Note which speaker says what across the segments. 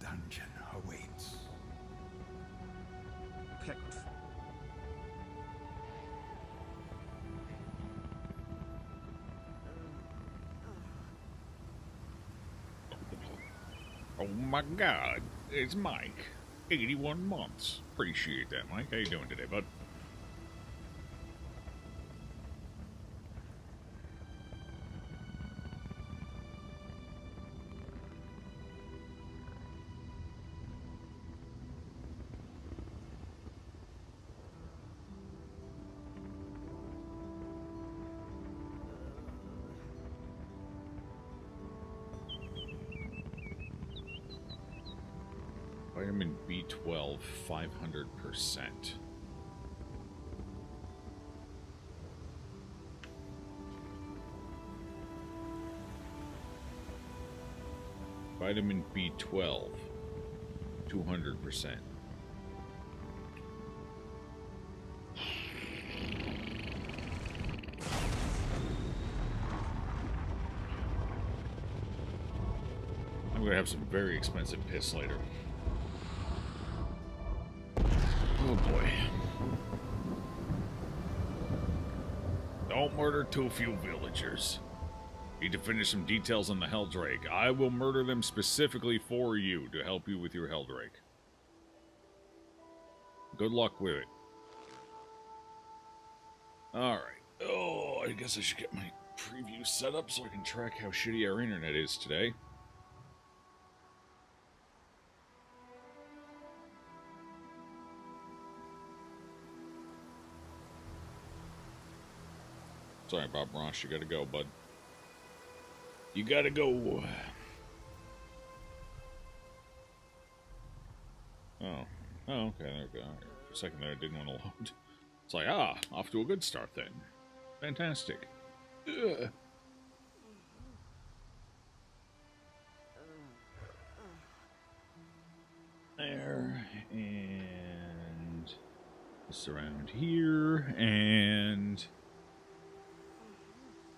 Speaker 1: dungeon awaits.
Speaker 2: Oh my god, it's Mike. 81 months. Appreciate that, Mike. How you doing today, bud? Vitamin B12, 500%. Vitamin B12, 200%. I'm gonna have some very expensive piss later. Oh boy. Don't murder too few villagers. Need to finish some details on the Helldrake. I will murder them specifically for you to help you with your Helldrake. Good luck with it. Alright. Oh, I guess I should get my preview set up so I can track how shitty our internet is today. Sorry, Bob Ross, you gotta go, bud. You gotta go. Oh, okay, there we go. For a second there, I didn't want to load. It's like, off to a good start then. Fantastic. Ugh. There, and this around here, and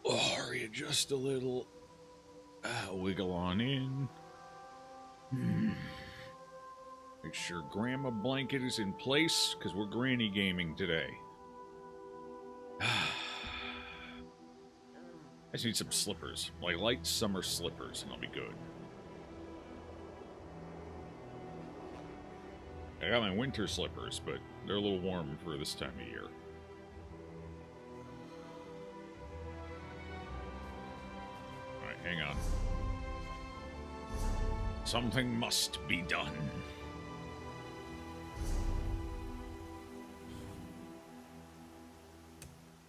Speaker 2: hurry just a little. Wiggle on in. Make sure Grandma blanket is in place, because we're granny gaming today. I just need some slippers, like light summer slippers, and I'll be good. I got my winter slippers, but they're a little warm for this time of year. Alright, hang on. Something must be done.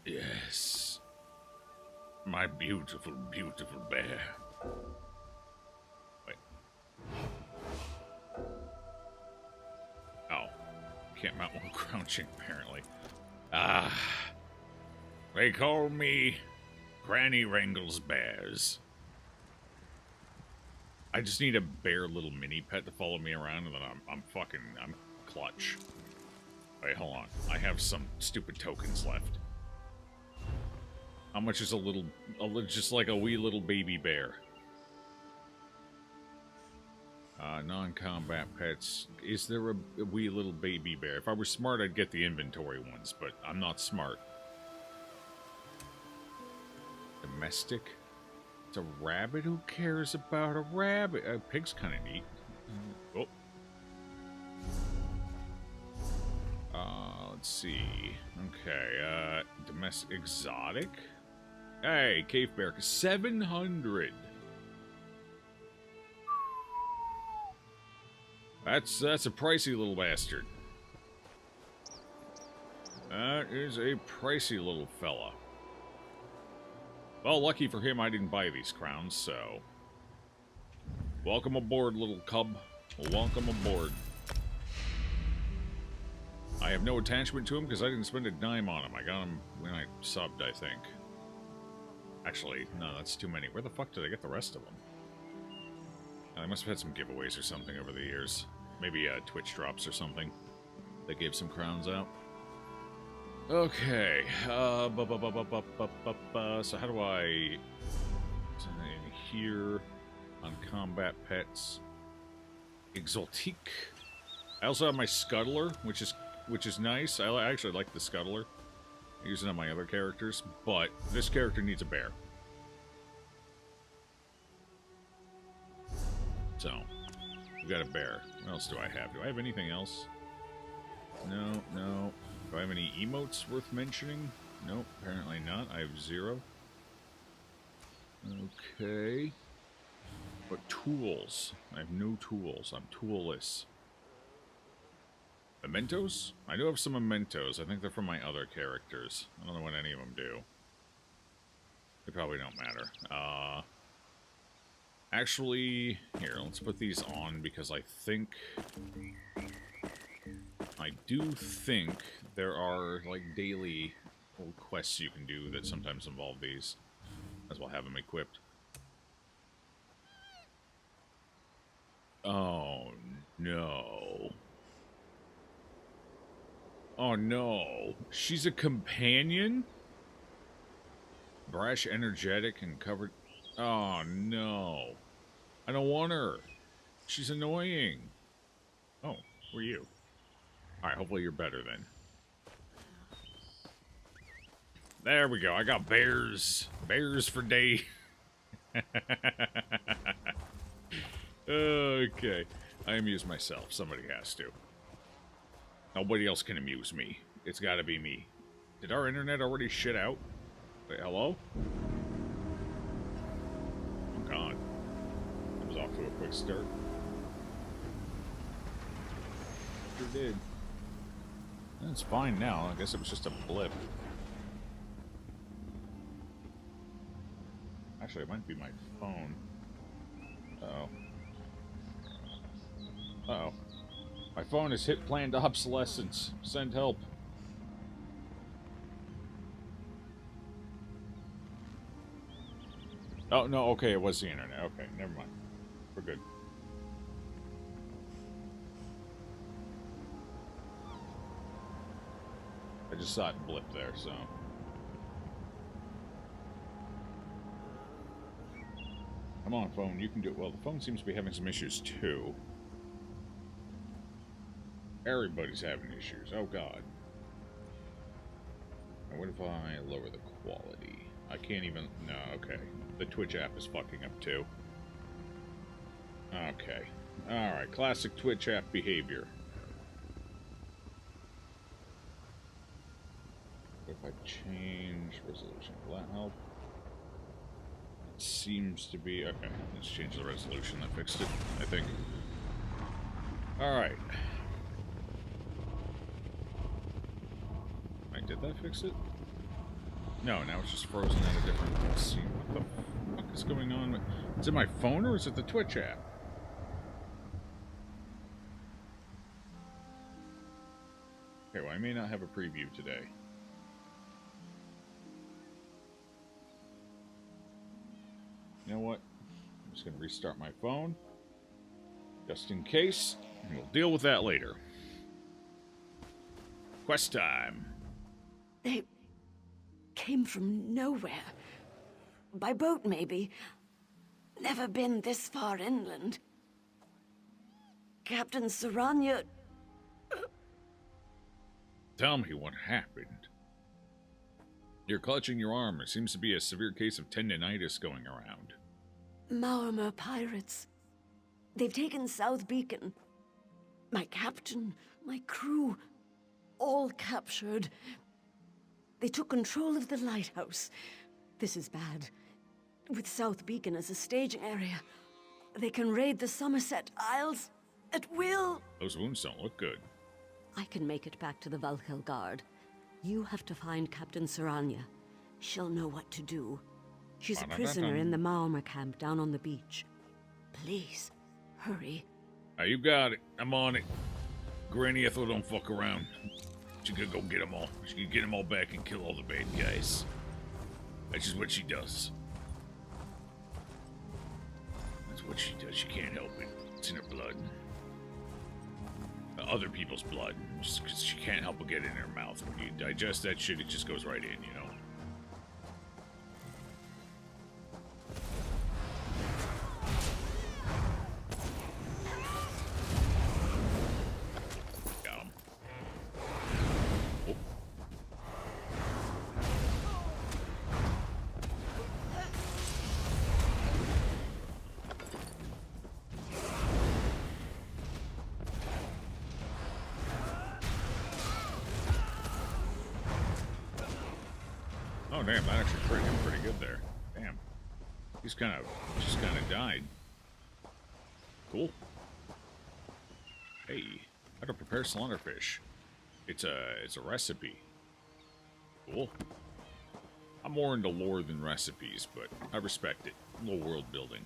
Speaker 2: Yes. My beautiful, beautiful bear. Wait. Oh. Can't mount while crouching, apparently. They call me Granny-Wrangles-Bears. I just need a bear little mini pet to follow me around, and then I'm clutch. Wait, hold on. I have some stupid tokens left. How much is just like a wee little baby bear? Non-combat pets. Is there a wee little baby bear? If I were smart, I'd get the inventory ones, but I'm not smart. Domestic? It's a rabbit? Who cares about a rabbit? A pig's kind of neat. Let's see. Okay, domestic exotic? Hey, cave bear, 700. That's a pricey little bastard. That is a pricey little fella. Well, lucky for him, I didn't buy these crowns, so... Welcome aboard, little cub. Welcome aboard. I have no attachment to him because I didn't spend a dime on him. I got him when I subbed, I think. Actually, no, that's too many. Where the fuck did I get the rest of them? I must have had some giveaways or something over the years. Maybe Twitch drops or something. They gave some crowns out. Okay. So how do I... In here, on combat pets. Exotique. I also have my Scuttler, which is nice. I actually like the Scuttler. I use it on my other characters, but this character needs a bear. So, we got a bear. What else do I have? Do I have anything else? No, no. Do I have any emotes worth mentioning? Nope, apparently not. I have 0. Okay. But tools. I have no tools. I'm toolless. Mementos? I do have some mementos. I think they're from my other characters. I don't know what any of them do. They probably don't matter. Actually, here, let's put these on because I do think there are, like, daily little quests you can do that sometimes involve these. As well have them equipped. Oh, no. Oh, no. She's a companion? Brash, energetic, and covered... Oh, no. I don't want her. She's annoying. Oh, who are you? Alright, hopefully you're better then. There we go. I got bears. Bears for day. Okay. I amuse myself. Somebody has to. Nobody else can amuse me. It's gotta be me. Did our internet already shit out? Wait, hello? Oh, God. That was off to a quick start. Sure did. It's fine now. I guess it was just a blip. Actually, it might be my phone. Uh-oh. Uh-oh. My phone has hit planned obsolescence. Send help. Oh, no, okay, it was the internet. Okay, never mind. We're good. I just saw it blip there, so... Come on, phone, you can do it. Well, the phone seems to be having some issues, too. Everybody's having issues. Oh, God. Now, what if I lower the quality? I can't even... No, okay. The Twitch app is fucking up, too. Okay. Alright, classic Twitch app behavior. What if I change resolution? Will that help? It seems to be... Okay, let's change the resolution. That fixed it, I think. Alright. Did that fix it? No, now it's just frozen at a different... Let's see, what the fuck is going on? Is it my phone or is it the Twitch app? Okay, well, I may not have a preview today. You know what? I'm just going to restart my phone. Just in case. And we'll deal with that later. Quest time.
Speaker 1: They came from nowhere. By boat, maybe. Never been this far inland. Captain Saranya...
Speaker 2: Tell me what happened. You're clutching your arm. There seems to be a severe case of tendinitis going around.
Speaker 1: Maormer pirates. They've taken South Beacon. My captain, my crew, all captured. They took control of the lighthouse. This is bad. With South Beacon as a staging area, they can raid the Somerset Isles at will.
Speaker 2: Those wounds don't look good.
Speaker 1: I can make it back to the Valhall Guard. You have to find Captain Saranya. She'll know what to do. She's a prisoner in the Maormer camp down on the beach. Please, hurry.
Speaker 2: You got it. I'm on it. Granny Ethel don't fuck around. She could go get them all. She could get them all back and kill all the bad guys. That's just what she does. That's what she does. She can't help it. It's in her blood. Other people's blood. Just because she can't help but get it in her mouth. When you digest that shit, it just goes right in, you know? damn, that actually crit him pretty good there. Damn. He's just kind of died. Cool. Hey, how to prepare slaughterfish. It's a recipe. Cool. I'm more into lore than recipes, but I respect it. A little world building.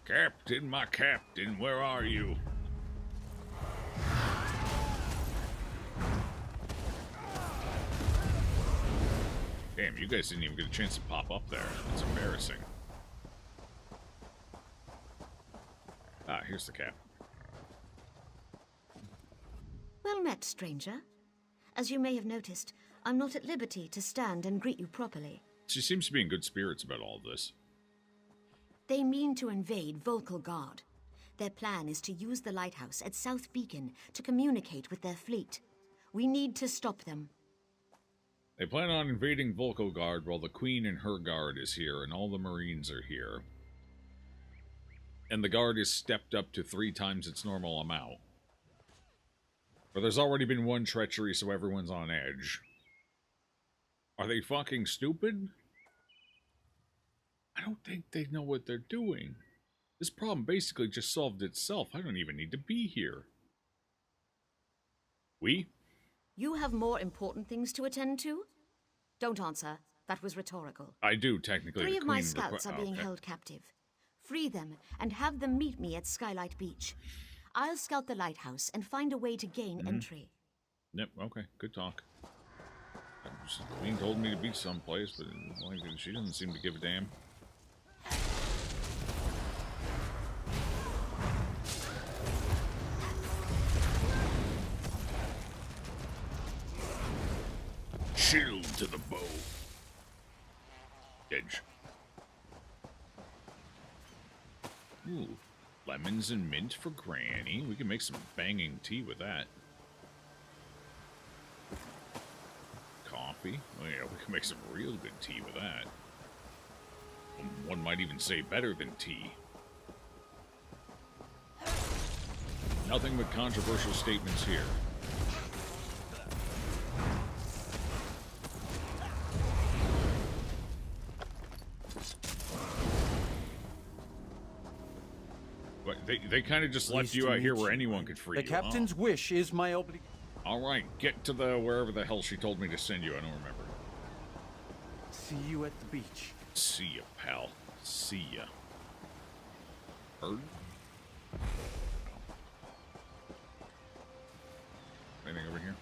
Speaker 2: Captain, my captain, where are you? Damn, you guys didn't even get a chance to pop up there. That's embarrassing. Ah, here's the cap.
Speaker 1: Well met, stranger. As you may have noticed, I'm not at liberty to stand and greet you properly.
Speaker 2: She seems to be in good spirits about all of this.
Speaker 1: They mean to invade Volkelgard. Their plan is to use the lighthouse at South Beacon to communicate with their fleet. We need to stop them.
Speaker 2: They plan on invading Volkelgard while the Queen and her guard is here and all the Marines are here. And the guard is stepped up to 3 times its normal amount. But there's already been one treachery, so everyone's on edge. Are they fucking stupid? I don't think they know what they're doing. This problem basically just solved itself. I don't even need to be here. We?
Speaker 1: You have more important things to attend to? Don't answer. That was rhetorical.
Speaker 2: I do, technically.
Speaker 1: 3 of my scouts are being held captive. Free them and have them meet me at Skylight Beach. I'll scout the lighthouse and find a way to gain entry.
Speaker 2: Yep, okay, good talk. Queen told me to be someplace, but like, she doesn't seem to give a damn. Chill to the bow. Edge. Ooh, lemons and mint for Granny. We can make some banging tea with that. Coffee. Oh yeah, we can make some real good tea with that. One might even say better than tea. Nothing but controversial statements here. But they kind of just left you out here where anyone could free you.
Speaker 3: The captain's wish is my obligation.
Speaker 2: Alright, get to the wherever the hell she told me to send you. I don't remember.
Speaker 3: See you at the beach.
Speaker 2: See ya, pal. See ya. Heard? Anything over here?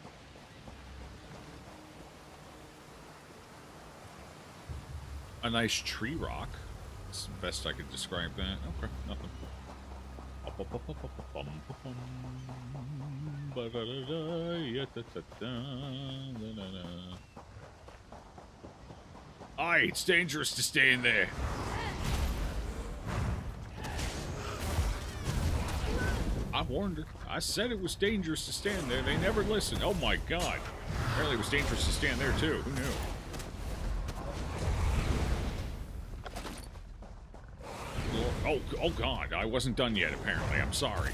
Speaker 2: A nice tree rock. That's the best I could describe that. Okay, nothing. Aye, it's dangerous to stay in there. I warned her. I said it was dangerous to stand there. They never listened. Oh my god. Apparently it was dangerous to stand there too. Who knew? Oh god, I wasn't done yet apparently. I'm sorry.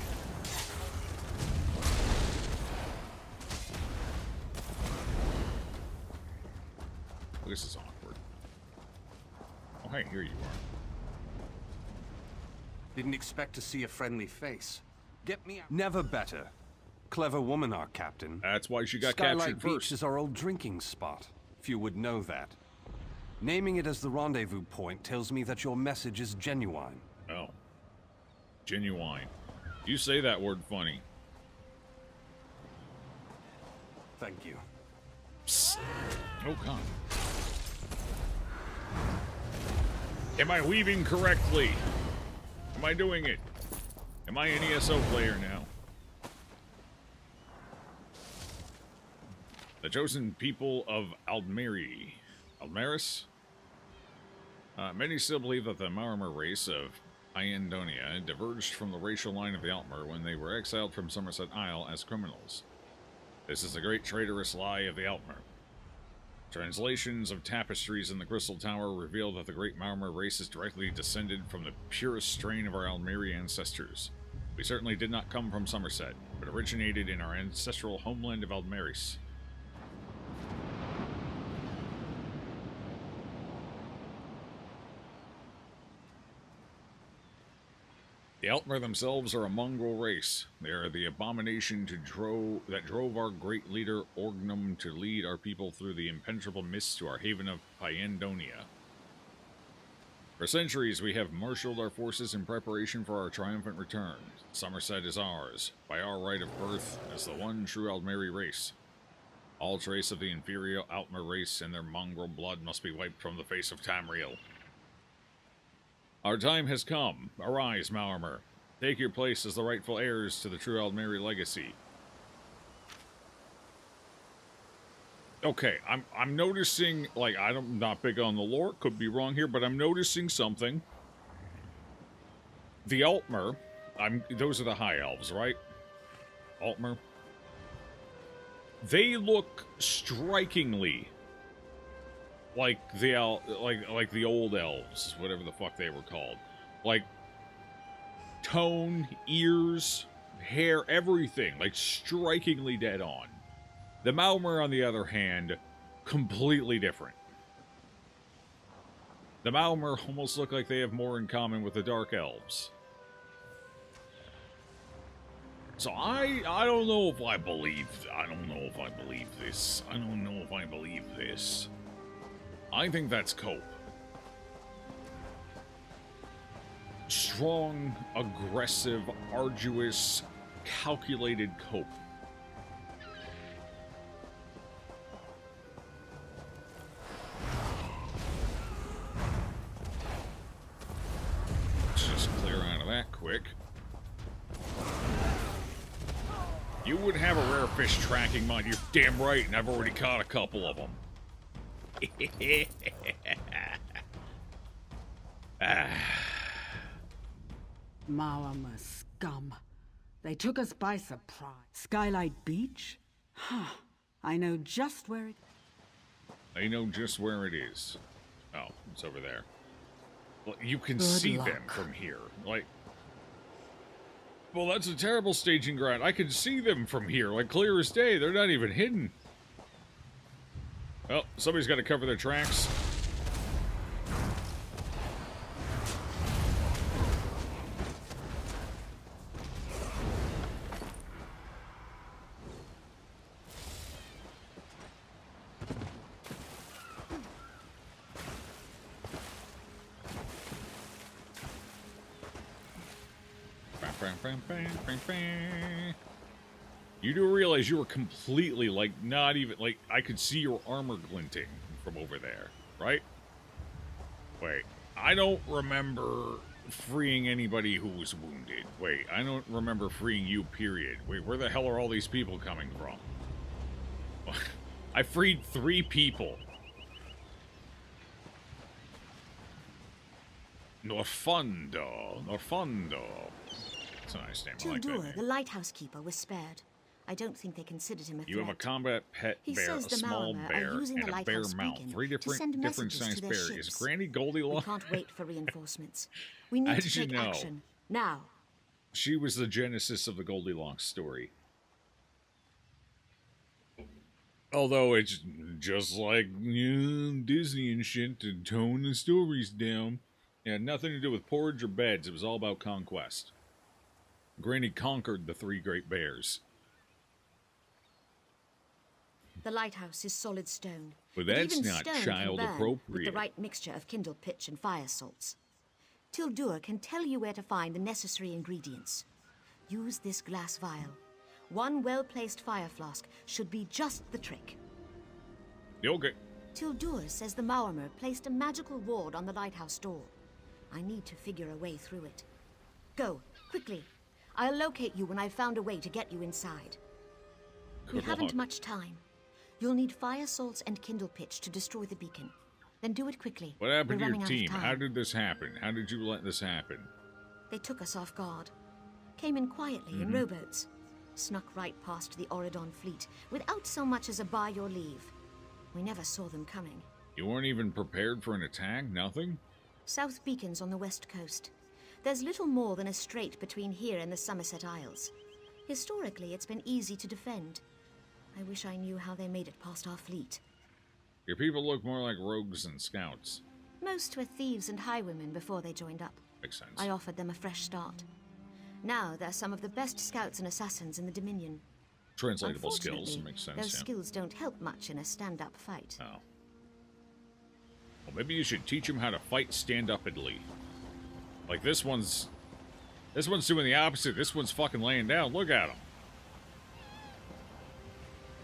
Speaker 2: This is awkward. Oh hey, here you are.
Speaker 4: Didn't expect to see a friendly face. Get me out. Never better. Clever woman, our captain.
Speaker 2: That's why she got
Speaker 4: Skylight
Speaker 2: captured
Speaker 4: Beach
Speaker 2: first.
Speaker 4: is our old drinking spot. Few would know that. Naming it as the rendezvous point tells me that your message is genuine.
Speaker 2: Oh. Genuine. You say that word funny.
Speaker 4: Thank you.
Speaker 2: Psst. Oh god. Am I weaving correctly? Am I doing it? Am I an ESO player now? The chosen people of Aldmeri. Aldmeris? Many still believe that the Marmer race of Iandonia diverged from the racial line of the Altmer when they were exiled from Somerset Isle as criminals. This is the great traitorous lie of the Altmer. Translations of tapestries in the Crystal Tower reveal that the great Marmer race is directly descended from the purest strain of our Almeri ancestors. We certainly did not come from Somerset, but originated in our ancestral homeland of Aldmeris. The Altmer themselves are a mongrel race. They are the abomination that drove our great leader Orgnum to lead our people through the impenetrable mists to our haven of Pyandonia. For centuries, we have marshaled our forces in preparation for our triumphant return. Somerset is ours, by our right of birth, as the one true Aldmeri race. All trace of the inferior Altmer race and their mongrel blood must be wiped from the face of Tamriel. Our time has come. Arise, Maormer. Take your place as the rightful heirs to the true Aldmeri legacy. Okay, I'm noticing, like, I'm not big on the lore, could be wrong here, but I'm noticing something. The Altmer, those are the High Elves, right? Altmer. They look strikingly like the like the old elves, whatever the fuck they were called. Like tone, ears, hair, everything, like strikingly dead on. The Maormer, on the other hand, completely different. The Maormer almost look like they have more in common with the Dark Elves. So I don't know if I believe this. I don't know if I believe this. I think that's Cope. Strong, aggressive, arduous, calculated Cope. Let's just clear out of that quick. You would have a rare fish tracking mod, you're damn right, and I've already caught a couple of them.
Speaker 5: Maormer scum. They took us by surprise. Skylight Beach? Huh. I know just where it...
Speaker 2: I know just where it is. Oh, it's over there. Well, you can
Speaker 5: Good
Speaker 2: see
Speaker 5: luck.
Speaker 2: them from here. Like... Well, that's a terrible staging ground. I can see them from here, like clear as day. They're not even hidden. Well, somebody's got to cover their tracks. You do realize you were completely, like, not even, like, I could see your armor glinting from over there, right? Wait, I don't remember freeing anybody who was wounded. Wait, I don't remember freeing you, period. Wait, where the hell are all these people coming from? I freed 3 people. Norfundo. That's a nice name. I like that
Speaker 1: Tildur,
Speaker 2: name.
Speaker 1: the lighthouse keeper, was spared. I don't think they considered him a threat.
Speaker 2: You have a combat pet
Speaker 1: He
Speaker 2: bear,
Speaker 1: says
Speaker 2: a
Speaker 1: the
Speaker 2: small
Speaker 1: Maormer are
Speaker 2: bear,
Speaker 1: using
Speaker 2: and
Speaker 1: the
Speaker 2: a bear
Speaker 1: lighthouse
Speaker 2: mount.
Speaker 1: beacon
Speaker 2: 3
Speaker 1: to send
Speaker 2: different
Speaker 1: messages
Speaker 2: size
Speaker 1: to their
Speaker 2: bears.
Speaker 1: ships.
Speaker 2: Is Granny
Speaker 1: We
Speaker 2: Goldilocks?
Speaker 1: can't wait for reinforcements. We need
Speaker 2: How'd
Speaker 1: to
Speaker 2: you
Speaker 1: take
Speaker 2: know?
Speaker 1: action. Now.
Speaker 2: She was the genesis of the Goldilocks story. Although it's just like Disney and shit to tone the stories down. It had nothing to do with porridge or beds. It was all about conquest. Granny conquered the 3 great bears.
Speaker 1: The lighthouse is solid stone.
Speaker 2: But
Speaker 1: But
Speaker 2: that's
Speaker 1: even
Speaker 2: not
Speaker 1: stone can
Speaker 2: child
Speaker 1: burn
Speaker 2: appropriate.
Speaker 1: with the right mixture of kindled pitch and fire salts. Tildur can tell you where to find the necessary ingredients. Use this glass vial. One well-placed fire flask should be just the trick.
Speaker 2: Okay.
Speaker 1: Tildur says the Maormer placed a magical ward on the lighthouse door. I need to figure a way through it. Go, quickly. I'll locate you when I've found a way to get you inside. We
Speaker 2: Good
Speaker 1: haven't
Speaker 2: luck.
Speaker 1: much time. You'll need fire salts and kindle pitch to destroy the beacon. Then do it quickly.
Speaker 2: What happened
Speaker 1: We're
Speaker 2: to
Speaker 1: running
Speaker 2: your
Speaker 1: out of
Speaker 2: team?
Speaker 1: time.
Speaker 2: How did this happen? How did you let this happen?
Speaker 1: They took us off guard. Came in quietly in rowboats. Snuck right past the Oridon fleet without so much as a by your leave. We never saw them coming.
Speaker 2: You weren't even prepared for an attack? Nothing?
Speaker 1: South Beacon's on the west coast.
Speaker 6: There's little more than a strait between here and the Somerset Isles. Historically, it's been easy to defend. I wish I knew how they made it past our fleet.
Speaker 2: Your people look more like rogues than scouts.
Speaker 6: Most were thieves and highwaymen before they joined up.
Speaker 2: Makes sense.
Speaker 6: I offered them a fresh start. Now they're some of the best scouts and assassins in the Dominion.
Speaker 2: Translatable skills. Makes sense,
Speaker 6: those
Speaker 2: yeah.
Speaker 6: skills don't help much in a stand-up fight.
Speaker 2: Oh. Well, maybe you should teach them how to fight stand-upedly. Like this one's doing the opposite. This one's fucking laying down. Look at him.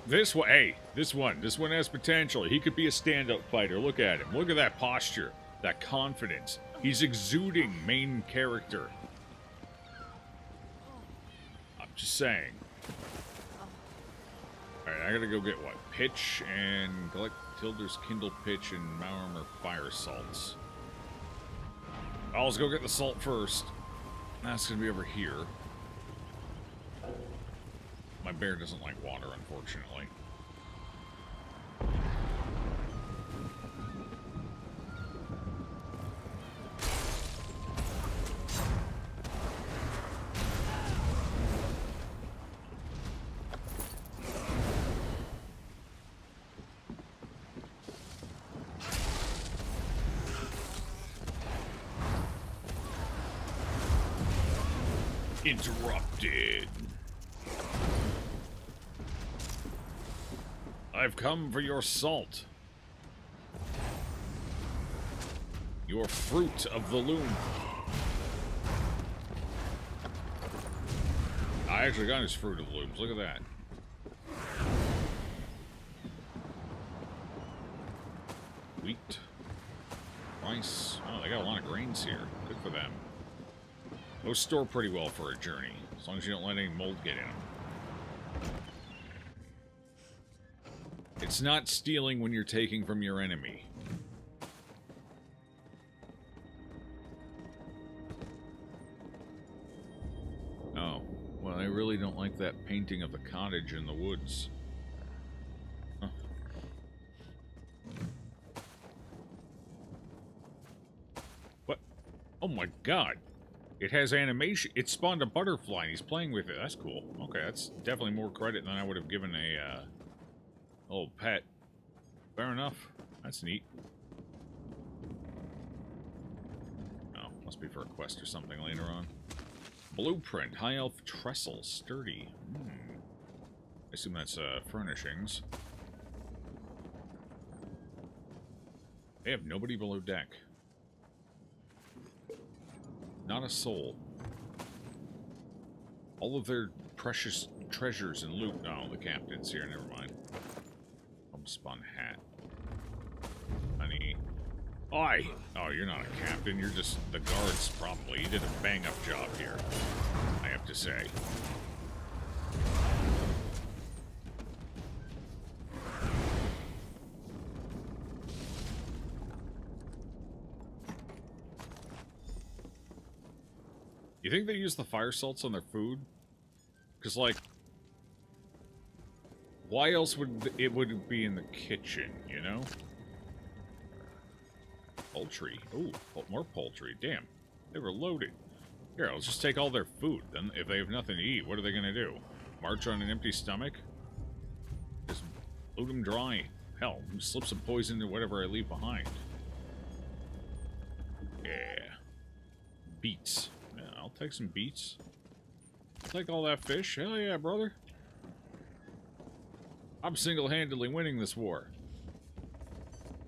Speaker 2: This one, hey, this one has potential. He could be a stand-up fighter. Look at him. Look at that posture, that confidence. He's exuding main character. I'm just saying. Alright, I gotta go get what? Pitch and collect Tilder's Kindle Pitch and Mount Fire Salts. Oh, let's go get the salt first. That's gonna be over here. My bear doesn't like water, unfortunately. Interrupted. I've come for your salt. Your fruit of the loom. I actually got his fruit of the looms. Look at that. Wheat. Rice. Oh, they got a lot of grains here. Good for them. Those store pretty well for a journey, as long as you don't let any mold get in them. It's not stealing when you're taking from your enemy. Oh, well, I really don't like that painting of the cottage in the woods. Huh. What? Oh my god! It has animation. It spawned a butterfly and he's playing with it. That's cool. Okay, that's definitely more credit than I would have given a old pet. Fair enough. That's neat. Oh, must be for a quest or something later on. Blueprint. High elf trestle. Sturdy. I assume that's furnishings. They have nobody below deck. Not a soul. All of their precious treasures and loot. No, the captain's here. Never mind. Homespun hat. Honey. Oi! Oh, you're not a captain. You're just the guards, probably. You did a bang-up job here, I have to say. You think they use the fire salts on their food? Because, like, why else would it be in the kitchen, you know? Poultry. Ooh, more poultry. Damn. They were loaded. Here, let's just take all their food. Then, if they have nothing to eat, what are they going to do? March on an empty stomach? Just loot them dry. Hell, slip some poison into whatever I leave behind. Yeah. Beets. Yeah, I'll take some beets. I'll take all that fish. Hell yeah, brother. I'm single-handedly winning this war.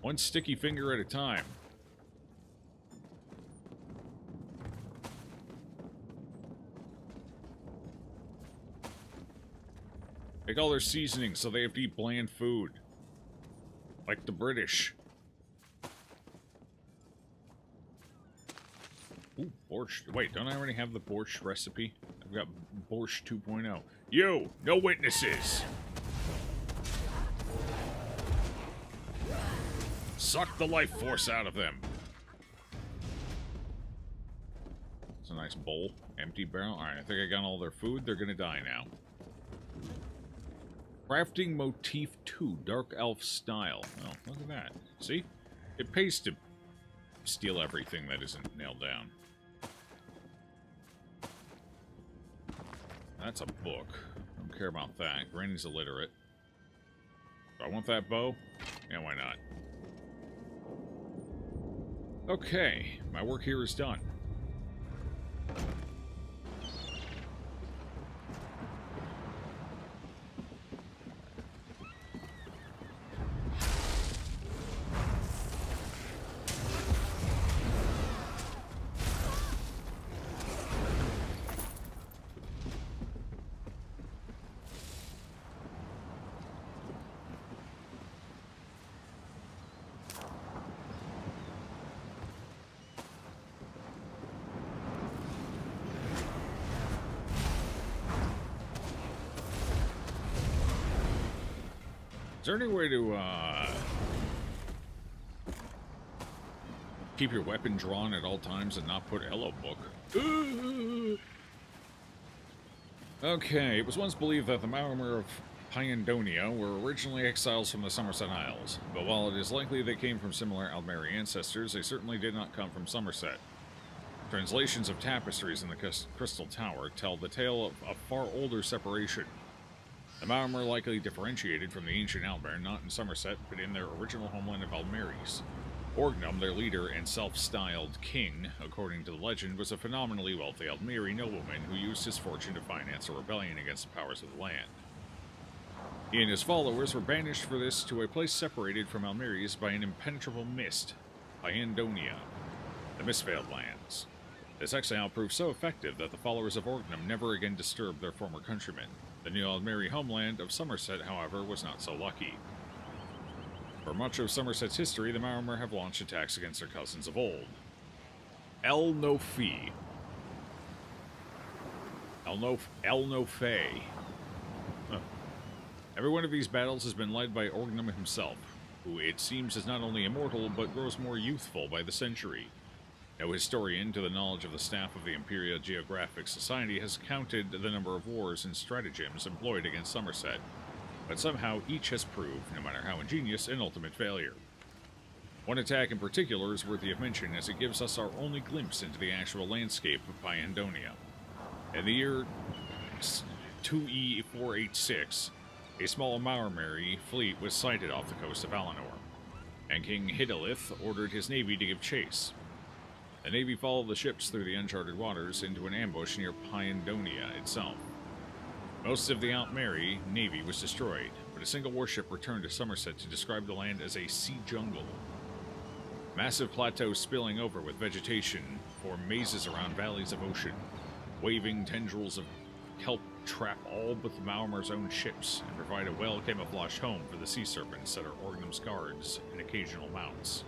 Speaker 2: One sticky finger at a time. Take all their seasonings so they have to eat bland food. Like the British. Ooh, borscht. Wait, don't I already have the borscht recipe? I've got borscht 2.0. You! No witnesses! Suck the life force out of them. It's a nice bowl. Empty barrel. Alright, I think I got all their food. They're gonna die now. Crafting motif 2. Dark elf style. Oh, look at that. See? It pays to steal everything that isn't nailed down. That's a book. Don't care about that. Granny's illiterate. Do I want that bow? Yeah, why not? Okay, my work here is done. Is there any way to, keep your weapon drawn at all times and not put hello book? Okay, it was once believed that the Maormer of Pyandonia were originally exiles from the Somerset Isles, but while it is likely they came from similar Aldmeri ancestors, they certainly did not come from Somerset. Translations of tapestries in the Crystal Tower tell the tale of a far older separation. The Maormer likely differentiated from the ancient Aldmer, not in Somerset, but in their original homeland of Aldmeris. Orgnum, their leader and self-styled king, according to the legend, was a phenomenally wealthy Aldmeri nobleman who used his fortune to finance a rebellion against the powers of the land. He and his followers were banished for this to a place separated from Aldmeris by an impenetrable mist, Pyandonia, the Mistveiled Lands. This exile proved so effective that the followers of Orgnum never again disturbed their former countrymen. The new Aldmeri homeland of Somerset, however, was not so lucky. For much of Somerset's history, the Maormer have launched attacks against their cousins of old. El Nofi. El Nofe. Huh. Every one of these battles has been led by Orgnum himself, who it seems is not only immortal, but grows more youthful by the century. No historian, to the knowledge of the staff of the Imperial Geographic Society, has counted the number of wars and stratagems employed against Somerset, but somehow each has proved, no matter how ingenious, an ultimate failure. One attack in particular is worthy of mention, as it gives us our only glimpse into the actual landscape of Pyandonia. In the year 2E486, a small Maormeri fleet was sighted off the coast of Valinor, and King Hidalith ordered his navy to give chase. The navy followed the ships through the uncharted waters into an ambush near Pyandonia itself. Most of the Aldmeri navy was destroyed, but a single warship returned to Somerset to describe the land as a sea jungle. Massive plateaus spilling over with vegetation form mazes around valleys of ocean. Waving tendrils of kelp trap all but the Maormer's own ships and provide a well-camouflaged home for the sea serpents that are Orgnum's guards and occasional mounts.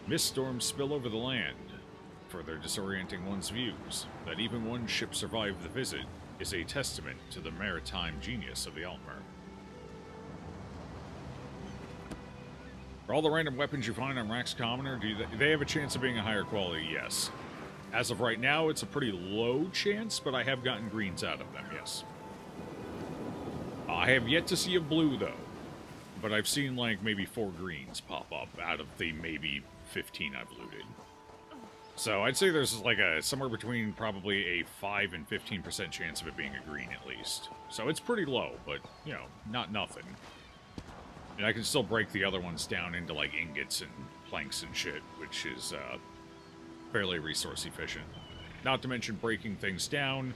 Speaker 2: Mist storms spill over the land, further disorienting one's views. That even one ship survived the visit is a testament to the maritime genius of the Altmer. For all the random weapons you find on Rax Commoner, do they have a chance of being a higher quality? Yes. As of right now, it's a pretty low chance, but I have gotten greens out of them, yes. I have yet to see a blue, though. But I've seen, like, maybe 4 greens pop up out of the maybe 15 I've looted. So I'd say there's like a somewhere between probably a 5 and 15% chance of it being a green at least. So it's pretty low, but, you know, not nothing. And I can still break the other ones down into like ingots and planks and shit, which is fairly resource efficient. Not to mention breaking things down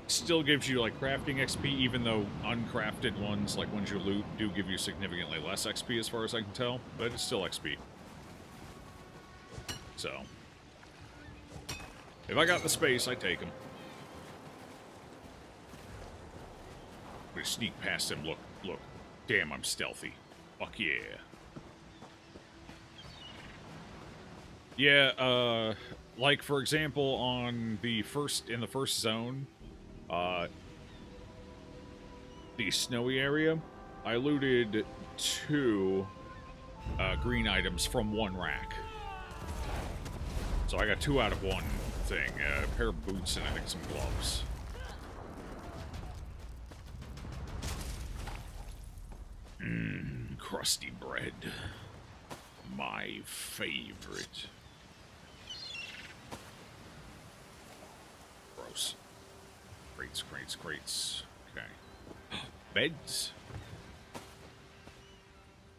Speaker 2: still gives you like crafting XP, even though uncrafted ones, like ones you loot, do give you significantly less XP as far as I can tell, but it's still XP. So, if I got the space, I take them. I'm gonna sneak past him. Look, look. Damn, I'm stealthy. Fuck yeah. Yeah, like for example, in the first zone, the snowy area, I looted 2 green items from 1 rack. So I got 2 out of 1 thing, a pair of boots and I think some gloves. Crusty bread. My favorite. Gross. Crates. Okay. Beds.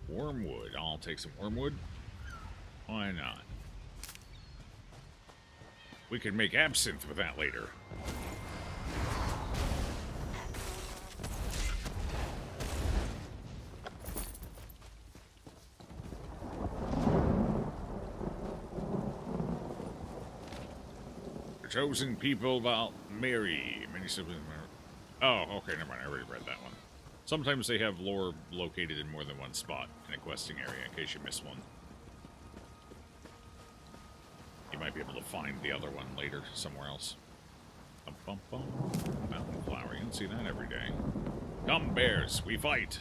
Speaker 2: Wormwood. I'll take some wormwood. Why not? We could make absinthe with that later. The chosen people about Mary. Many siblings. Oh, okay, never mind. I already read that one. Sometimes they have lore located in more than one spot in a questing area, in case you miss one. You might be able to find the other one later somewhere else. Bum, bum, bum. Mountain flower. You don't see that every day. Come, bears, we fight!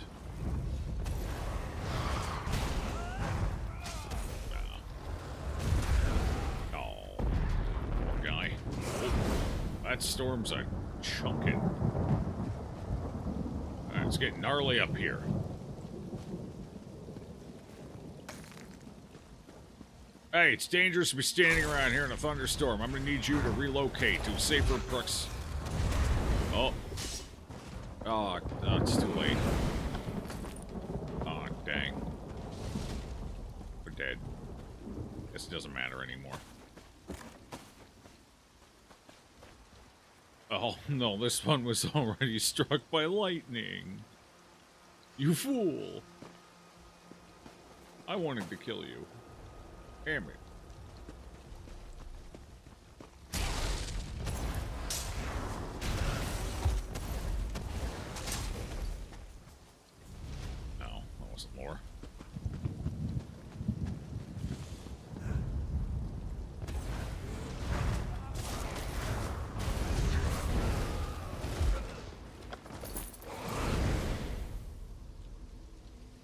Speaker 2: Oh, poor guy. Oh, that storm's a chunkin'. Alright, it's getting gnarly up here. Hey, it's dangerous to be standing around here in a thunderstorm. I'm gonna need you to relocate to a safer prox... Oh. Oh, it's too late. Oh, dang. We're dead. Guess it doesn't matter anymore. Oh, no, this one was already struck by lightning. You fool. I wanted to kill you. Damn it. No, that wasn't lore.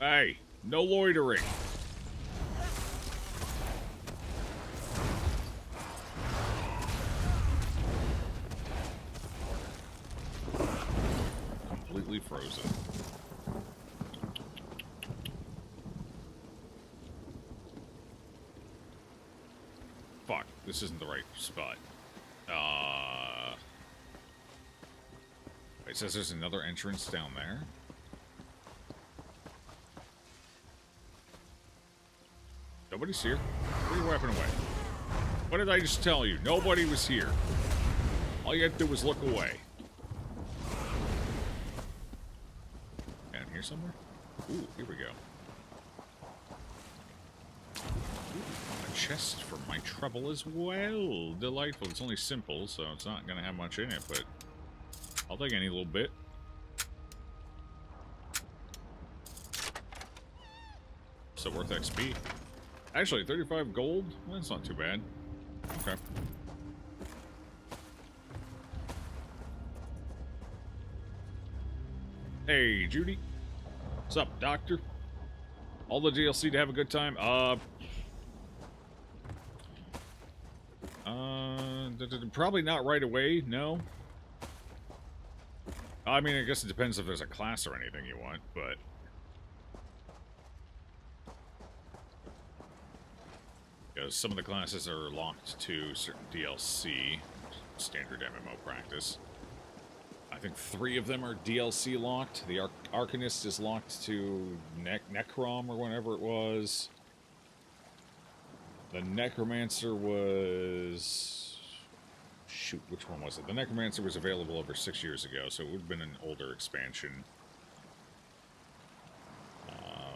Speaker 2: Hey, no loitering. Completely frozen. Fuck, this isn't the right spot. It says there's another entrance down there. Nobody's here. Put your weapon away. What did I just tell you? Nobody was here. All you had to do was look away. Down here somewhere? Ooh, here we go. Ooh, a chest for my trouble as well. Delightful. It's only simple, so it's not going to have much in it, but I'll take any little bit. So worth XP. Actually, 35 gold? Well, that's not too bad. Okay. Hey, Judy. What's up, Doctor? All the DLC to have a good time? Probably not right away, no. I mean, I guess it depends if there's a class or anything you want, but... because some of the classes are locked to certain DLC, standard MMO practice. I think 3 of them are DLC locked. The Arcanist is locked to Necrom or whatever it was. The Necromancer was... shoot, which one was it? The Necromancer was available over 6 years ago, so it would have been an older expansion.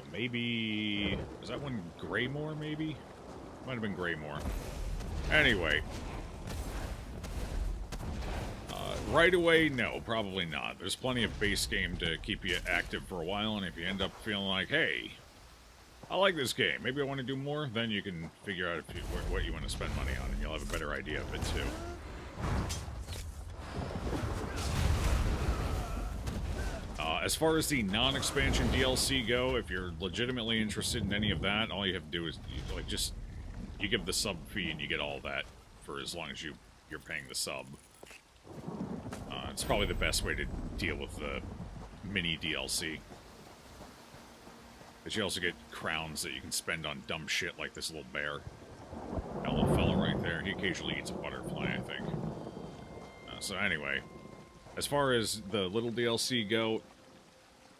Speaker 2: Maybe... was that one Greymore, maybe? Might have been Greymore. Anyway. Right away, no, probably not. There's plenty of base game to keep you active for a while, and if you end up feeling like, hey, I like this game, maybe I want to do more, then you can figure out if you, what you want to spend money on, and you'll have a better idea of it, too. As far as the non-expansion DLC go, if you're legitimately interested in any of that, all you have to do is, like, just... you give the sub fee and you get all that for as long as you're paying the sub. It's probably the best way to deal with the mini DLC. But you also get crowns that you can spend on dumb shit like this little bear. That little fella right there. He occasionally eats a butterfly, I think. So anyway, As far as the little DLC go,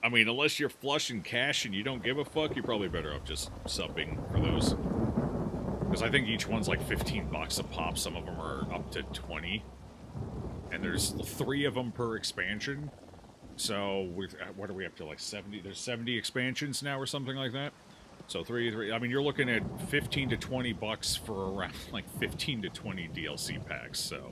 Speaker 2: I mean, unless you're flush in cash and you don't give a fuck, you're probably better off just subbing for those. Because I think each one's like 15 bucks a pop. Some of them are up to 20. And there's 3 of them per expansion. So, what are we up to, like 70? There's 70 expansions now or something like that. So, 3, I mean, you're looking at 15 to 20 bucks for around, like, 15 to 20 DLC packs, so...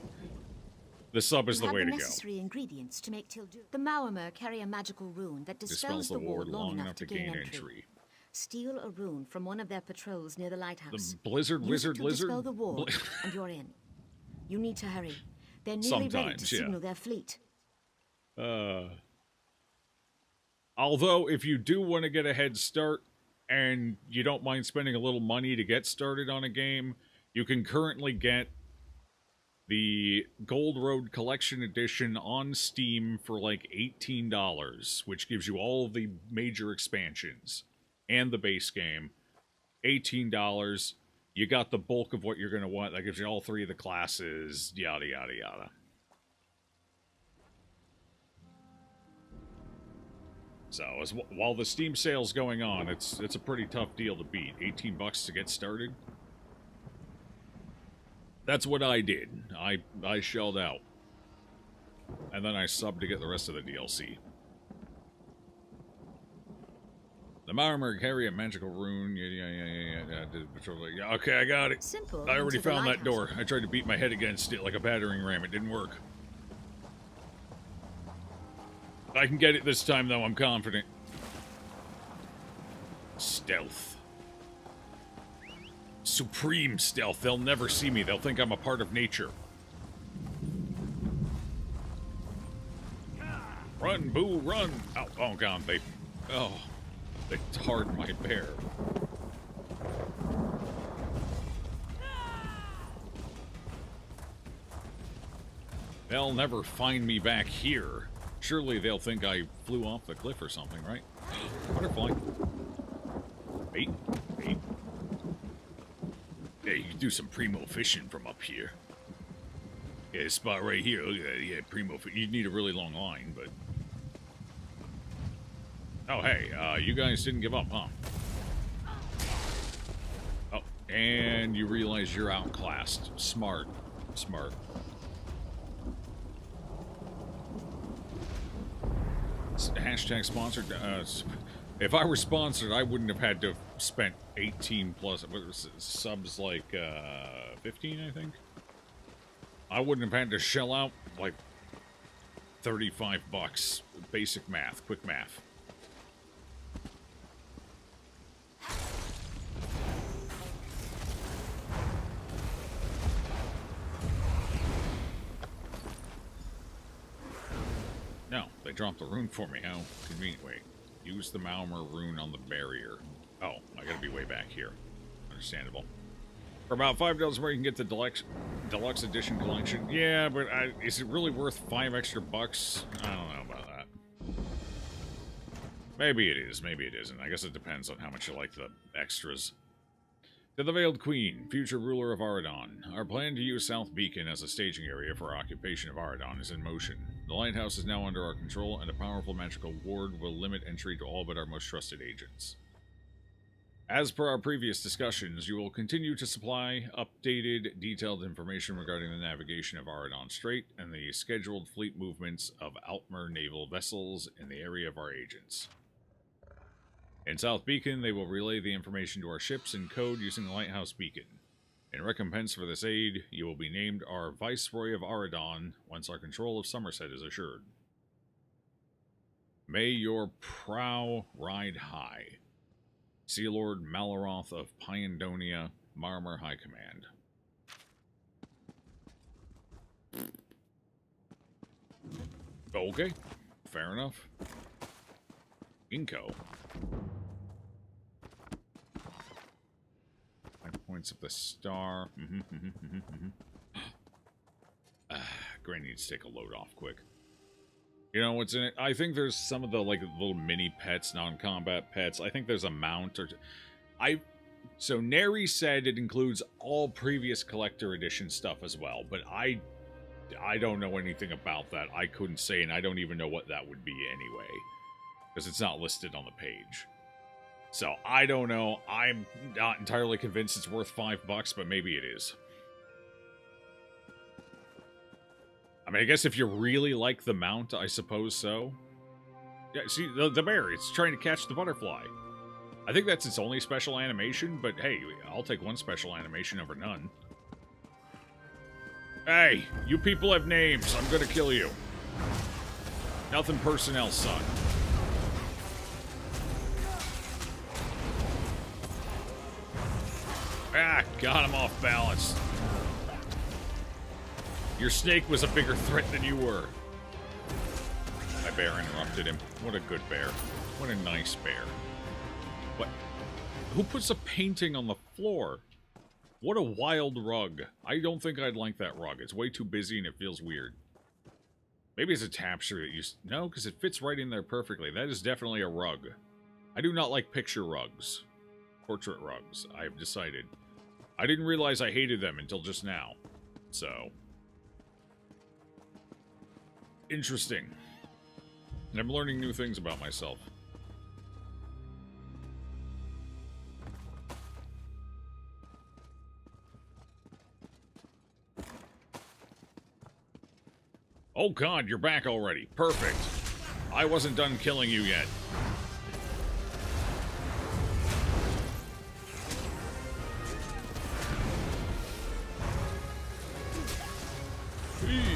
Speaker 2: The sub is the way to go.
Speaker 6: Necessary ingredients to make Tildu. The Maormer carry a magical rune that dispels the ward long enough to gain entry. Steal a rune from one of their patrols near the lighthouse.
Speaker 2: The Blizzard Wizard Lizard?
Speaker 6: Dispel the ward, and you're in. You need to hurry. They're nearly ready to signal their fleet.
Speaker 2: Although, if you do want to get a head start, and you don't mind spending a little money to get started on a game, you can currently get the Gold Road Collection Edition on Steam for like $18, which gives you all of the major expansions and the base game. $18. You got the bulk of what you're going to want. That gives you all 3 of the classes, yada, yada, yada. So, while the Steam sale's going on, it's a pretty tough deal to beat. 18 bucks to get started. That's what I did. I shelled out. And then I subbed to get the rest of the DLC. The Maormer carry a magical rune. Yeah. Okay, I got it.
Speaker 6: Simple.
Speaker 2: I already found that door. I tried to beat my head against it like a battering ram. It didn't work. I can get it this time, though. I'm confident. Stealth. Supreme stealth. They'll never see me. They'll think I'm a part of nature. Run, boo, run! Oh God, they tarred my bear. They'll never find me back here. Surely they'll think I flew off the cliff or something, right? Butterfly. Bait. Yeah, you can do some primo fishing from up here. Yeah, this spot right here. Look at that. Yeah, primo. You need a really long line, but... Oh, hey. You guys didn't give up, huh? Oh, and you realize you're outclassed. Smart. Hashtag sponsored. If I were sponsored, I wouldn't have had to have spent 18 plus subs, like 15, I think. I wouldn't have had to shell out like 35 bucks. Basic math, quick math. No, they dropped the rune for me. How convenient. Wait. Use the Maormer rune on the barrier. Oh, I gotta be way back here. Understandable. For about $5 more, you can get the deluxe edition collection. Yeah, but is it really worth 5 extra bucks? I don't know about that. Maybe it is, maybe it isn't. I guess it depends on how much you like the extras. To the Veiled Queen, future ruler of Aradon. Our plan to use South Beacon as a staging area for our occupation of Aradon is in motion. The lighthouse is now under our control, and a powerful magical ward will limit entry to all but our most trusted agents. As per our previous discussions, you will continue to supply updated, detailed information regarding the navigation of Aradon Strait and the scheduled fleet movements of Altmer naval vessels in the area of our agents. In South Beacon, they will relay the information to our ships in code using the Lighthouse Beacon. In recompense for this aid, you will be named our Viceroy of Aradon once our control of Somerset is assured. May your prow ride high. Sea Lord Malaroth of Pyandonia, Maormer High Command. Okay, fair enough. Inco. 5 points of the star. Granny needs to take a load off quick. You know what's in it? I think there's some of the like little mini pets, non-combat pets. I think there's a mount or so Neri said it includes all previous collector edition stuff as well, but I I don't know anything about that. I couldn't say, and I don't even know what that would be anyway. Because it's not listed on the page. So, I don't know. I'm not entirely convinced it's worth $5, but maybe it is. I mean, I guess if you really like the mount, I suppose so. Yeah, see, the bear, it's trying to catch the butterfly. I think that's its only special animation, but hey, I'll take one special animation over none. Hey, you people have names. I'm gonna kill you. Nothing personnel, son. Ah, got him off balance. Your snake was a bigger threat than you were. My bear interrupted him. What a good bear. What a nice bear. What? Who puts a painting on the floor? What a wild rug. I don't think I'd like that rug. It's way too busy and it feels weird. Maybe it's a tapestry that you... No, because it fits right in there perfectly. That is definitely a rug. I do not like picture rugs. Portrait rugs, I've decided. I didn't realize I hated them until just now. So... Interesting. I'm learning new things about myself. Oh god, you're back already. Perfect. I wasn't done killing you yet.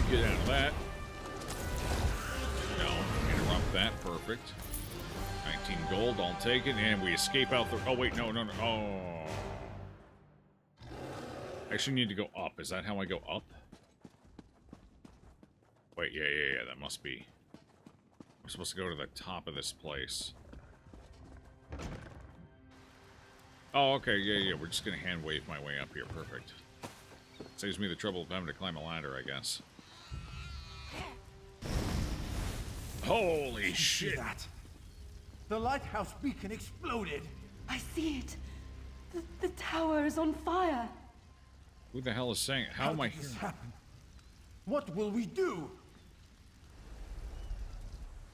Speaker 2: Get out of that. No, interrupt that. Perfect. 19 gold, I'll take it, and we escape out the... Oh, wait, no. Oh. I actually need to go up. Is that how I go up? Wait, yeah, that must be... I'm supposed to go to the top of this place. Oh, okay, yeah, we're just gonna hand wave my way up here. Perfect. Saves me the trouble of having to climb a ladder, I guess. Holy shit!
Speaker 3: That. The lighthouse beacon exploded.
Speaker 1: I see it. The tower is on fire.
Speaker 2: Who the hell is saying it? How am I
Speaker 3: did this
Speaker 2: here?
Speaker 3: happen? What will we do?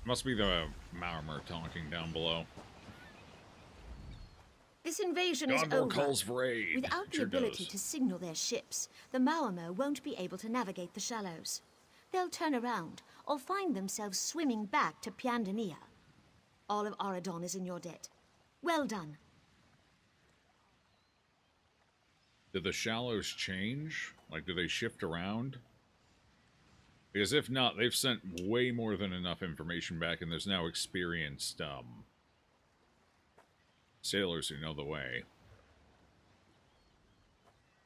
Speaker 2: Must be the Maormer talking down below.
Speaker 6: This invasion is
Speaker 2: Gondor
Speaker 6: over.
Speaker 2: calls for aid.
Speaker 6: Without the
Speaker 2: Sure
Speaker 6: ability
Speaker 2: does.
Speaker 6: to signal their ships, the Maormer won't be able to navigate the shallows. They'll turn around or find themselves swimming back to Piandania. All of Aradon is in your debt. Well done.
Speaker 2: Did the shallows change? Like, do they shift around? Because if not, they've sent way more than enough information back, and there's now experienced, sailors who know the way.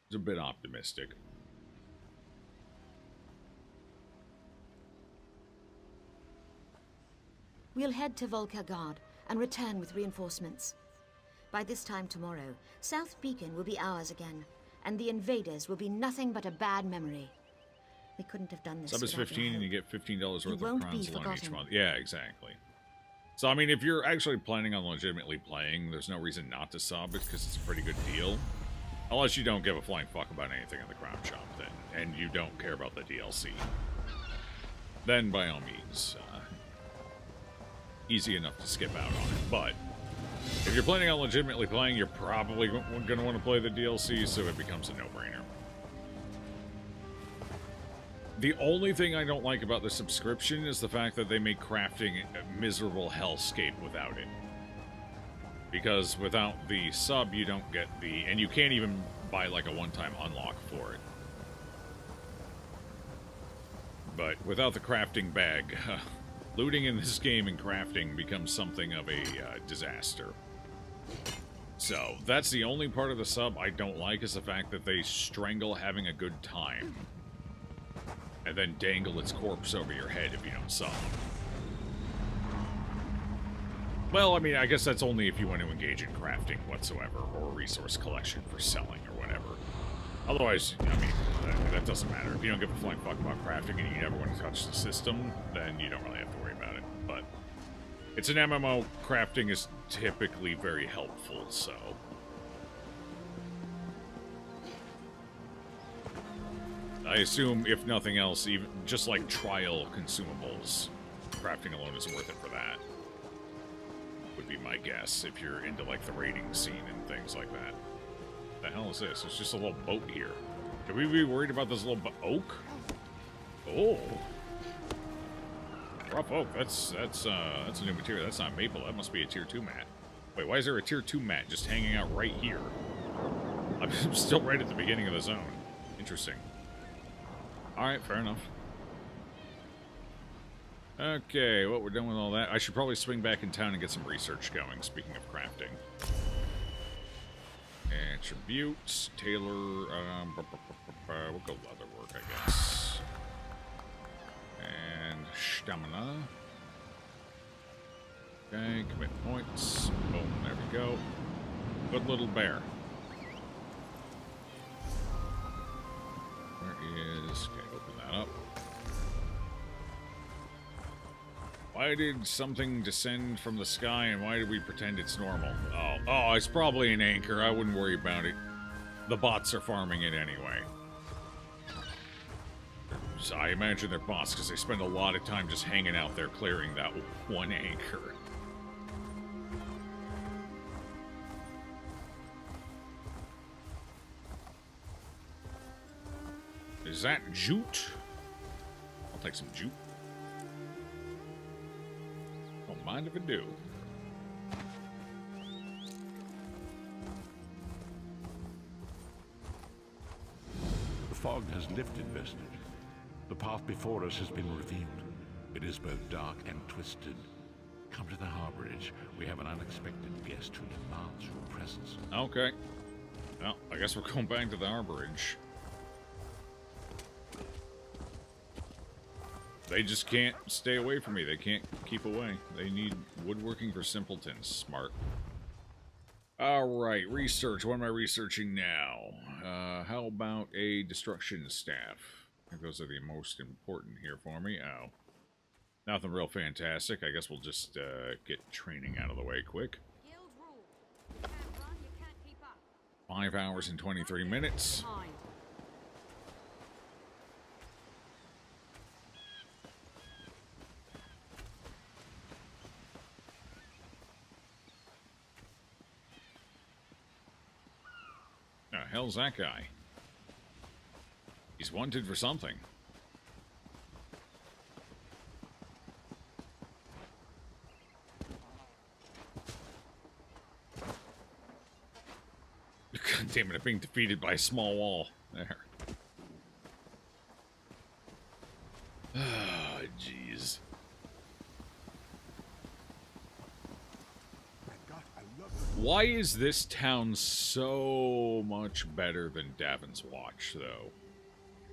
Speaker 2: It's a bit optimistic.
Speaker 6: We'll head to Volkergard and return with reinforcements. By this time tomorrow, South Beacon will be ours again, and the invaders will be nothing but a bad memory. We couldn't have done this.
Speaker 2: Sub is
Speaker 6: without
Speaker 2: 15
Speaker 6: your
Speaker 2: and you
Speaker 6: help.
Speaker 2: get $15 worth of
Speaker 6: won't
Speaker 2: crowns
Speaker 6: be
Speaker 2: alone each
Speaker 6: forgotten.
Speaker 2: month. Yeah, exactly. So, I mean, if you're actually planning on legitimately playing, there's no reason not to sub it, because it's a pretty good deal. Unless you don't give a flying fuck about anything in the Crown Shop, then, and you don't care about the DLC. Then, by all means, easy enough to skip out on it. But, if you're planning on legitimately playing, you're probably going to want to play the DLC, so it becomes a no-brainer. The only thing I don't like about the subscription is the fact that they make crafting a miserable hellscape without it. Because without the sub, you don't get the... And you can't even buy, like, a one-time unlock for it. But without the crafting bag, looting in this game and crafting becomes something of a disaster. So, that's the only part of the sub I don't like, is the fact that they strangle having a good time. And then dangle its corpse over your head if you don't sub. Well, I mean, I guess that's only if you want to engage in crafting whatsoever, or resource collection for selling, or whatever. Otherwise, I mean, that doesn't matter. If you don't give a flying fuck about crafting and you never want to touch the system, then you don't really have to worry about it. But it's an MMO, crafting is typically very helpful, so... I assume, if nothing else, even just like trial consumables, crafting alone is worth it for that. Would be my guess, if you're into like the raiding scene and things like that. The hell is this? It's just a little boat here. Should we be worried about this little oak? Oh. Rough oak. That's a new material. That's not maple. That must be a tier 2 mat. Wait, why is there a tier 2 mat just hanging out right here? I'm still right at the beginning of the zone. Interesting. Alright, fair enough. Okay, well, we're done with all that. I should probably swing back in town and get some research going, speaking of crafting. Attributes, tailor, we'll go leatherwork, I guess. And stamina. Okay, commit points. Boom, there we go. Good little bear. Where is... Okay, open that up. Why did something descend from the sky, and why did we pretend it's normal? Oh, it's probably an anchor. I wouldn't worry about it. The bots are farming it anyway. So I imagine they're bots, because they spend a lot of time just hanging out there clearing that one anchor. Is that jute? I'll take some jute. Don't mind if I do.
Speaker 7: The fog has lifted, Vestige. The path before us has been revealed. It is both dark and twisted. Come to the harborage. We have an unexpected guest who demands your presence.
Speaker 2: Okay. Well, I guess we're going back to the harborage. They just can't stay away from me. They can't keep away. They need woodworking for simpletons. Smart. Alright, research. What am I researching now? How about a destruction staff? I think those are the most important here for me. Oh. Nothing real fantastic. I guess we'll just get training out of the way quick. 5 hours and 23 minutes. Hell's that guy? He's wanted for something. God damn it, I'm being defeated by a small wall. There. Ah, jeez. Why is this town so much better than Davin's Watch, though?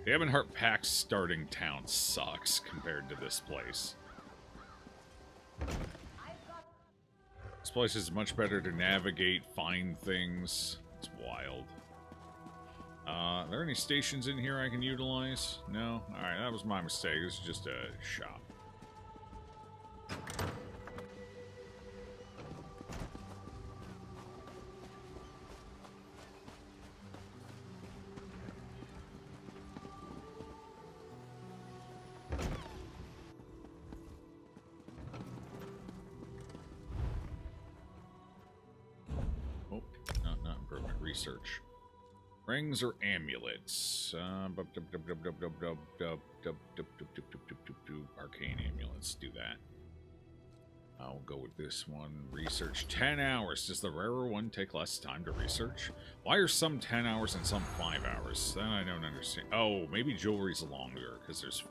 Speaker 2: The Ebonheart Pack's starting town sucks compared to this place. This place is much better to navigate, find things. It's wild. Are there any stations in here I can utilize? No? Alright, that was my mistake. This is just a shop. Research. Rings or amulets? Arcane amulets. Do that. I'll go with this one. Research. 10 hours. Does the rarer one take less time to research? Why are some 10 hours and some 5 hours? That I don't understand. Oh, maybe jewelry's longer, because there's...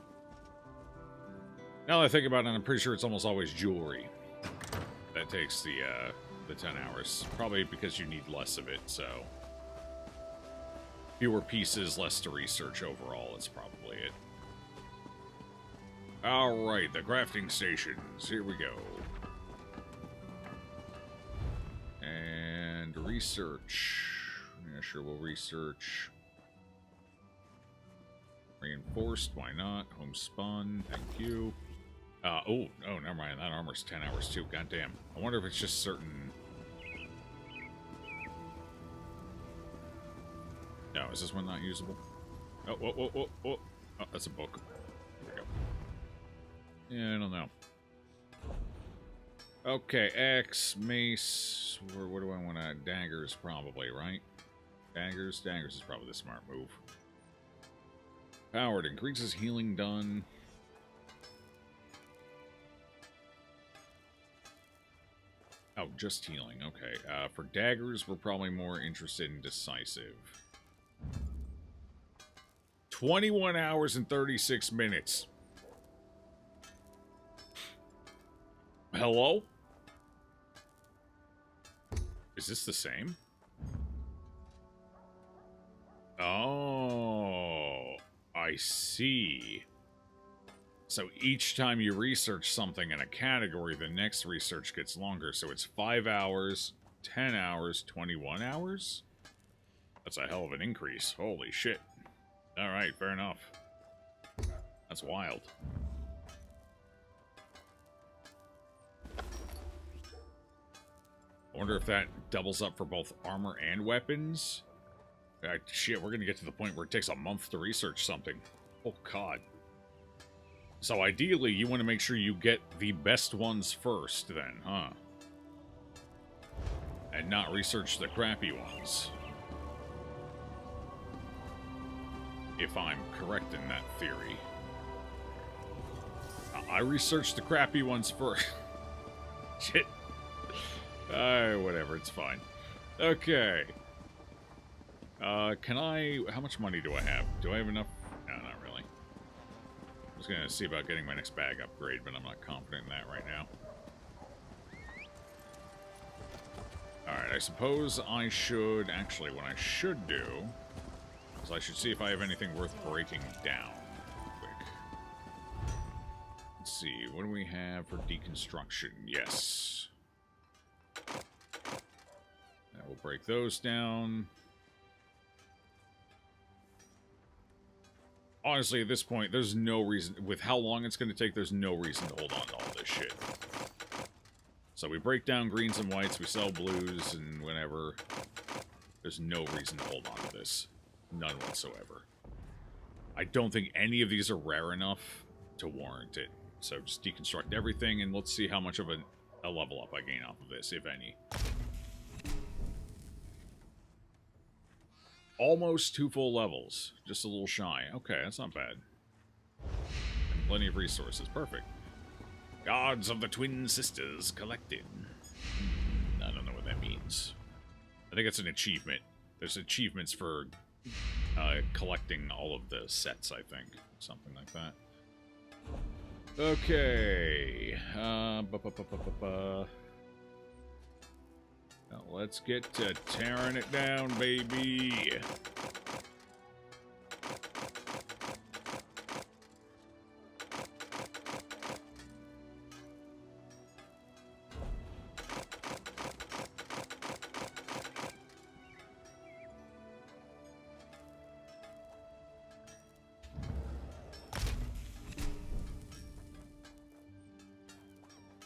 Speaker 2: Now that I think about it, I'm pretty sure it's almost always jewelry that takes the 10 hours. Probably because you need less of it, so... Fewer pieces, less to research overall, is probably it. Alright, the crafting stations. Here we go. And research. Yeah, sure, we'll research. Reinforced, why not? Homespun, thank you. Oh, never mind. That armor's 10 hours too. Goddamn. I wonder if it's just certain... No, is this one not usable? Oh, whoa, whoa, whoa, whoa. Oh, that's a book. There we go. Yeah, I don't know. Okay, X, mace. Where do I want to? Daggers, probably, right? Daggers? Daggers is probably the smart move. Powered increases healing done. Oh, just healing. Okay. For daggers, we're probably more interested in decisive. 21 hours and 36 minutes. Hello? Is this the same? Oh, I see. So each time you research something in a category, the next research gets longer. So it's 5 hours, 10 hours, 21 hours? That's a hell of an increase. Holy shit. Alright, fair enough. That's wild. I wonder if that doubles up for both armor and weapons? Shit, we're gonna get to the point where it takes a month to research something. Oh, God. So ideally, you want to make sure you get the best ones first, then, huh? And not research the crappy ones. If I'm correct in that theory. I researched the crappy ones first. Shit. Whatever, it's fine. Okay. Can I... How much money do I have? Do I have enough? No, not really. I was gonna see about getting my next bag upgrade, but I'm not confident in that right now. Alright, I suppose I should... Actually, what I should do is I should see if I have anything worth breaking down. Quick. Let's see, what do we have for deconstruction? Yes. That will break those down. Honestly, at this point, there's no reason... With how long it's going to take, there's no reason to hold on to all this shit. So we break down greens and whites, we sell blues and whatever. There's no reason to hold on to this. None whatsoever. I don't think any of these are rare enough to warrant it. So just deconstruct everything, and let's see how much of a level up I gain off of this, if any. Almost 2 full levels. Just a little shy. Okay, that's not bad. And plenty of resources. Perfect. Gods of the Twin Sisters collected. I don't know what that means. I think it's an achievement. There's achievements for collecting all of the sets, I think. Something like that. Okay. Now let's get to tearing it down, baby.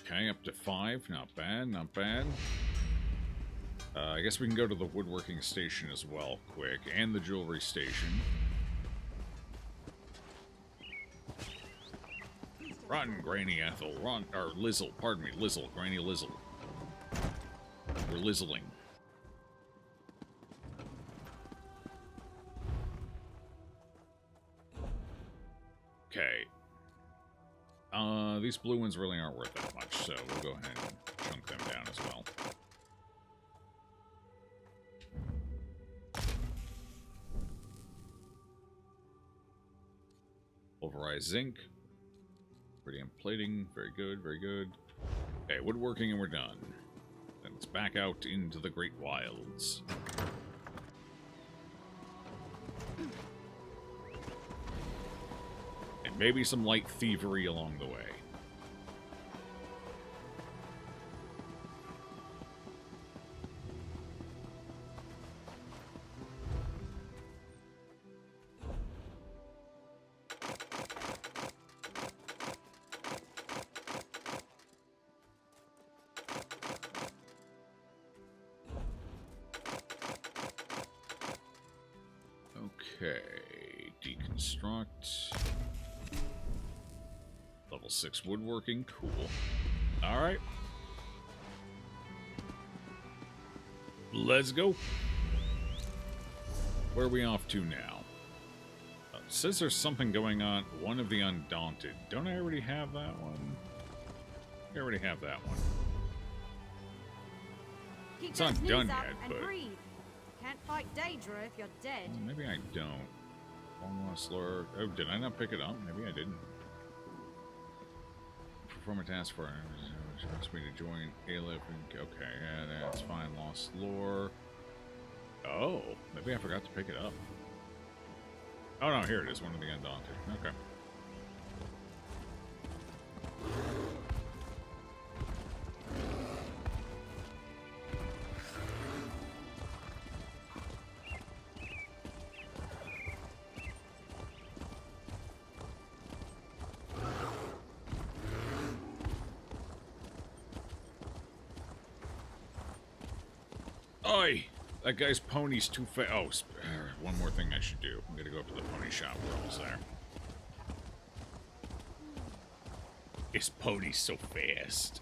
Speaker 2: Okay, up to 5. Not bad, not bad. I guess we can go to the woodworking station as well, quick, and the jewelry station. Rotten Granny Ethel, or Lizzle, pardon me, Lizzle, Granny Lizzle. We're lizzling. Okay. These blue ones really aren't worth that much, so we'll go ahead and chunk them down as well. Pulverized zinc. Radiant plating. Very good, very good. Okay, woodworking and we're done. Then let's back out into the great wilds. And maybe some light thievery along the way. Okay, deconstruct. Level 6 woodworking, cool. Alright. Let's go. Where are we off to now? Says there's something going on. One of the Undaunted. Don't I already have that one? I already have that one.
Speaker 8: Keep
Speaker 2: It's not
Speaker 8: those knees
Speaker 2: done
Speaker 8: up
Speaker 2: yet,
Speaker 8: and
Speaker 2: but...
Speaker 8: breathe. Can't fight Daedra if you're dead.
Speaker 2: Well, maybe I don't. One lost lure. Oh, did I not pick it up? Maybe I didn't. Perform a task for which wants me to join Alip and okay, yeah, that's fine. Lost lore. Oh, maybe I forgot to pick it up. Oh no, here it is, one of the Undaunted. Okay. Oi! That guy's pony's too fast. Oh, one more thing I should do. I'm gonna go up to the pony shop. We're almost there. His pony's so fast.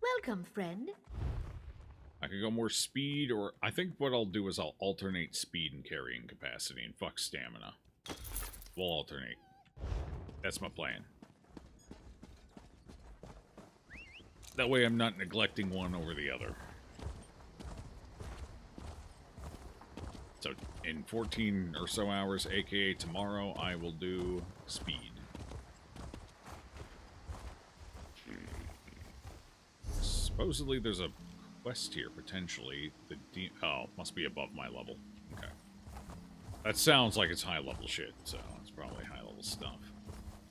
Speaker 6: Welcome, friend.
Speaker 2: I could go more speed, or I think what I'll do is I'll alternate speed and carrying capacity and fuck stamina. We'll alternate. That's my plan. That way I'm not neglecting one over the other. So in 14 or so hours, aka tomorrow, I will do speed. Supposedly there's a quest here, potentially. Oh, must be above my level. Okay. That sounds like it's high-level shit, so it's probably high-level stuff.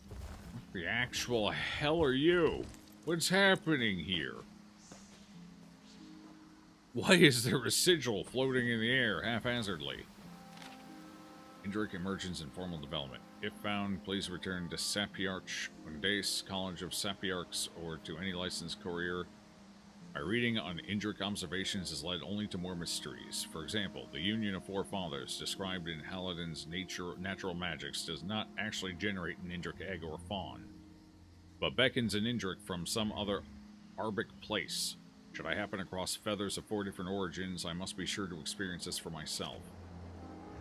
Speaker 2: What the actual hell are you? What's happening here? Why is there residual floating in the air, haphazardly? Indric emergence and formal development. If found, please return to Sapiarch, Undace, College of Sapiarchs, or to any licensed courier. My reading on Indric observations has led only to more mysteries. For example, the Union of Four Fathers, described in Haladin's Natural Magics, does not actually generate an Indric egg or fawn, but beckons an Indric from some other Arbic place. Should I happen across feathers of 4 different origins, I must be sure to experience this for myself.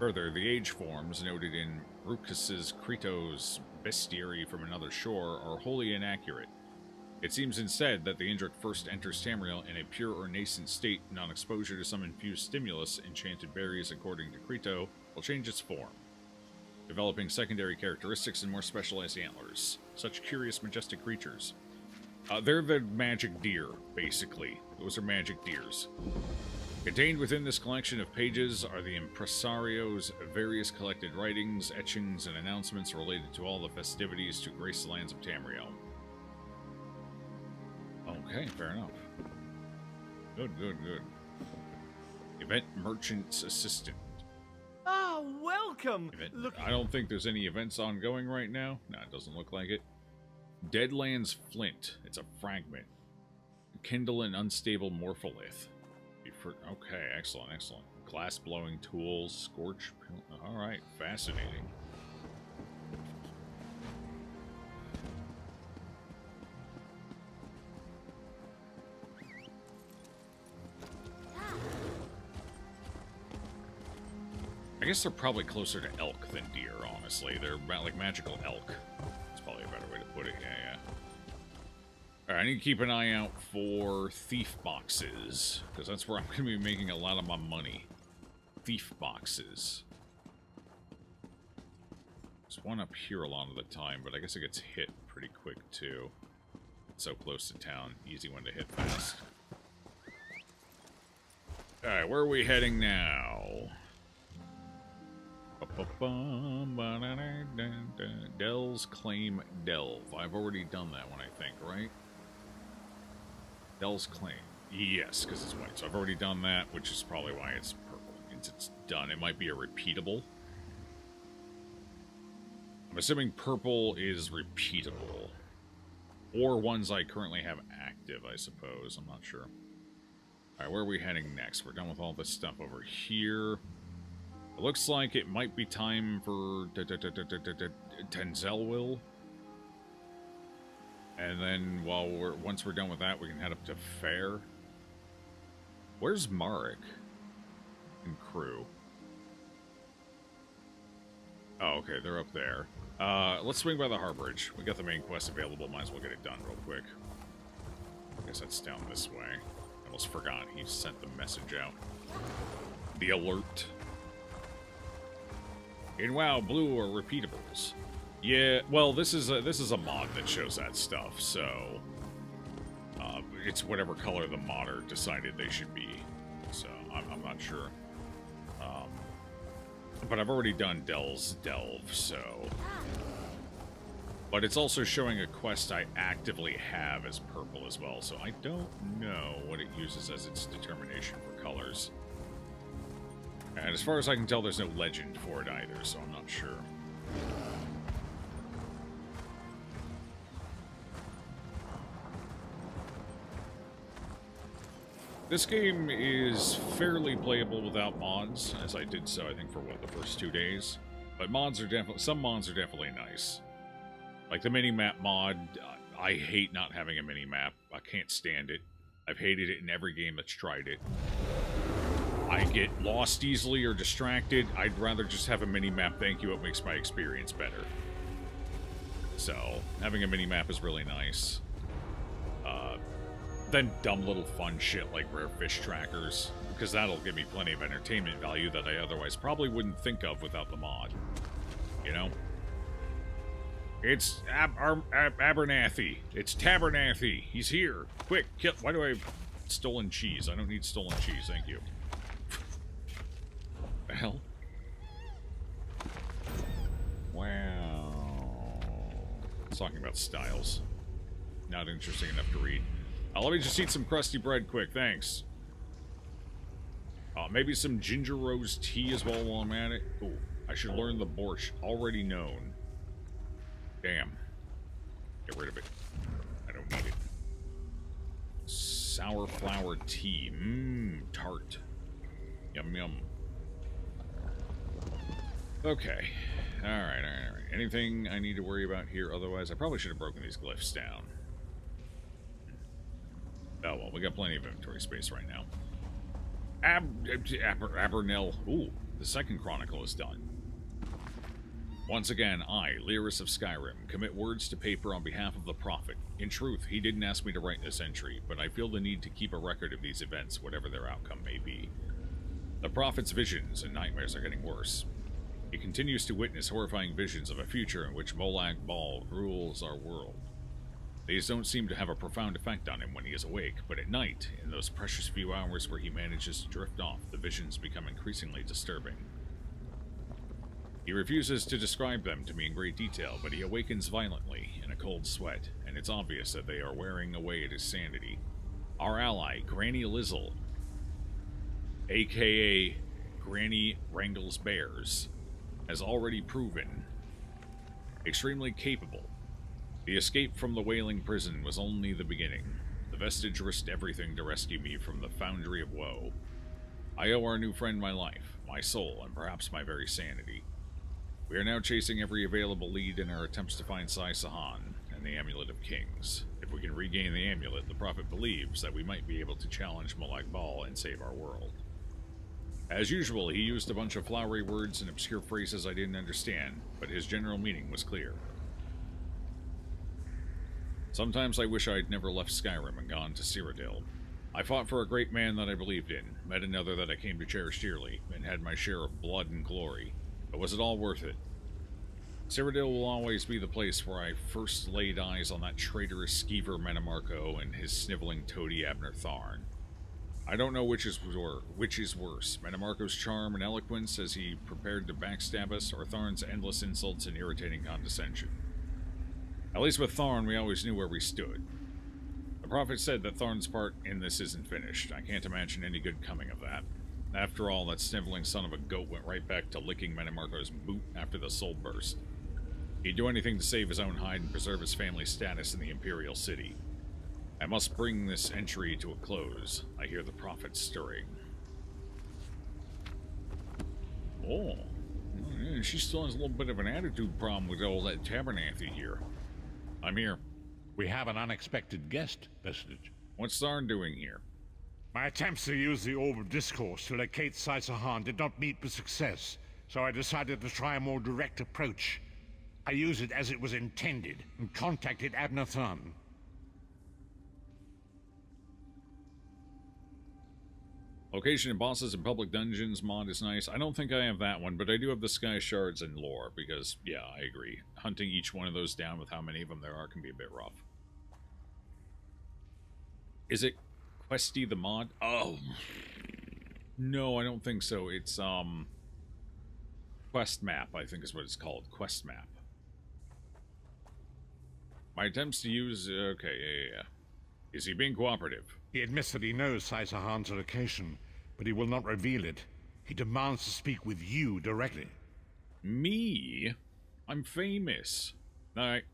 Speaker 2: Further, the age forms noted in Rucus's Krito's bestiary from another shore are wholly inaccurate. It seems instead that the Indric first enters Tamriel in a pure or nascent state, and on exposure to some infused stimulus, enchanted berries according to Krito, will change its form, developing secondary characteristics and more specialized antlers. Such curious, majestic creatures. They're the magic deer, basically. Those are magic deers. Contained within this collection of pages are the impresario's various collected writings, etchings, and announcements related to all the festivities to grace the lands of Tamriel. Okay, fair enough. Good, good, good. Event Merchant's Assistant.
Speaker 9: Ah, welcome!
Speaker 2: I don't think there's any events ongoing right now. No, it doesn't look like it. Deadlands Flint. It's a fragment. Kindle an unstable morpholith. Okay, excellent, excellent. Glass-blowing tools. Scorch. Alright, fascinating. I guess they're probably closer to elk than deer, honestly. They're like magical elk. That's probably a better way to put it, yeah. Alright, I need to keep an eye out for thief boxes, because that's where I'm going to be making a lot of my money. Thief boxes. There's one up here a lot of the time, but I guess it gets hit pretty quick, too. It's so close to town. Easy one to hit fast. Alright, where are we heading now? Del's Claim Delve. I've already done that one, I think, right? Del's Claim. Yes, because it's white. So I've already done that, which is probably why it's purple. It means it's done. It might be a repeatable. I'm assuming purple is repeatable. Or ones I currently have active, I suppose. I'm not sure. Alright, where are we heading next? We're done with all this stuff over here. It looks like it might be time for Tenzelville. And then once we're done with that, we can head up to Fair. Where's Marek and crew? Oh, okay, they're up there. Let's swing by the Harborage. We got the main quest available. Might as well get it done real quick. I guess that's down this way. I almost forgot. He sent the message out. The alert. In WoW, blue are repeatables. Yeah, well, this is a mod that shows that stuff, so it's whatever color the modder decided they should be. So I'm not sure. But I've already done Del's Delve, so. But it's also showing a quest I actively have as purple as well, so I don't know what it uses as its determination for colors. And as far as I can tell, there's no legend for it either, so I'm not sure. This game is fairly playable without mods, as I did so, I think, for, what, the first 2 days? But mods are definitely... Some mods are definitely nice. Like the mini-map mod, I hate not having a mini-map. I can't stand it. I've hated it in every game that's tried it. I get lost easily or distracted. I'd rather just have a mini-map, thank you, it makes my experience better. So, having a mini-map is really nice. Then dumb little fun shit like rare fish trackers, because that'll give me plenty of entertainment value that I otherwise probably wouldn't think of without the mod. You know? It's Abernathy. It's Tabernathy. He's here. Quick, kill. Why do I have stolen cheese? I don't need stolen cheese, thank you. The hell? Wow. It's talking about styles. Not interesting enough to read. Let me just eat some crusty bread quick, thanks. Maybe some ginger rose tea as well while I'm at it. Ooh, I should learn the borscht. Already known. Damn. Get rid of it. I don't need it. Sour flower tea. Mmm, tart. Yum, yum. Okay. Alright. Anything I need to worry about here otherwise? I probably should have broken these glyphs down. Oh, well, we got plenty of inventory space right now. Abernell. Ooh, the second chronicle is done. Once again, I, Lyris of Skyrim, commit words to paper on behalf of the Prophet. In truth, he didn't ask me to write this entry, but I feel the need to keep a record of these events, whatever their outcome may be. The Prophet's visions and nightmares are getting worse. He continues to witness horrifying visions of a future in which Molag Bal rules our world. These don't seem to have a profound effect on him when he is awake, but at night, in those precious few hours where he manages to drift off, the visions become increasingly disturbing. He refuses to describe them to me in great detail, but he awakens violently, in a cold sweat, and it's obvious that they are wearing away at his sanity. Our ally, Granny-Lizzle, aka Granny-Wrangles-Bears, has already proven extremely capable. The escape from the Wailing Prison was only the beginning. The vestige risked everything to rescue me from the foundry of woe. I owe our new friend my life, my soul, and perhaps my very sanity. We are now chasing every available lead in our attempts to find Sai Sahan and the Amulet of Kings. If we can regain the amulet, the Prophet believes that we might be able to challenge Molag Bal and save our world. As usual, he used a bunch of flowery words and obscure phrases I didn't understand, but his general meaning was clear. Sometimes I wish I had never left Skyrim and gone to Cyrodiil. I fought for a great man that I believed in, met another that I came to cherish dearly, and had my share of blood and glory. But was it all worth it? Cyrodiil will always be the place where I first laid eyes on that traitorous skeever Menamarco and his sniveling toady Abner Tharn. I don't know which is worse, Menamarco's charm and eloquence as he prepared to backstab us, or Tharn's endless insults and irritating condescension. At least with Tharn, we always knew where we stood. The Prophet said that Tharn's part in this isn't finished. I can't imagine any good coming of that. After all, that sniveling son of a goat went right back to licking Menamarco's boot after the soul burst. He'd do anything to save his own hide and preserve his family's status in the Imperial City. I must bring this entry to a close. I hear the prophets stirring. Oh. Yeah, she still has a little bit of an attitude problem with all that Tabernathy here. I'm here.
Speaker 7: We have an unexpected guest, Vestige.
Speaker 2: What's Zarn doing here?
Speaker 7: My attempts to use the Orb of Discourse to locate Sai-Sahan did not meet with success, so I decided to try a more direct approach. I used it as it was intended, and contacted Abnathan.
Speaker 2: Location and bosses in public dungeons mod is nice. I don't think I have that one, but I do have the Sky Shards and lore, because, yeah, I agree. Hunting each one of those down with how many of them there are can be a bit rough. Is it Questy the mod? Oh. No, I don't think so. It's, Quest Map, I think is what it's called. Quest Map. My attempts to use... Okay, yeah. Is he being cooperative?
Speaker 7: He admits that he knows Sai-Sahan's location, but he will not reveal it. He demands to speak with you directly.
Speaker 2: Me? I'm famous. Alright.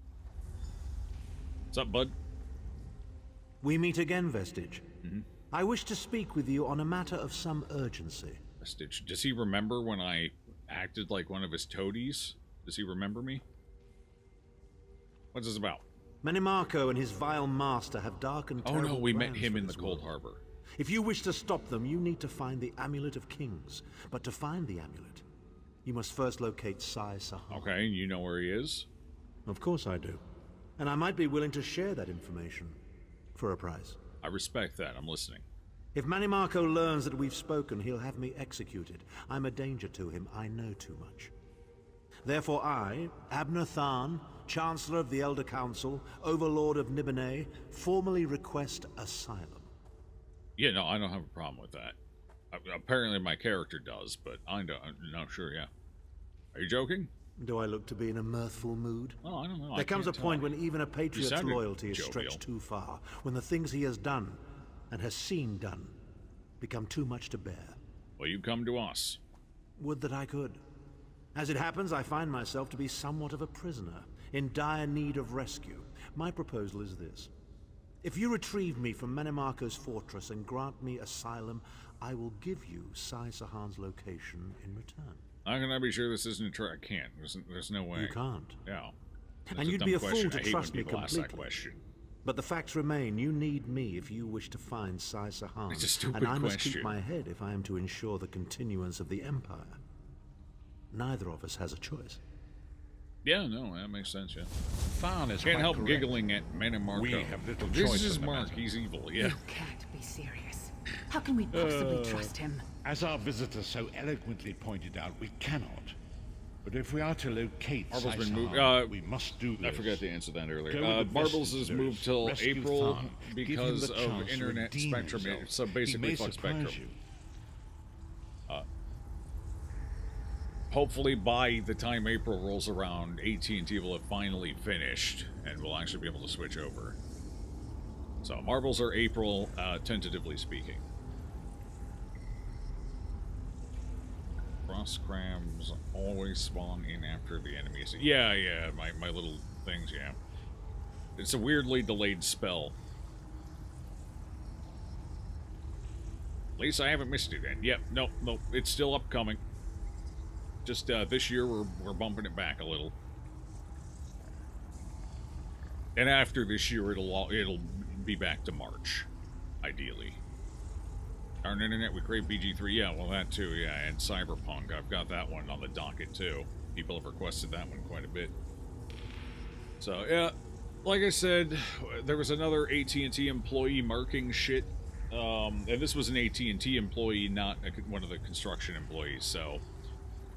Speaker 2: What's up, bud?
Speaker 10: We meet again, Vestige.
Speaker 2: Mm-hmm.
Speaker 10: I wish to speak with you on a matter of some urgency.
Speaker 2: Vestige. Does he remember when I acted like one of his toadies? Does he remember me? What's this about?
Speaker 10: Manimarco and his vile master have dark and terrible
Speaker 2: Oh no, we met
Speaker 10: plans
Speaker 2: him
Speaker 10: for
Speaker 2: in the
Speaker 10: this
Speaker 2: Cold
Speaker 10: world.
Speaker 2: Harbor.
Speaker 10: If you wish to stop them, you need to find the Amulet of Kings. But to find the amulet, you must first locate Sai-Sahan.
Speaker 2: Okay, you know where he is?
Speaker 10: Of course I do. And I might be willing to share that information for a price.
Speaker 2: I respect that. I'm listening.
Speaker 10: If Manimarco learns that we've spoken, he'll have me executed. I'm a danger to him. I know too much. Therefore I, Abner Tharn, Chancellor of the Elder Council, Overlord of Nibene, formally request asylum.
Speaker 2: Yeah, no, I don't have a problem with that. Apparently my character does, but I don't. No, sure, yeah. Are you joking?
Speaker 10: Do I look to be in a mirthful mood?
Speaker 2: Oh, I don't know.
Speaker 10: There comes a point when even a patriot's
Speaker 2: sounded
Speaker 10: loyalty is
Speaker 2: jovial.
Speaker 10: stretched too far, when the things he has done, and has seen done, become too much to bear.
Speaker 2: Well, you come to us.
Speaker 10: Would that I could. As it happens, I find myself to be somewhat of a prisoner, in dire need of rescue. My proposal is this. If you retrieve me from Manimarco's fortress and grant me asylum, I will give you Sai-Sahan's location in return.
Speaker 2: How can I be sure this isn't a trick? I can't. There's no way.
Speaker 10: You can't.
Speaker 2: Yeah.
Speaker 10: And you'd be a fool to
Speaker 2: I hate
Speaker 10: trust
Speaker 2: when
Speaker 10: me
Speaker 2: people ask that
Speaker 10: completely.
Speaker 2: question.
Speaker 10: But the facts remain, you need me if you wish to find Sai-Sahan.
Speaker 2: It's a stupid
Speaker 10: and I must
Speaker 2: question.
Speaker 10: keep my head if I am to ensure the continuance of the Empire. Neither of us has a choice.
Speaker 2: Yeah, no, that makes sense, yeah.
Speaker 7: Tharn is
Speaker 2: Can't
Speaker 7: quite
Speaker 2: help
Speaker 7: correct.
Speaker 2: giggling at Manimarco.
Speaker 7: We have little
Speaker 2: This
Speaker 7: choice
Speaker 2: is
Speaker 7: in the
Speaker 2: Mark,
Speaker 7: matter.
Speaker 2: he's evil, yeah.
Speaker 5: You can't be serious. How can we possibly trust him?
Speaker 7: As our visitor so eloquently pointed out, we cannot. But if we are to locate
Speaker 2: Marvel's been
Speaker 7: Sai-Sahan,
Speaker 2: moved.
Speaker 7: we must do this.
Speaker 2: I forgot to answer that earlier.
Speaker 7: Go with the
Speaker 2: Marbles is
Speaker 7: Vestige,
Speaker 2: moved till
Speaker 7: rescue
Speaker 2: April
Speaker 7: Tharn, give him
Speaker 2: because
Speaker 7: the
Speaker 2: of
Speaker 7: chance to
Speaker 2: internet
Speaker 7: redeem
Speaker 2: spectrum.
Speaker 7: himself.
Speaker 2: So basically,
Speaker 7: He may
Speaker 2: fuck
Speaker 7: surprise
Speaker 2: Spectrum.
Speaker 7: you.
Speaker 2: Hopefully, by the time April rolls around, AT&T will have finally finished, and we'll actually be able to switch over. So, marbles are April, tentatively speaking. Frost crabs always spawn in after the enemies. Yeah, my little things, yeah. It's a weirdly delayed spell. At least I haven't missed it then. Yep, nope, it's still upcoming. Just this year we're bumping it back a little. And after this year it'll be back to March, ideally. Our internet, we crave BG3, yeah, well that too, yeah, and Cyberpunk, I've got that one on the docket too. People have requested that one quite a bit. So, yeah, like I said, there was another AT&T employee marking shit, and this was an AT&T employee, not one of the construction employees, so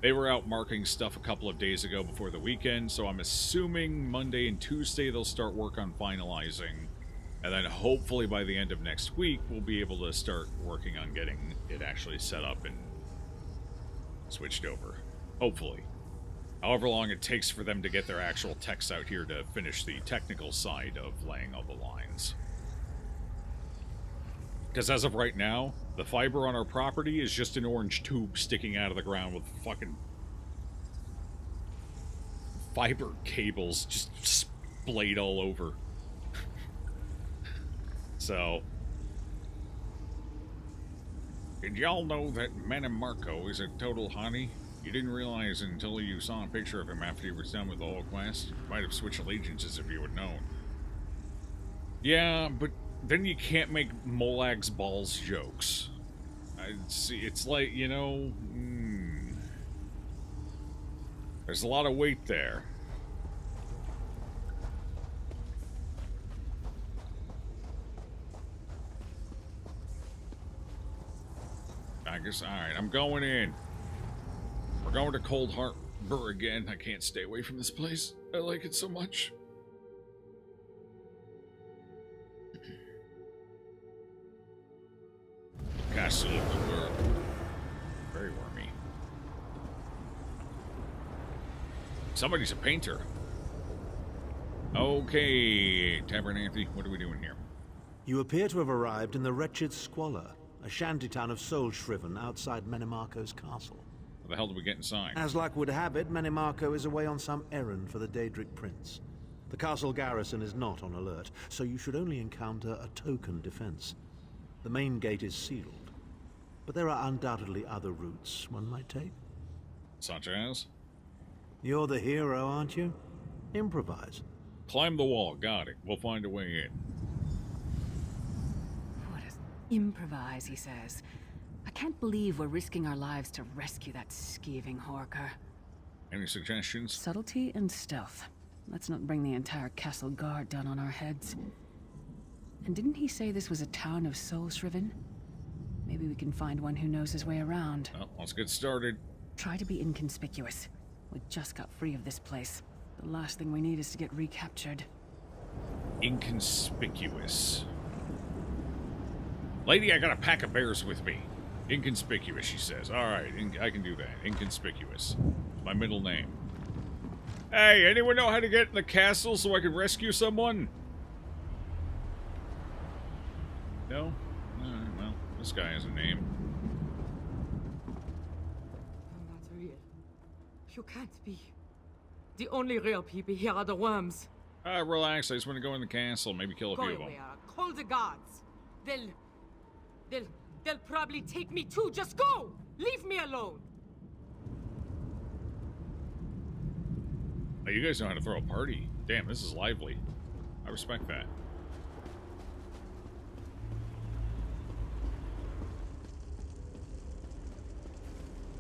Speaker 2: they were out marking stuff a couple of days ago before the weekend, so I'm assuming Monday and Tuesday they'll start work on finalizing. And then hopefully by the end of next week, we'll be able to start working on getting it actually set up and switched over. Hopefully. However long it takes for them to get their actual techs out here to finish the technical side of laying all the lines. Because as of right now, the fiber on our property is just an orange tube sticking out of the ground with fucking fiber cables just splayed all over. So, did y'all know that Manimarco is a total hottie? You didn't realize until you saw a picture of him after he was done with the whole quest. You might have switched allegiances if you had known. Yeah, but then you can't make Molag's balls jokes. It's like, you know... There's a lot of weight there. I guess, alright, I'm going in. We're going to Cold Harbor again. I can't stay away from this place. I like it so much. Castle of the World. Very wormy. Somebody's a painter. Okay, Tabernanthe, what are we doing here?
Speaker 10: You appear to have arrived in the wretched Squalor, a shantytown of soul-shriven outside Manimarco's castle.
Speaker 2: What the hell did we get inside?
Speaker 10: As luck would have it, Manimarco is away on some errand for the Daedric Prince. The castle garrison is not on alert, so you should only encounter a token defense. The main gate is sealed, but there are undoubtedly other routes one might take.
Speaker 2: Such as?
Speaker 10: You're the hero, aren't you? Improvise.
Speaker 2: Climb the wall, got it. We'll find a way in.
Speaker 11: What is improvise, he says. I can't believe we're risking our lives to rescue that skeeving Horker.
Speaker 2: Any suggestions?
Speaker 11: Subtlety and stealth. Let's not bring the entire castle guard down on our heads. And didn't he say this was a town of soul-shriven? Maybe we can find one who knows his way around.
Speaker 2: Well, let's get started.
Speaker 11: Try to be inconspicuous. We just got free of this place. The last thing we need is to get recaptured.
Speaker 2: Inconspicuous. Lady, I got a pack of bears with me. Inconspicuous, she says. Alright, I can do that. Inconspicuous. My middle name. Hey, anyone know how to get in the castle so I can rescue someone? No? Alright, well, this guy has a name.
Speaker 12: Not real. You can't be. The only real people here are the worms.
Speaker 2: Relax, I just want to go in the castle, maybe kill a few of them.
Speaker 12: Go away, call the guards. They'll probably take me too. Just go! Leave me alone!
Speaker 2: Oh, you guys know how to throw a party. Damn, this is lively. I respect that.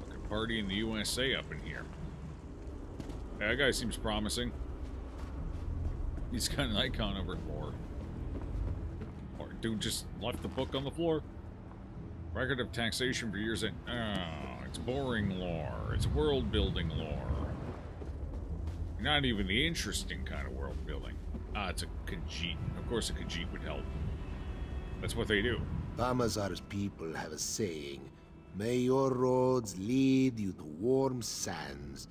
Speaker 2: Fucking party in the USA up in here. Yeah, that guy seems promising. He's got an icon over at Lore. Or dude just left the book on the floor. Record of taxation for years and oh, it's boring lore. It's world building lore. Not even the interesting kind of world building. Ah, it's a Khajiit. Of course a Khajiit would help. That's what they do.
Speaker 13: Famazar's people have a saying, "May your roads lead you to warm sands."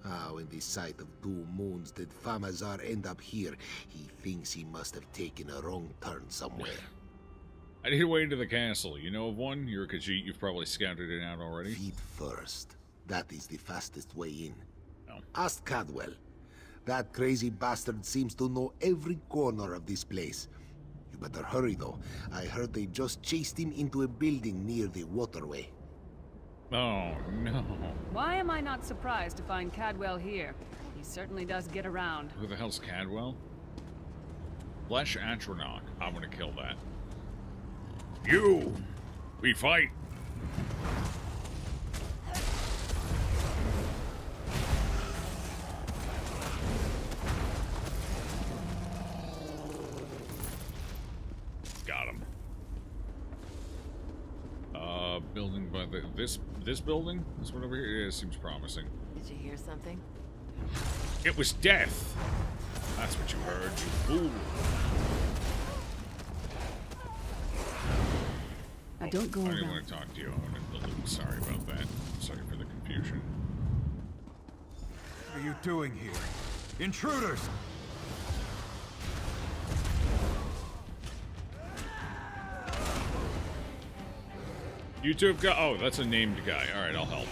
Speaker 13: How in the sight of 2 moons did Famazar end up here? He thinks he must have taken a wrong turn somewhere.
Speaker 2: I need a way into the castle. You know of one? You're a Khajiit. You've probably scouted it out already.
Speaker 13: Feet first. That is the fastest way in.
Speaker 2: Oh.
Speaker 13: Ask Cadwell. That crazy bastard seems to know every corner of this place. You better hurry, though. I heard they just chased him into a building near the waterway.
Speaker 2: Oh, no.
Speaker 11: Why am I not surprised to find Cadwell here? He certainly does get around.
Speaker 2: Who the hell's Cadwell? Flesh Atronach. I'm gonna kill that. You! We fight! Got him. Building by this building? This one over here? Yeah, seems promising.
Speaker 14: Did you hear something?
Speaker 2: It was death! That's what you heard, you fool.
Speaker 11: Now don't go
Speaker 2: I
Speaker 11: around.
Speaker 2: didn't want to talk to you. I wanted to loot. Sorry about that. Sorry for the confusion.
Speaker 3: What are you doing here? Intruders!
Speaker 2: You two have got... Oh, that's a named guy. Alright, I'll help.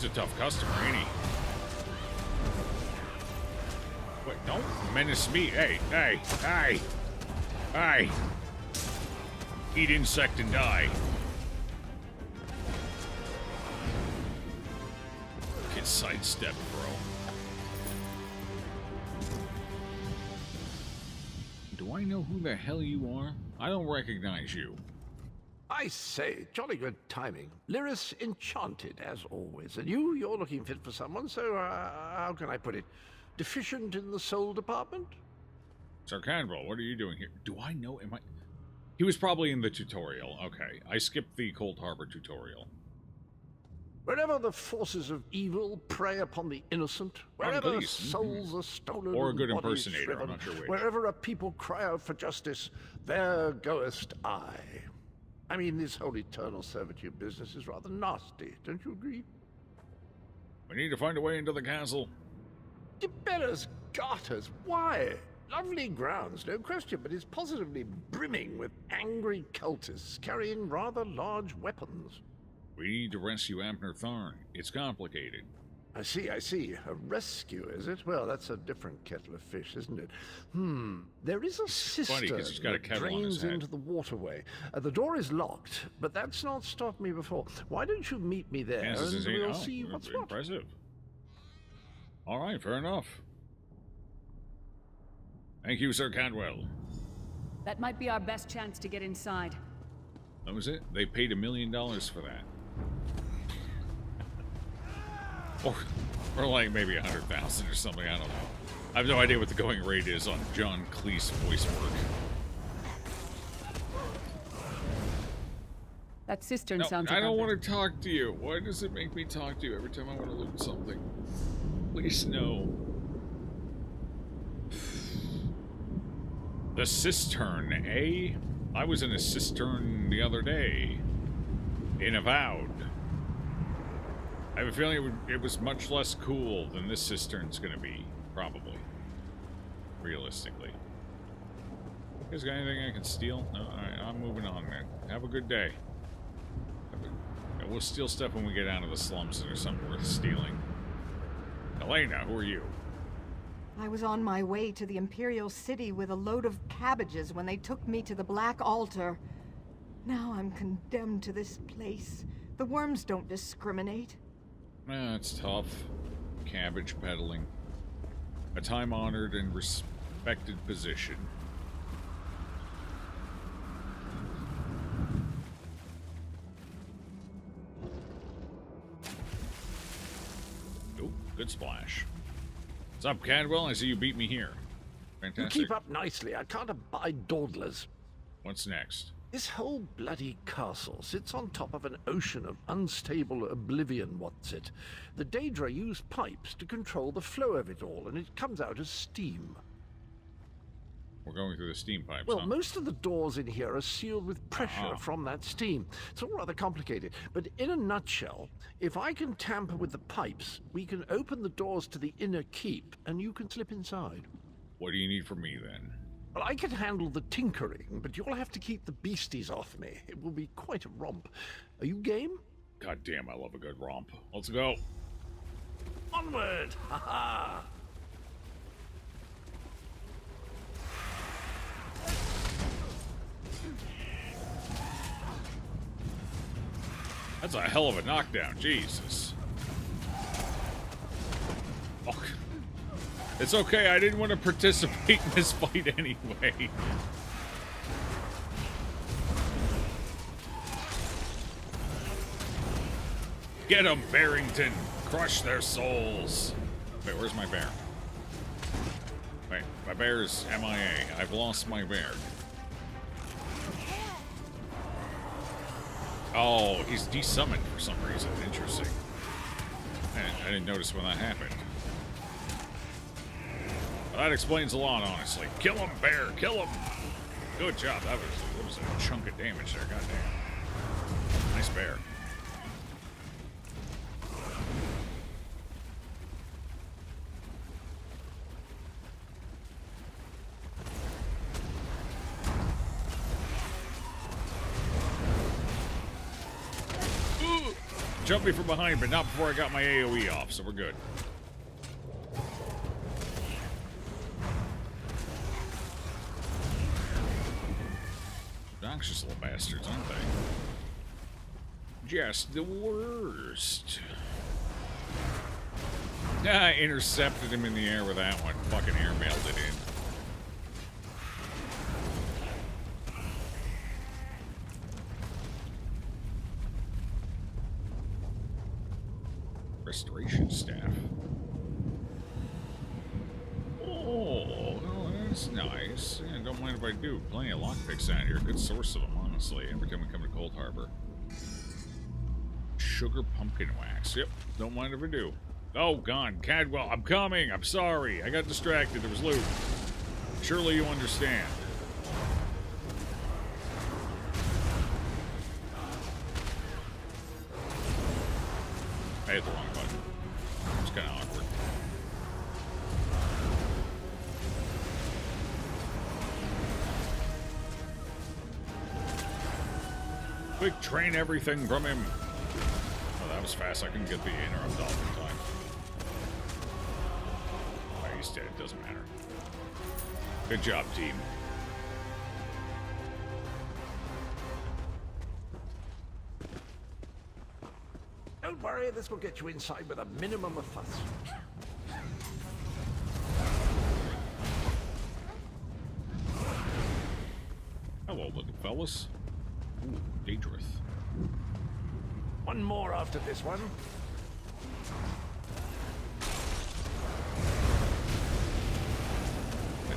Speaker 2: He's a tough customer, ain't he? Wait, don't menace me. Hey, hey, hey, hey. Eat insect and die. Get sidestep, bro. Do I know who the hell you are? I don't recognize you.
Speaker 14: I say, jolly good timing. Lyris enchanted, as always. And you're looking fit for someone, so, how can I put it? Deficient in the soul department?
Speaker 2: Sir Canwell, what are you doing here? Do I know? Am I... He was probably in the tutorial. Okay, I skipped the Cold Harbor tutorial.
Speaker 14: Wherever the forces of evil prey upon the innocent, wherever souls are stolen
Speaker 2: or a good
Speaker 14: and bodies
Speaker 2: impersonator,
Speaker 14: shriven,
Speaker 2: I'm not sure which.
Speaker 14: wherever a people cry out for justice, there goest I. I mean, this whole eternal servitude business is rather nasty, don't you agree?
Speaker 2: We need to find a way into the castle.
Speaker 14: Dibellus Garters, why? Lovely grounds, no question, but it's positively brimming with angry cultists carrying rather large weapons.
Speaker 2: We need to rescue Abner Tharn. It's complicated.
Speaker 14: I see. A rescue, is it? Well, that's a different kettle of fish, isn't it? There is a cistern that drains into the waterway. The door is locked, but that's not stopped me before. Why don't you meet me there, and we'll see what's what.
Speaker 2: Impressive. All right, fair enough. Thank you, Sir Cantwell.
Speaker 11: That might be our best chance to get inside.
Speaker 2: That was it? They paid $1 million for that. Or like maybe 100,000 or something, I don't know. I have no idea what the going rate is on John Cleese voice work.
Speaker 11: That cistern sounds like
Speaker 2: I don't want to talk to you. Why does it make me talk to you every time I want to loot something? Please no. The cistern, eh? I was in a cistern the other day. In Avowed. I have a feeling it was much less cool than this cistern's gonna be. Probably. Realistically. You guys got anything I can steal? No? Alright, I'm moving on, man. Have a good day. We'll steal stuff when we get out of the slums and there's something worth stealing. Elena, who are you?
Speaker 15: I was on my way to the Imperial City with a load of cabbages when they took me to the Black Altar. Now I'm condemned to this place. The worms don't discriminate.
Speaker 2: It's tough. Cabbage peddling. A time-honored and respected position. Oh, good splash. What's up, Cadwell? I see you beat me here. Fantastic.
Speaker 14: You keep up nicely. I can't abide dawdlers.
Speaker 2: What's next?
Speaker 14: This whole bloody castle sits on top of an ocean of unstable oblivion, what's it? The Daedra use pipes to control the flow of it all, and it comes out as steam.
Speaker 2: We're going through the steam pipes,
Speaker 14: Well,
Speaker 2: huh?
Speaker 14: most of the doors in here are sealed with pressure from that steam. It's all rather complicated, but in a nutshell, if I can tamper with the pipes, we can open the doors to the inner keep, and you can slip inside.
Speaker 2: What do you need from me, then?
Speaker 14: Well, I can handle the tinkering, but you'll have to keep the beasties off me. It will be quite a romp. Are you game?
Speaker 2: God damn, I love a good romp. Let's go.
Speaker 14: Onward! Ha ha!
Speaker 2: That's a hell of a knockdown, Jesus. Oh. It's okay, I didn't want to participate in this fight anyway. Get 'em, Barrington! Crush their souls! Wait, where's my bear? Wait, my bear's MIA. I've lost my bear. Oh, he's desummoned for some reason. Interesting. I didn't notice when that happened. Well, that explains a lot, honestly. Kill him, bear! Kill him! Good job. That was a chunk of damage there. Goddamn. Nice bear. jumped me from behind, but not before I got my AoE off, so we're good. Obnoxious little bastards, aren't they? Just the worst. I intercepted him in the air with that one. Fucking airmailed it in. Restoration staff. Oh, that's nice. Yeah, don't mind if I do. Plenty of lockpicks out here. Good source of them, honestly. Every time we come to Cold Harbor. Sugar pumpkin wax. Yep, don't mind if I do. Oh, gone. Cadwell, I'm coming. I'm sorry. I got distracted. There was loot. Surely you understand. I hit the wrong button. It's kind of awkward. Quick, train everything from him. Oh, that was fast. I couldn't get the interrupt off in time. Oh, he's dead. It doesn't matter. Good job, team.
Speaker 14: Don't worry, this will get you inside with a minimum of fuss.
Speaker 2: Hello, little fellas. Ooh, dangerous.
Speaker 14: One more after this one.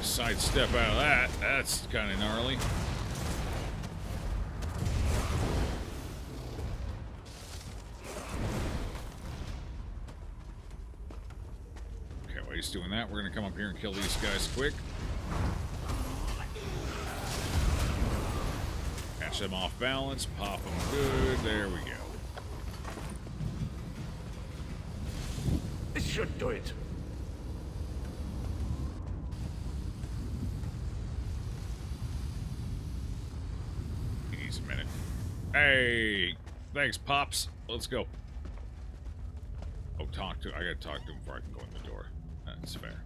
Speaker 2: Sidestep out of that. That's kind of gnarly. Okay, while he's doing that, we're going to come up here and kill these guys quick. Catch them off balance, pop them good. There we go.
Speaker 14: This should do it.
Speaker 2: He needs a minute. Hey, thanks, Pops. Let's go. Oh, I gotta talk to him before I can go in the door. That's fair.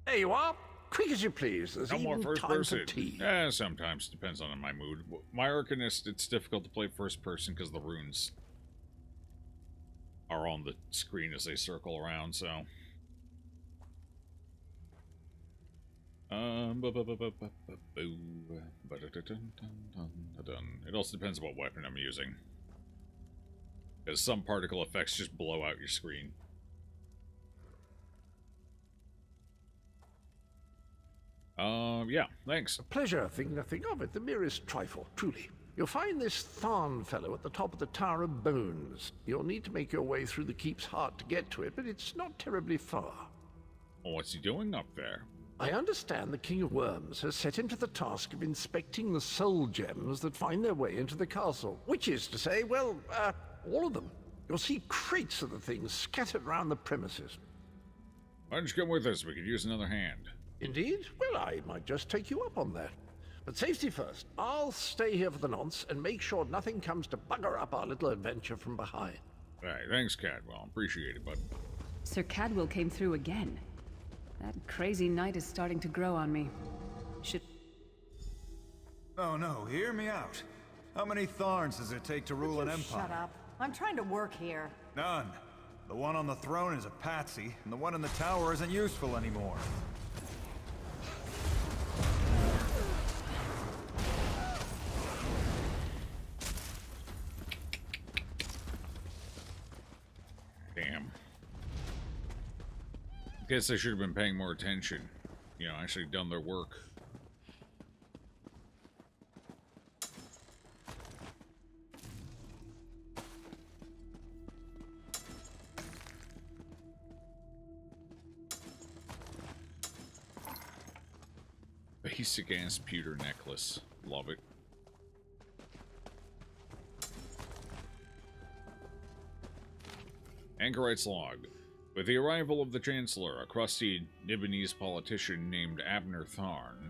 Speaker 14: There you are. Quick as you please. There's
Speaker 2: No more
Speaker 14: even
Speaker 2: first
Speaker 14: time
Speaker 2: person.
Speaker 14: for tea.
Speaker 2: Sometimes depends on my mood. My Arcanist, it's difficult to play first person because the runes are on the screen as they circle around. So, it also depends on what weapon I'm using, because some particle effects just blow out your screen. Yeah, thanks.
Speaker 14: A pleasure, think nothing of it. The merest trifle, truly. You'll find this Tharn fellow at the top of the Tower of Bones. You'll need to make your way through the keep's heart to get to it, but it's not terribly far.
Speaker 2: Well, what's he doing up there?
Speaker 14: I understand the King of Worms has set him to the task of inspecting the soul gems that find their way into the castle. Which is to say, well, all of them. You'll see crates of the things scattered around the premises.
Speaker 2: Why don't you come with us? We could use another hand.
Speaker 14: Indeed? Well, I might just take you up on that. But safety first. I'll stay here for the nonce and make sure nothing comes to bugger up our little adventure from behind.
Speaker 2: All right, thanks, Cadwell. Appreciate it, bud.
Speaker 11: Sir Cadwell came through again. That crazy night is starting to grow on me.
Speaker 3: Oh no, hear me out. How many Tharns does it take to rule an empire?
Speaker 15: Shut up. I'm trying to work here.
Speaker 3: None. The one on the throne is a patsy, and the one in the tower isn't useful anymore.
Speaker 2: Damn. Guess I should have been paying more attention. You know, actually done their work. Basic ass pewter necklace. Love it. Anchorite's log. With the arrival of the Chancellor, a crusty Nibonese politician named Abner Tharn,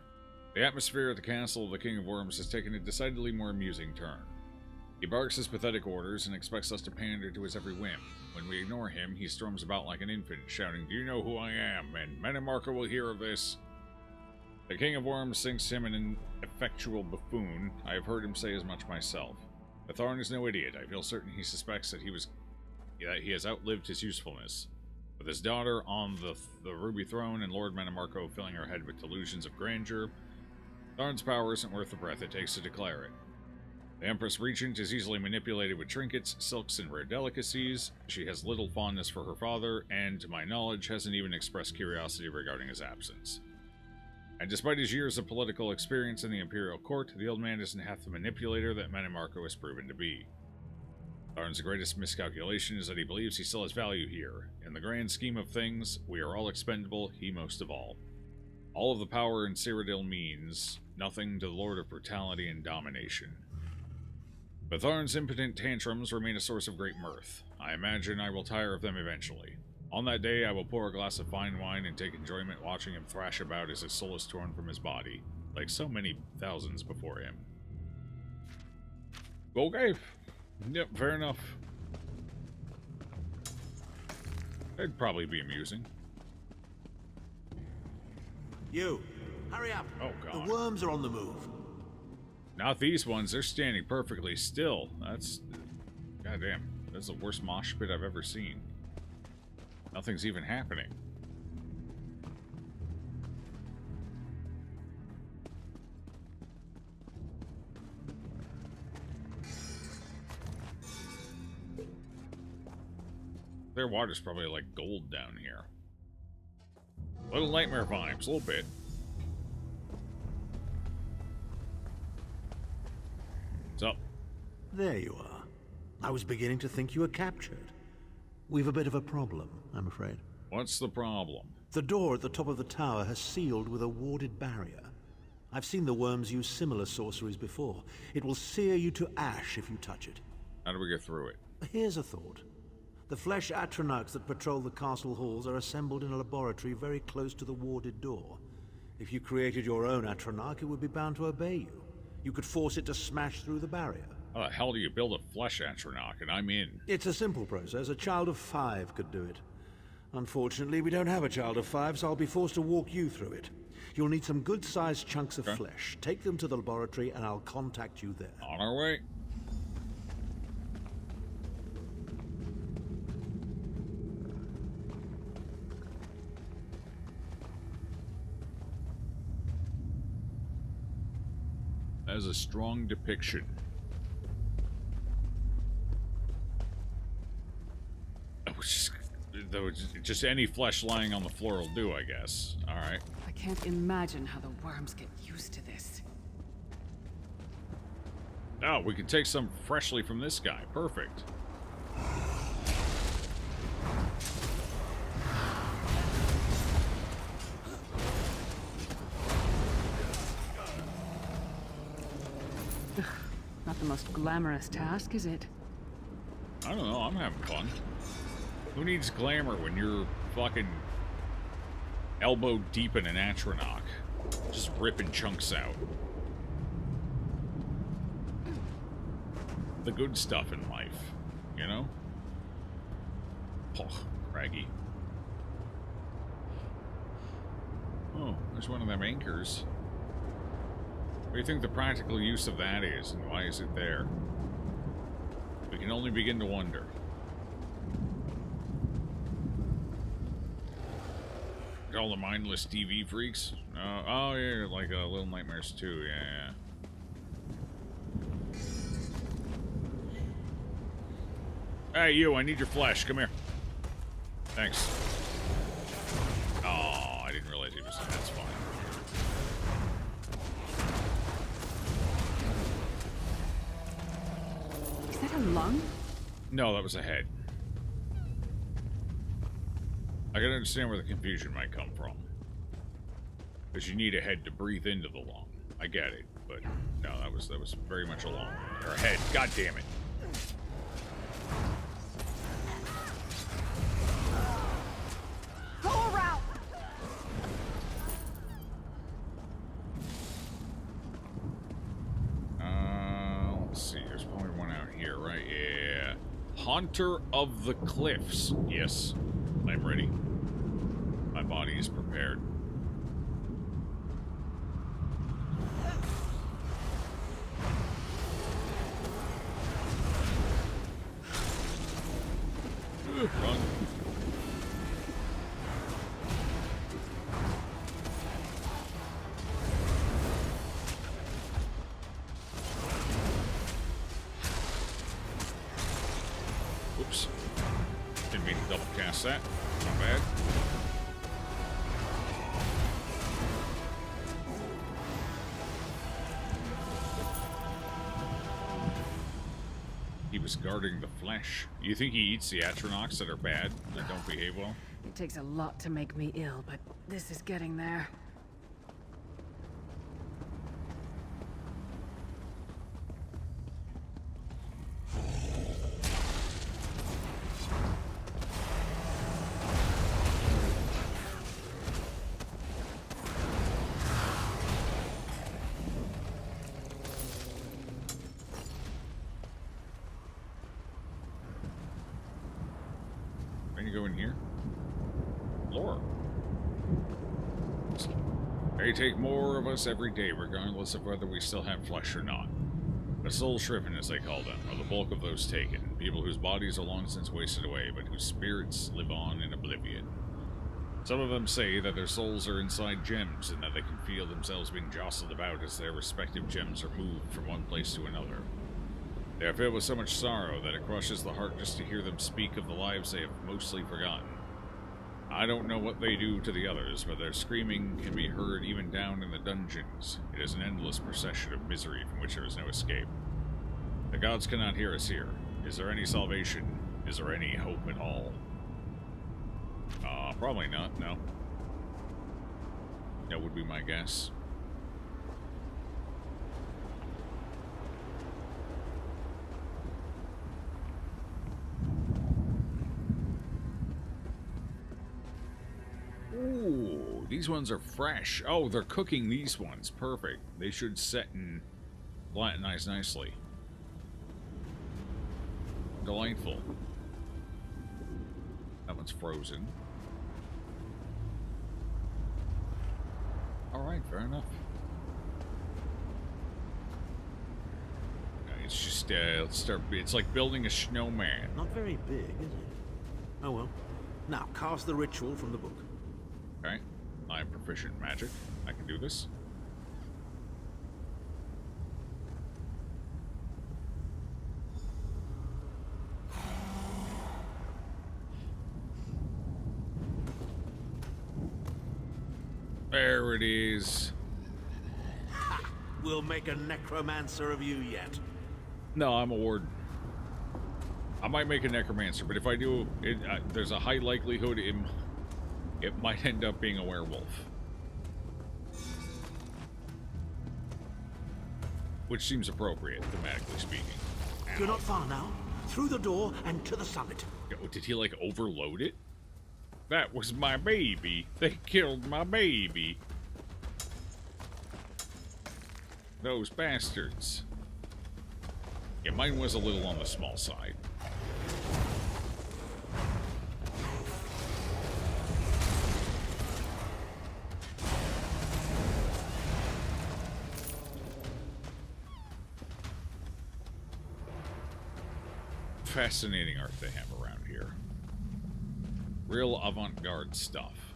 Speaker 2: the atmosphere at the castle of the King of Worms has taken a decidedly more amusing turn. He barks his pathetic orders and expects us to pander to his every whim. When we ignore him, he storms about like an infant, shouting, "Do you know who I am? And Manamarco will hear of this." The King of Worms thinks him an ineffectual buffoon. I have heard him say as much myself. Betharn is no idiot. I feel certain he suspects that he has outlived his usefulness. With his daughter on the Ruby Throne and Lord Manamarco filling her head with delusions of grandeur, Betharn's power isn't worth the breath it takes to declare it. The Empress Regent is easily manipulated with trinkets, silks, and rare delicacies. She has little fondness for her father, and, to my knowledge, hasn't even expressed curiosity regarding his absence. And despite his years of political experience in the Imperial Court, the old man isn't half the manipulator that Manamarco has proven to be. Betharn's greatest miscalculation is that he believes he still has value here. In the grand scheme of things, we are all expendable, he most of all. All of the power in Cyrodiil means nothing to the Lord of Brutality and Domination. Betharn's impotent tantrums remain a source of great mirth. I imagine I will tire of them eventually. On that day, I will pour a glass of fine wine and take enjoyment watching him thrash about as his soul is torn from his body, like so many thousands before him. Okay. Yep, fair enough. That'd probably be amusing.
Speaker 10: You, hurry up.
Speaker 2: Oh, God.
Speaker 10: The worms are on the move.
Speaker 2: Not these ones. They're standing perfectly still. That's... Goddamn. That's the worst mosh pit I've ever seen. Nothing's even happening. Their water's probably like gold down here. Little nightmare vibes, a little bit. What's up?
Speaker 10: There you are. I was beginning to think you were captured. We've a bit of a problem, I'm afraid.
Speaker 2: What's the problem?
Speaker 10: The door at the top of the tower has sealed with a warded barrier. I've seen the worms use similar sorceries before. It will sear you to ash if you touch it.
Speaker 2: How do we get through it?
Speaker 10: Here's a thought. The flesh atronachs that patrol the castle halls are assembled in a laboratory very close to the warded door. If you created your own atronach, it would be bound to obey you. You could force it to smash through the barrier.
Speaker 2: How the hell do you build a flesh atronach? And I'm in.
Speaker 10: It's a simple process. A child of 5 could do it. Unfortunately, we don't have a child of 5, so I'll be forced to walk you through it. You'll need some good-sized chunks of flesh. Take them to the laboratory, and I'll contact you there.
Speaker 2: On our way. That is a strong depiction. Just any flesh lying on the floor will do, I guess. Alright.
Speaker 11: I can't imagine how the worms get used to this.
Speaker 2: Oh, we can take some freshly from this guy. Perfect.
Speaker 11: Not the most glamorous task, is it?
Speaker 2: I don't know, I'm having fun. Who needs glamour when you're fucking elbow deep in an atronach? Just ripping chunks out. The good stuff in life, you know? Oh, craggy. Oh, there's one of them anchors. What do you think the practical use of that is, and why is it there? We can only begin to wonder. All the mindless TV freaks? Oh yeah, like Little Nightmares 2, yeah. Hey you, I need your flesh, come here. Thanks. Oh, I didn't realize he was... That's fine.
Speaker 11: Is that a lung?
Speaker 2: No, that was a head. I can understand where the confusion might come from. Because you need a head to breathe into the lung. I get it, but no, that was very much a lung. Or a head. God damn it.
Speaker 15: Go around.
Speaker 2: Let's see. There's probably one out Haunter of the Cliffs. Yes, I'm ready. My body is prepared. Run. Oops. Didn't mean to double cast that. Not bad. He was guarding the flesh. You think he eats the Atronachs that are bad, that don't behave well?
Speaker 11: It takes a lot to make me ill, but this is getting there.
Speaker 2: Can you go in here? Lore. They take more of us every day, regardless of whether we still have flesh or not. The soul shriven, as they call them, are the bulk of those taken, people whose bodies are long since wasted away, but whose spirits live on in oblivion. Some of them say that their souls are inside gems, and that they can feel themselves being jostled about as their respective gems are moved from one place to another. They are filled with so much sorrow that it crushes the heart just to hear them speak of the lives they have mostly forgotten. I don't know what they do to the others, but their screaming can be heard even down in the dungeons. It is an endless procession of misery from which there is no escape. The gods cannot hear us here. Is there any salvation? Is there any hope at all? Probably not, no. That would be my guess. Ooh, these ones are fresh. Oh, they're cooking these ones. Perfect. They should set and flattenize nicely. Delightful. That one's frozen. Alright, fair enough. It's just, let's start. It's like building a snowman.
Speaker 10: Not very big, is it? Oh well. Now, cast the ritual from the book.
Speaker 2: Okay. I'm proficient in magic. I can do this. There it is.
Speaker 10: Ha! We'll make a necromancer of you yet.
Speaker 2: No, I'm a ward. I might make a necromancer, but if I do, there's a high likelihood it might end up being a werewolf. Which seems appropriate, thematically speaking.
Speaker 10: You're not far now. Through the door and to the summit.
Speaker 2: Did he, like, overload it? That was my baby. They killed my baby. Those bastards. Yeah, mine was a little on the small side. Fascinating art they have around here. Real avant-garde stuff.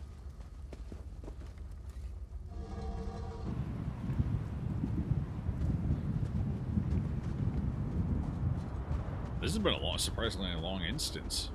Speaker 2: This has been a surprisingly long instance.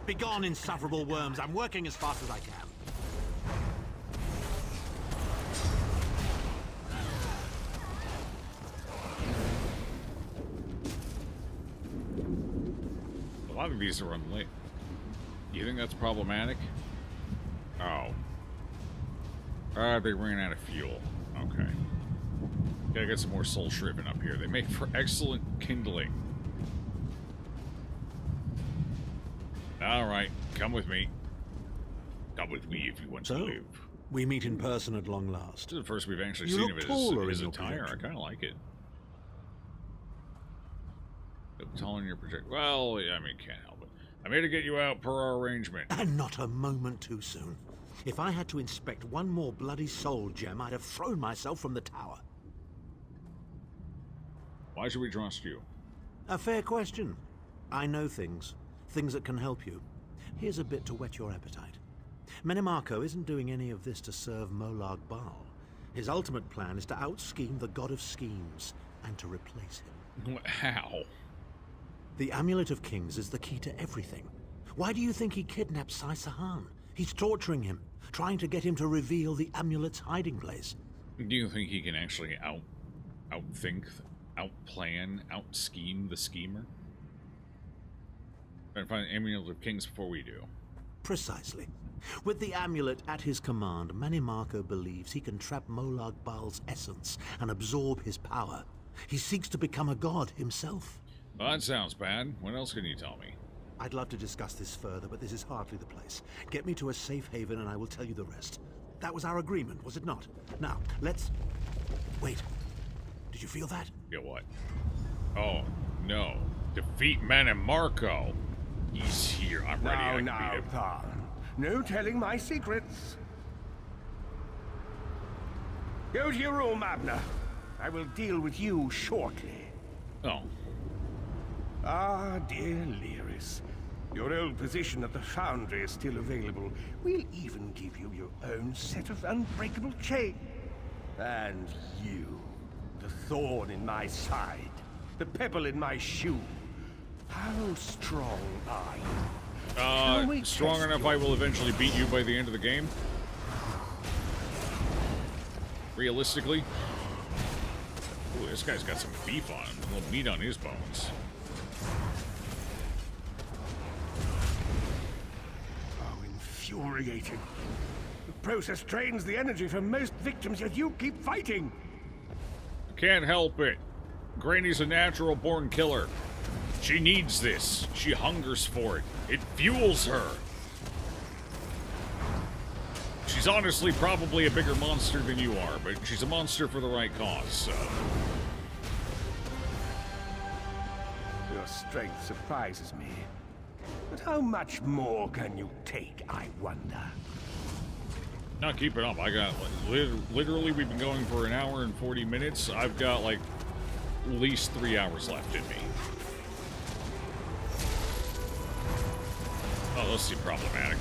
Speaker 10: Begone, insufferable worms. I'm working as fast as I can.
Speaker 2: A lot of these are run late. You think that's problematic? Oh. They ran out of fuel. Okay. Gotta get some more soul shriven up here. They make for excellent kindling. Alright, come with me. Come with me if you want to live.
Speaker 10: We meet in person at long last.
Speaker 2: This is the first we've actually
Speaker 10: You
Speaker 2: seen
Speaker 10: look
Speaker 2: of
Speaker 10: taller
Speaker 2: his
Speaker 10: in your
Speaker 2: attire. I
Speaker 10: projection.
Speaker 2: kind of like it. Taller in your project. Well, I mean, can't help it. I'm here to get you out per our arrangement.
Speaker 10: And not a moment too soon. If I had to inspect one more bloody soul gem, I'd have thrown myself from the tower.
Speaker 2: Why should we trust you?
Speaker 10: A fair question. I know things. Things that can help you. Here's a bit to whet your appetite. Menimarco isn't doing any of this to serve Molag Bal. His ultimate plan is to out-scheme the god of schemes and to replace him.
Speaker 2: How?
Speaker 10: The Amulet of Kings is the key to everything. Why do you think he kidnapped Sai Sahan? He's torturing him, trying to get him to reveal the amulet's hiding place.
Speaker 2: Do you think he can actually outthink, outplan, out-scheme the schemer? Try to find the Amulet of Kings before we do.
Speaker 10: Precisely. With the amulet at his command, Menimarco believes he can trap Molag Bal's essence and absorb his power. He seeks to become a god himself.
Speaker 2: Well, that sounds bad. What else can you tell me?
Speaker 10: I'd love to discuss this further, but this is hardly the place. Get me to a safe haven and I will tell you the rest. That was our agreement, was it not? Now, let's... Wait. Did you feel that?
Speaker 2: Get what? Oh, no. Defeat Menimarco. He's here. I'm ready. I can beat him.
Speaker 16: Tharn. No telling my secrets. Go to your room, Abner. I will deal with you shortly.
Speaker 2: Oh.
Speaker 16: Ah, dear Lyris. Your old position at the Foundry is still available. We'll even give you your own set of unbreakable chain. And you, the thorn in my side, the pebble in my shoe. How strong are you?
Speaker 2: Strong enough I will eventually beat you by the end of the game? Realistically? Ooh, this guy's got some beef on him. A little meat on his bones.
Speaker 16: How infuriating. The process drains the energy from most victims, yet you keep fighting.
Speaker 2: Can't help it. Granny's a natural-born killer. She needs this. She hungers for it. It fuels her. She's honestly probably a bigger monster than you are, but she's a monster for the right cause, so...
Speaker 16: Your strength surprises me. But how much more can you take, I wonder?
Speaker 2: Not keep it up. I got, like, literally, we've been going for an hour and 40 minutes. I've got, like, at least 3 hours left in me. Oh, those seem problematic.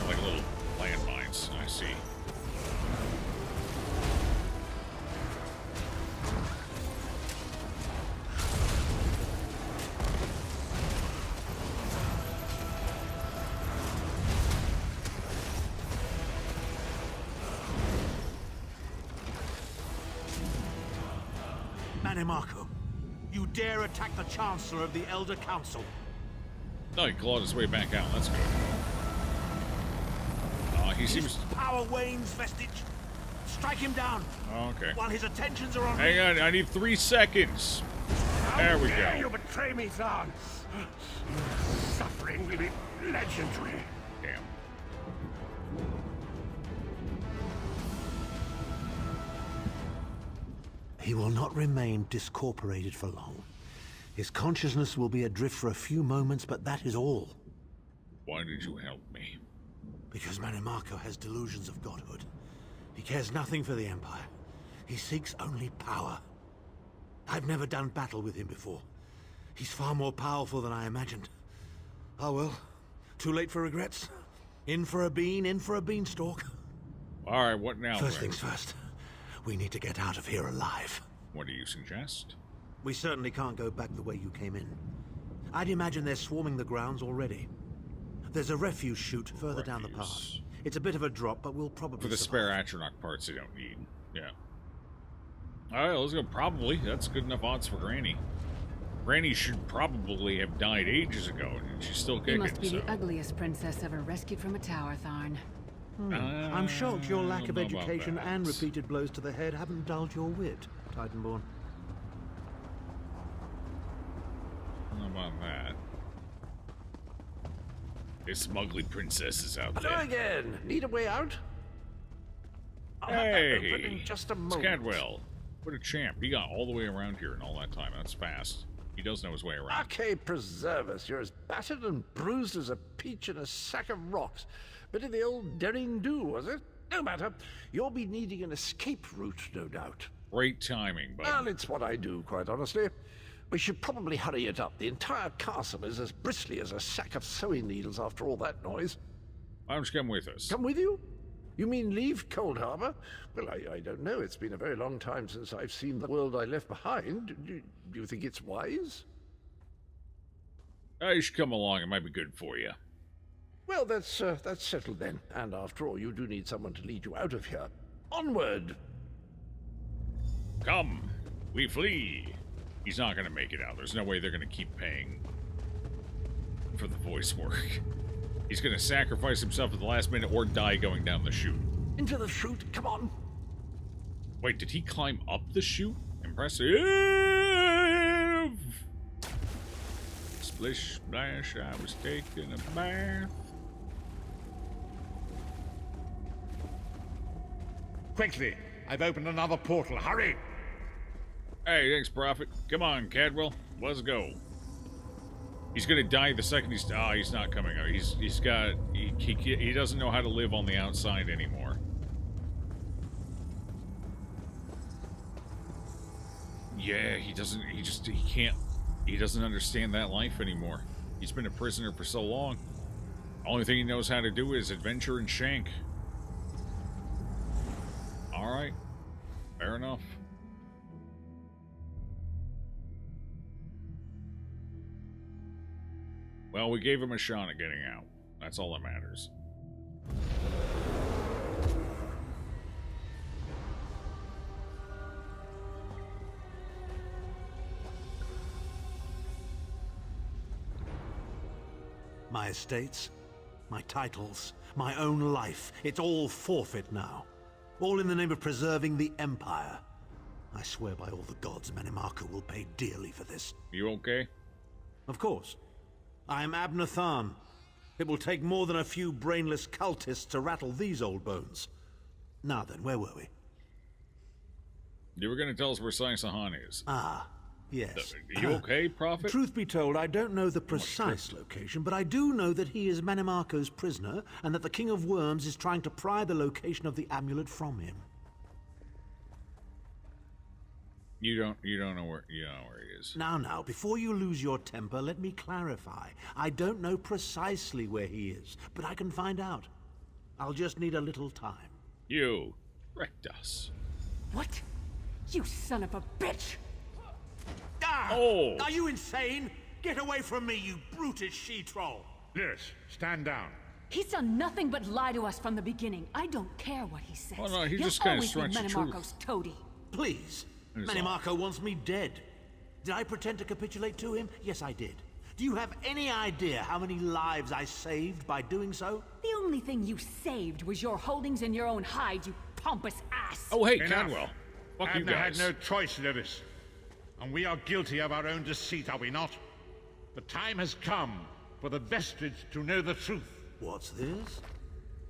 Speaker 2: Like little landmines. I see.
Speaker 10: Menimarco, you dare attack the Chancellor of the Elder Council.
Speaker 2: No, he clawed his way back out. That's good. He seems...
Speaker 10: His power wanes, Vestige. Strike him down.
Speaker 2: Oh, okay.
Speaker 10: While his attentions are on...
Speaker 2: Hang on, I need 3 seconds. There we
Speaker 16: How dare
Speaker 2: go.
Speaker 16: you betray me, Zahn? Suffering will be legendary.
Speaker 2: Damn.
Speaker 10: He will not remain discorporated for long. His consciousness will be adrift for a few moments, but that is all.
Speaker 2: Why did you help me?
Speaker 10: Because Menimarco has delusions of godhood. He cares nothing for the Empire. He seeks only power. I've never done battle with him before. He's far more powerful than I imagined. Oh well, too late for regrets. In for a bean, in for a beanstalk.
Speaker 2: Alright, what now?
Speaker 10: First things first. We need to get out of here alive.
Speaker 2: What do you suggest?
Speaker 10: We certainly can't go back the way you came in. I'd imagine they're swarming the grounds already. There's a refuse chute further down the path. It's a bit of a drop, but we'll probably
Speaker 2: For the spare Atronach parts they don't need. Yeah. Alright, let's go. Probably. That's good enough odds for Granny. Granny should probably have died ages ago, and she's still kicking.
Speaker 11: You must be the ugliest princess ever rescued from a tower, Tharn.
Speaker 10: I'm shocked your lack of education and repeated blows to the head haven't dulled your wit, Titanborn.
Speaker 2: How about that? There's some ugly princesses out there.
Speaker 14: Hello again. Need a way out?
Speaker 2: Hey,
Speaker 14: in just a moment.
Speaker 2: Scadwell. What a champ. He got all the way around here in all that time. That's fast. He does know his way around.
Speaker 14: Okay, preserve us. You're as battered and bruised as a peach in a sack of rocks. Bit of the old daring do, was it? No matter. You'll be needing an escape route, no doubt.
Speaker 2: Great timing, bud.
Speaker 14: Well, it's what I do, quite honestly. We should probably hurry it up. The entire castle is as bristly as a sack of sewing needles after all that noise.
Speaker 2: Why don't you come with us?
Speaker 14: Come with you? You mean leave Cold Harbor? Well, I don't know. It's been a very long time since I've seen the world I left behind. Do you think it's wise?
Speaker 2: You should come along. It might be good for you.
Speaker 14: Well, that's settled then. And after all, you do need someone to lead you out of here. Onward!
Speaker 2: Come, we flee. He's not going to make it out. There's no way they're going to keep paying for the voice work. He's going to sacrifice himself at the last minute or die going down the chute.
Speaker 14: Into the chute, come on.
Speaker 2: Wait, did he climb up the chute? Impressive. Splish, splash, I was taking a bath.
Speaker 7: Quickly, I've opened another portal. Hurry!
Speaker 2: Hey, thanks, Prophet. Come on, Cadwell. Let's go. He's gonna die the second he's... he's not coming out. He's got... He doesn't know how to live on the outside anymore. Yeah, he doesn't... He can't... He doesn't understand that life anymore. He's been a prisoner for so long. Only thing he knows how to do is adventure and shank. Alright. Fair enough. Well, we gave him a shot at getting out. That's all that matters.
Speaker 10: My estates, my titles, my own life, it's all forfeit now. All in the name of preserving the Empire. I swear by all the gods, Manimarco will pay dearly for this.
Speaker 2: You okay?
Speaker 10: Of course. I am Abner Tharn. It will take more than a few brainless cultists to rattle these old bones. Now then, where were we?
Speaker 2: You were going to tell us where Sai Sahan is.
Speaker 10: Ah, yes.
Speaker 2: Are you okay, Prophet?
Speaker 10: Truth be told, I don't know the precise location, but I do know that he is Manimarco's prisoner, and that the King of Worms is trying to pry the location of the amulet from him.
Speaker 2: You don't know where he is.
Speaker 10: Now, before you lose your temper, let me clarify. I don't know precisely where he is, but I can find out. I'll just need a little time.
Speaker 2: You wrecked us.
Speaker 11: What? You son of a bitch!
Speaker 10: Ah!
Speaker 2: Oh!
Speaker 10: Are you insane? Get away from me, you brutish she-troll!
Speaker 7: Lyris, stand down.
Speaker 11: He's done nothing but lie to us from the beginning. I don't care what he says.
Speaker 2: Oh, no, he
Speaker 11: He'll
Speaker 2: just kind of
Speaker 11: always be
Speaker 2: stretched the truth.
Speaker 11: Manimarco's toady.
Speaker 10: Please. Manimarco wants me dead. Did I pretend to capitulate to him? Yes, I did. Do you have any idea how many lives I saved by doing so?
Speaker 11: The only thing you saved was your holdings in your own hide, you pompous ass.
Speaker 2: Oh, hey,
Speaker 7: Enough.
Speaker 2: Cadwell. Fuck you
Speaker 7: Abner
Speaker 2: guys.
Speaker 7: had no choice, Lyris. And we are guilty of our own deceit, are we not? The time has come for the vestige to know the truth.
Speaker 10: What's this?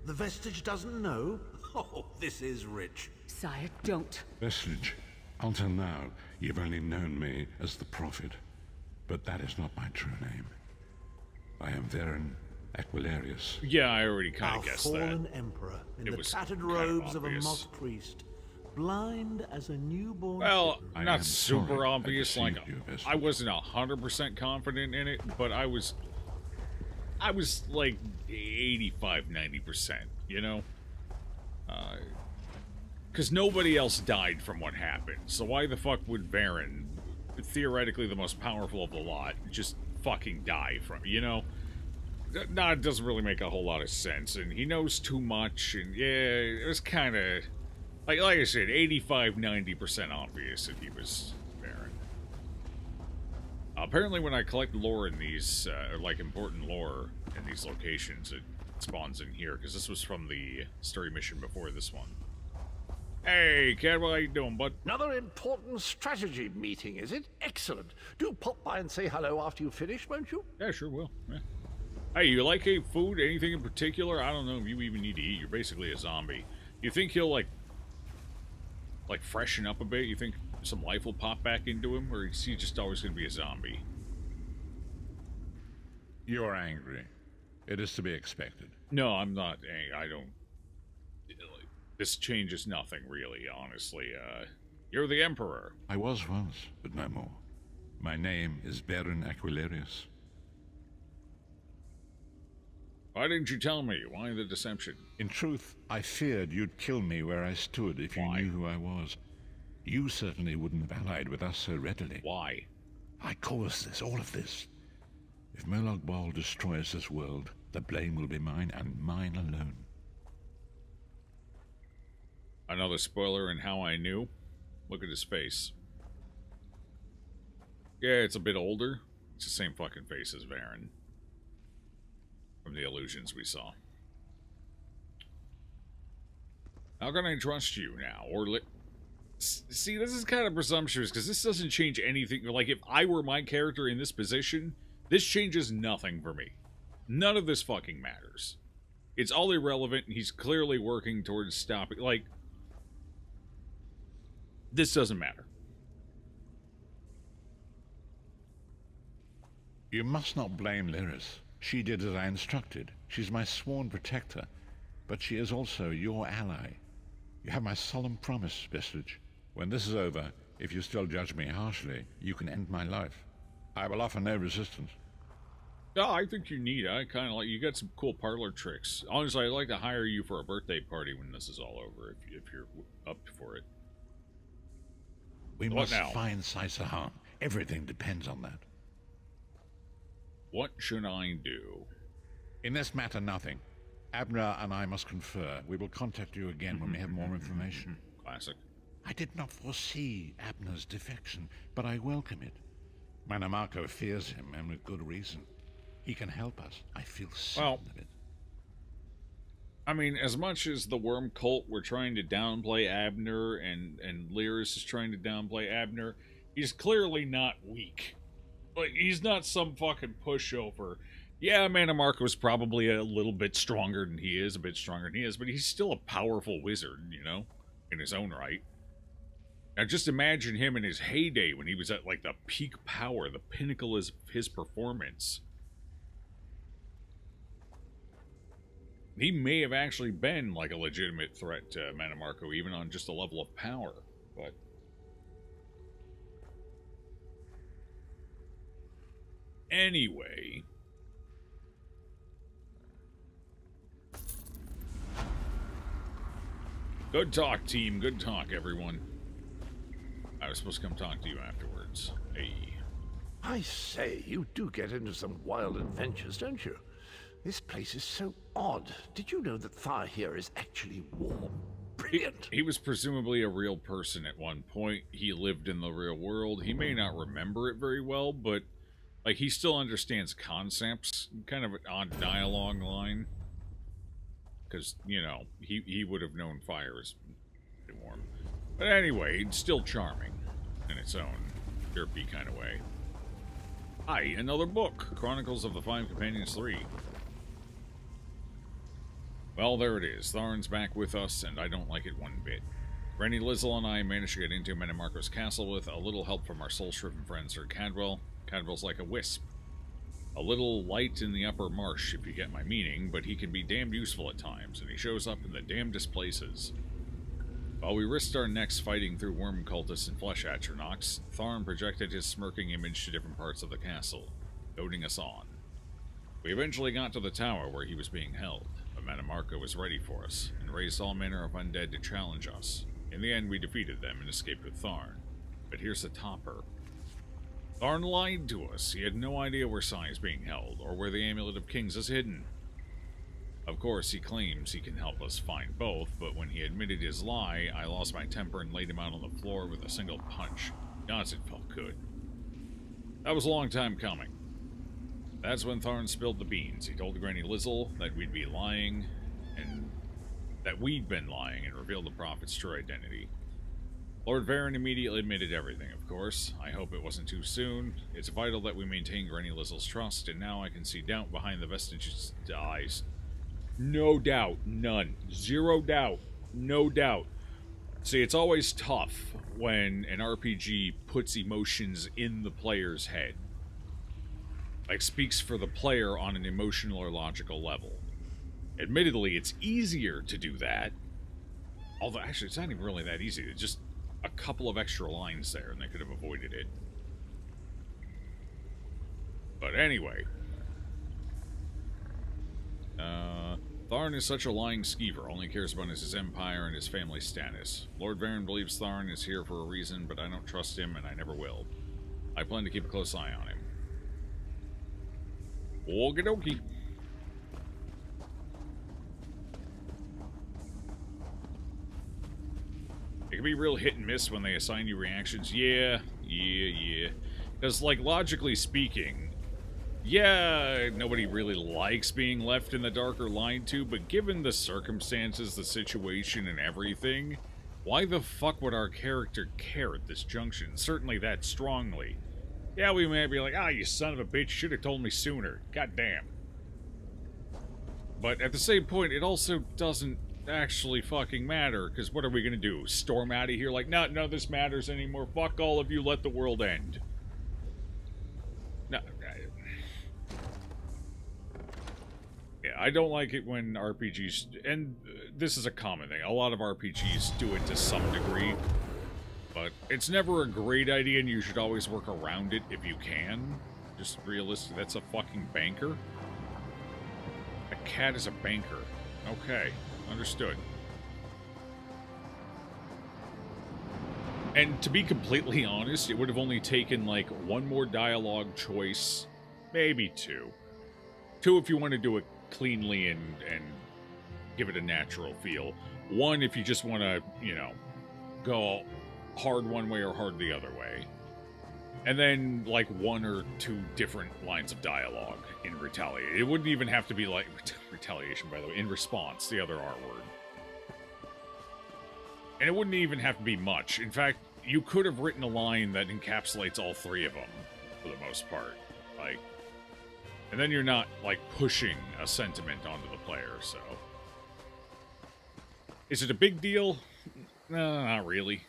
Speaker 10: The vestige doesn't know? Oh, this is rich.
Speaker 11: Sire, don't.
Speaker 7: Vestige, until now, you've only known me as the Prophet. But that is not my true name. I am Varen Aquilarius.
Speaker 2: Yeah, I already kind of guessed that.
Speaker 10: Our fallen emperor, in the tattered robes of a mock priest, blind as a newborn.
Speaker 2: Well,
Speaker 10: kitten.
Speaker 2: not super obvious. Like, I wasn't 100% confident in it, but I was like 85, 90%, you know? Because nobody else died from what happened. So why the fuck would Varen, theoretically the most powerful of the lot, just fucking die from, you know? no, it doesn't really make a whole lot of sense, and he knows too much, and yeah, it was kind of, like I said, 85–90% obvious that he was Baron. Apparently when I collect lore in these, like important lore in these locations, it spawns in here, because this was from the story mission before this one. Hey, Cadwell, how you doing, bud?
Speaker 14: Another important strategy meeting, is it? Excellent. Do pop by and say hello after you finish, won't you?
Speaker 2: Yeah, sure will. Yeah. Hey, you like any food? Anything in particular? I don't know if you even need to eat. You're basically a zombie. You think he'll, like freshen up a bit? You think some life will pop back into him? Or is he just always going to be a zombie?
Speaker 7: You're angry. It is to be expected.
Speaker 2: No, I'm not angry. I don't... This changes nothing, really, honestly. You're the Emperor.
Speaker 7: I was once, but no more. My name is Baron Aquilarius.
Speaker 2: Why didn't you tell me? Why the deception?
Speaker 7: In truth, I feared you'd kill me where I stood if you knew who I was. You certainly wouldn't have allied with us so readily.
Speaker 2: Why?
Speaker 7: I caused this, all of this. If Molag Bal destroys this world, the blame will be mine, and mine alone.
Speaker 2: Another spoiler in how I knew? Look at his face. Yeah, it's a bit older. It's the same fucking face as Varen. From the illusions we saw. How can I trust you now? Or see, this is kind of presumptuous, because this doesn't change anything. Like, if I were my character in this position, this changes nothing for me. None of this fucking matters. It's all irrelevant, and he's clearly working towards stopping. Like, this doesn't matter.
Speaker 7: You must not blame Lyris. She did as I instructed. She's my sworn protector, but she is also your ally. You have my solemn promise, Vestige. When this is over, if you still judge me harshly, you can end my life. I will offer no resistance.
Speaker 2: Yeah, I think you need it. I kind of like... You got some cool parlor tricks. Honestly, I'd like to hire you for a birthday party when this is all over, if you're up for it.
Speaker 7: We must find Saisahan. Everything depends on that.
Speaker 2: What should I do?
Speaker 7: In this matter, nothing. Abner and I must confer. We will contact you again when we have more information.
Speaker 2: Classic.
Speaker 7: I did not foresee Abner's defection, but I welcome it. Manamako fears him, and with good reason. He can help us. I feel certain of it.
Speaker 2: I mean, as much as the Worm Cult were trying to downplay Abner, and Lyris is trying to downplay Abner, he's clearly not weak. Like, he's not some fucking pushover. Yeah, Mannimarco's probably a little bit stronger than he is, but he's still a powerful wizard, you know, in his own right. Now, just imagine him in his heyday when he was at, like, the peak power, the pinnacle of his performance. He may have actually been, like, a legitimate threat to Mannimarco, even on just a level of power, but... Anyway... Good talk, team. Good talk, everyone. I was supposed to come talk to you afterwards. Hey.
Speaker 14: I say, you do get into some wild adventures, don't you? This place is so odd. Did you know that fire here is actually warm? Brilliant!
Speaker 2: He was presumably a real person at one point. He lived in the real world. He may not remember it very well, but like he still understands concepts. Kind of an odd dialogue line. Because, you know, he would have known fire is pretty warm. But anyway, it's still charming in its own derpy kind of way. Hi, another book. Chronicles of the Five Companions 3. Well, there it is. Tharn's back with us, and I don't like it one bit. Granny Lizzle and I managed to get into Mannimarco's castle with a little help from our soul-shriven friend Sir Cadwell. Cadwell's like a wisp. A little light in the upper marsh, if you get my meaning, but he can be damned useful at times, and he shows up in the damnedest places. While we risked our necks fighting through worm cultists and flesh atronachs, Tharn projected his smirking image to different parts of the castle, goading us on. We eventually got to the tower where he was being held, but Mannimarco was ready for us, and raised all manner of undead to challenge us. In the end, we defeated them and escaped with Tharn. But here's the topper. Tharn lied to us. He had no idea where Sai is being held, or where the Amulet of Kings is hidden. Of course, he claims he can help us find both, but when he admitted his lie, I lost my temper and laid him out on the floor with a single punch. Gods, it felt good. That was a long time coming. That's when Tharn spilled the beans. He told Granny Lizzle that we'd be lying, and that we'd been lying, and revealed the Prophet's true identity. Lord Varen immediately admitted everything, of course. I hope it wasn't too soon. It's vital that we maintain Granny Lizzle's trust, and now I can see doubt behind the vestiges' eyes. No doubt. None. Zero doubt. No doubt. See, it's always tough when an RPG puts emotions in the player's head. Like, speaks for the player on an emotional or logical level. Admittedly, it's easier to do that. Although, actually, it's not even really that easy. It's just a couple of extra lines there, and they could have avoided it. But anyway. Tharn is such a lying skeever. Only cares about his empire and his family status. Lord Varen believes Tharn is here for a reason, but I don't trust him, and I never will. I plan to keep a close eye on him. Okie dokie. It can be real hit and miss when they assign you reactions. Yeah. Because, like, logically speaking, yeah, nobody really likes being left in the dark or lied to, but given the circumstances, the situation, and everything, why the fuck would our character care at this junction? Certainly that strongly. Yeah, we might be like, you son of a bitch, should have told me sooner. God damn. But at the same point, it also doesn't actually fucking matter, because what are we gonna do? Storm out of here like, no, none of this matters anymore. Fuck all of you, let the world end. No. Yeah, I don't like it when RPGs, and this is a common thing, a lot of RPGs do it to some degree, but it's never a great idea, and you should always work around it if you can. Just realistic, that's a fucking banker? A cat is a banker. Okay, understood. And to be completely honest, it would have only taken, like, one more dialogue choice, maybe two. Two if you want to do it cleanly and give it a natural feel. One if you just want to, you know, go hard one way or hard the other way. And then, like, one or two different lines of dialogue in retaliation. It wouldn't even have to be, like, retaliation, by the way, in response, the other R word. And it wouldn't even have to be much. In fact, you could have written a line that encapsulates all three of them, for the most part. Like, and then you're not, like, pushing a sentiment onto the player, so. Is it a big deal? No, not really.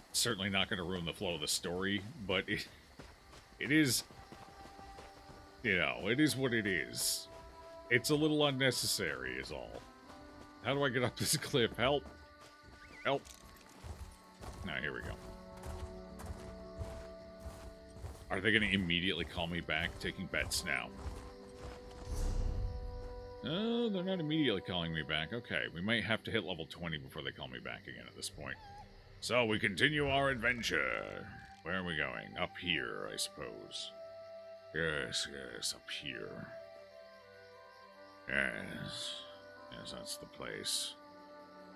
Speaker 2: It's certainly not going to ruin the flow of the story, but it is, you know, it is what it is. It's a little unnecessary, is all. How do I get up this cliff? Help. Help. Now, here we go. Are they going to immediately call me back? Taking bets now. No, they're not immediately calling me back. Okay, we might have to hit level 20 before they call me back again at this point. So, we continue our adventure. Where are we going? Up here, I suppose. Yes, up here. Yes, that's the place.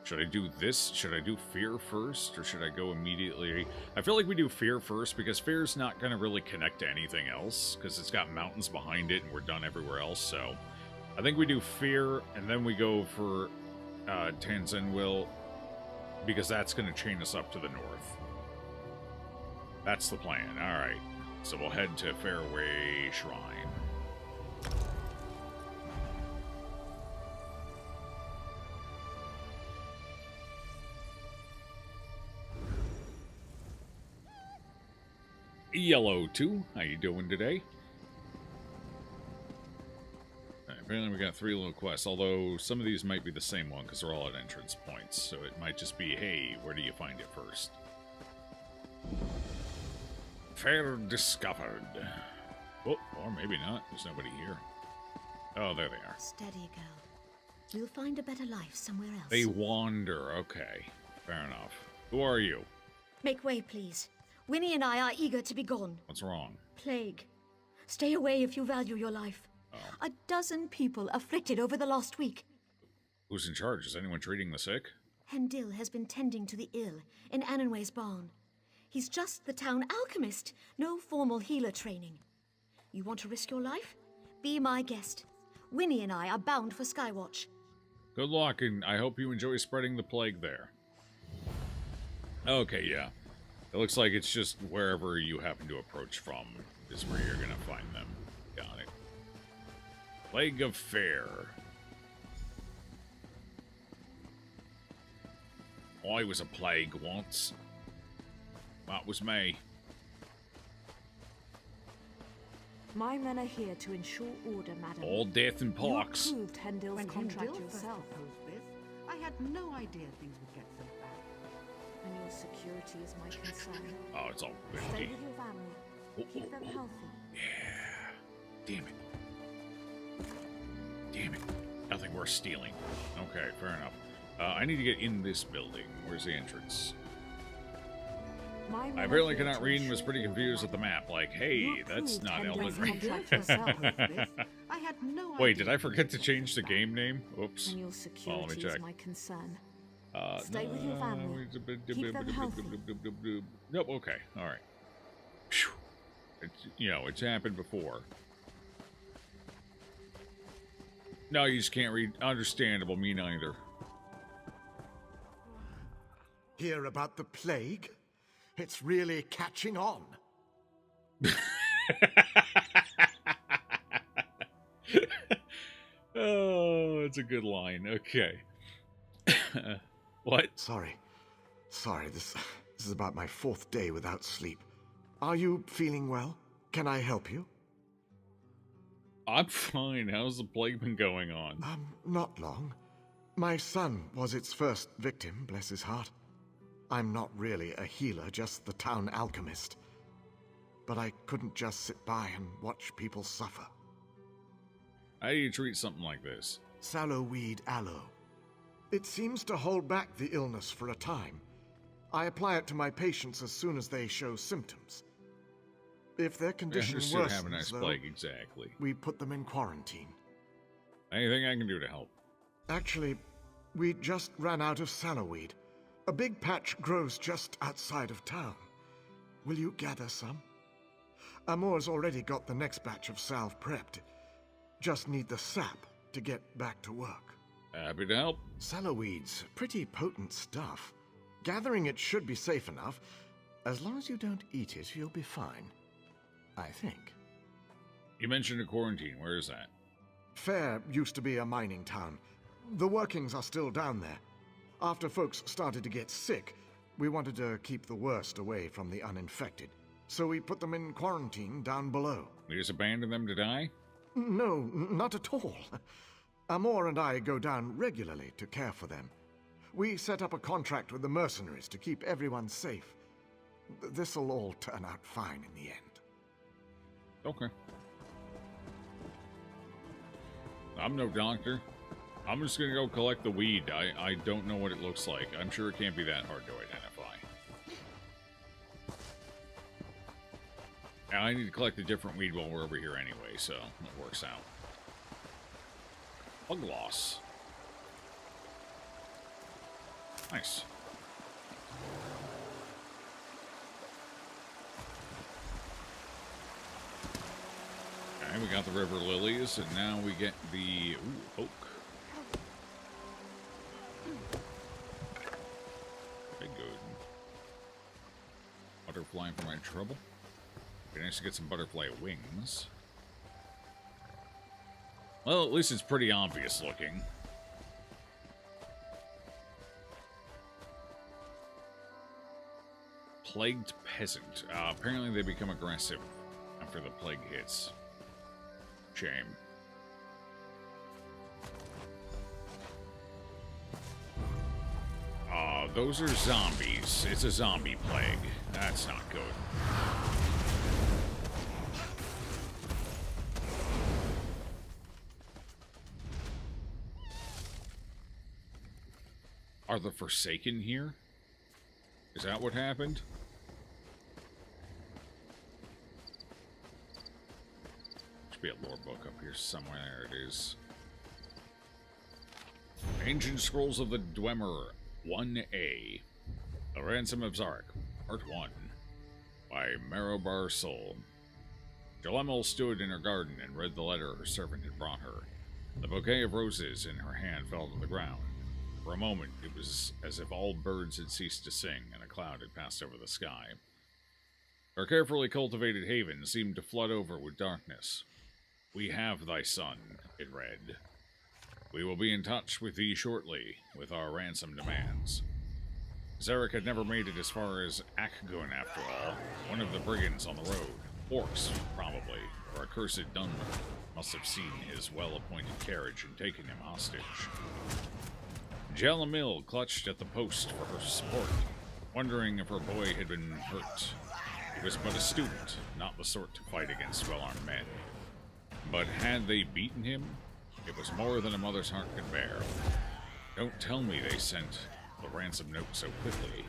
Speaker 2: Should I do this? Should I do fear first, or should I go immediately? I feel like we do fear first, because fear's not going to really connect to anything else, because it's got mountains behind it, and we're done everywhere else, so... I think we do fear, and then we go for Tanzenwil, because that's going to chain us up to the north. That's the plan. Alright, so we'll head to Fairway Shrine. Yellow 2, how you doing today? Apparently we got 3 little quests, although some of these might be the same one because they're all at entrance points, so it might just be, hey, where do you find it first? Fair discovered. Oh, or maybe not. There's nobody here. Oh, there they are.
Speaker 6: Steady, girl. You'll find a better life somewhere else.
Speaker 2: They wander. Okay, fair enough. Who are you?
Speaker 6: Make way, please. Winnie and I are eager to be gone.
Speaker 2: What's wrong?
Speaker 6: Plague. Stay away if you value your life.
Speaker 2: Oh.
Speaker 6: A dozen people afflicted over the last week.
Speaker 2: Who's in charge? Is anyone treating the sick?
Speaker 6: Hendil has been tending to the ill in Annenway's barn. He's just the town alchemist, no formal healer training. You want to risk your life? Be my guest. Winnie and I are bound for Skywatch.
Speaker 2: Good luck, and I hope you enjoy spreading the plague there. Okay, yeah. It looks like it's just wherever you happen to approach from is where you're gonna find them. Got it. Plague of Fair. I was a plague once. That was me.
Speaker 17: My men are here to ensure order, madam.
Speaker 2: All death and pox.
Speaker 17: You approved Hendil's contract yourself.
Speaker 5: I had no idea things would get so bad.
Speaker 17: And your security is my concern.
Speaker 2: Oh, it's all
Speaker 17: Stay
Speaker 2: empty.
Speaker 17: with your family. Keep them healthy.
Speaker 2: Yeah. Damn it. Damn it. Nothing worth stealing. Okay, fair enough. I need to get in this building. Where's the entrance? I apparently cannot read and was pretty confused at the map. Like, hey, that's not Elden Ring. Wait, did I forget to change the game name? Oops.
Speaker 17: And your
Speaker 2: Well, let me
Speaker 17: security
Speaker 2: check.
Speaker 17: is my concern. Stay with your family. Keep them healthy.
Speaker 2: Nope, okay, alright. You know, it's happened before. No, you just can't read. Understandable, me neither.
Speaker 18: Hear about the plague? It's really catching on.
Speaker 2: Oh, it's a good line. Okay. What?
Speaker 18: Sorry, this is about my 4th day without sleep. Are you feeling well? Can I help you?
Speaker 2: I'm fine. How's the plague been going on?
Speaker 18: Not long. My son was its first victim, bless his heart. I'm not really a healer, just the town alchemist. But I couldn't just sit by and watch people suffer.
Speaker 2: How do you treat something like this?
Speaker 18: Sallowweed aloe. It seems to hold back the illness for a time. I apply it to my patients as soon as they show symptoms. If their condition worsens, though,
Speaker 2: plague, exactly.
Speaker 18: we put them in quarantine.
Speaker 2: Anything I can do to help?
Speaker 18: Actually, we just ran out of sallowweed. A big patch grows just outside of town. Will you gather some? Amor's already got the next batch of salve prepped. Just need the sap to get back to work.
Speaker 2: Happy to help.
Speaker 18: Sallowweed's pretty potent stuff. Gathering it should be safe enough. As long as you don't eat it, you'll be fine. I think.
Speaker 2: You mentioned a quarantine. Where is that?
Speaker 18: Fair used to be a mining town. The workings are still down there. After folks started to get sick, we wanted to keep the worst away from the uninfected. So we put them in quarantine down below.
Speaker 2: We just abandoned them to die?
Speaker 18: No, not at all. Amor and I go down regularly to care for them. We set up a contract with the mercenaries to keep everyone safe. This'll all turn out fine in the end.
Speaker 2: Okay. I'm no doctor. I'm just gonna go collect the weed. I don't know what it looks like. I'm sure it can't be that hard to identify. And I need to collect a different weed while we're over here anyway, so it works out. Bug loss. Nice. Okay, we got the river lilies, and now we get the oak. Okay, good. Butterfly for my trouble. Be nice to get some butterfly wings. Well, at least it's pretty obvious looking. Plagued peasant. Apparently they become aggressive after the plague hits. Shame. Those are zombies. It's a zombie plague. That's not good. Are the Forsaken here? Is that what happened? to be a lore book up here somewhere. There it is. Ancient Scrolls of the Dwemer 1A. The Ransom of Zarek, Part 1. By Marobar Soul. Jalemel stood in her garden and read the letter her servant had brought her. The bouquet of roses in her hand fell to the ground. For a moment, it was as if all birds had ceased to sing and a cloud had passed over the sky. Her carefully cultivated haven seemed to flood over with darkness. "We have thy son," it read. "We will be in touch with thee shortly with our ransom demands." Zarek had never made it as far as Akgun, after all. One of the brigands on the road. Orcs, probably, or a cursed Dunmer, must have seen his well-appointed carriage and taken him hostage. Jalamil clutched at the post for her support, wondering if her boy had been hurt. He was but a student, not the sort to fight against well-armed men. But had they beaten him, it was more than a mother's heart could bear. "Don't tell me they sent the ransom note so quickly,"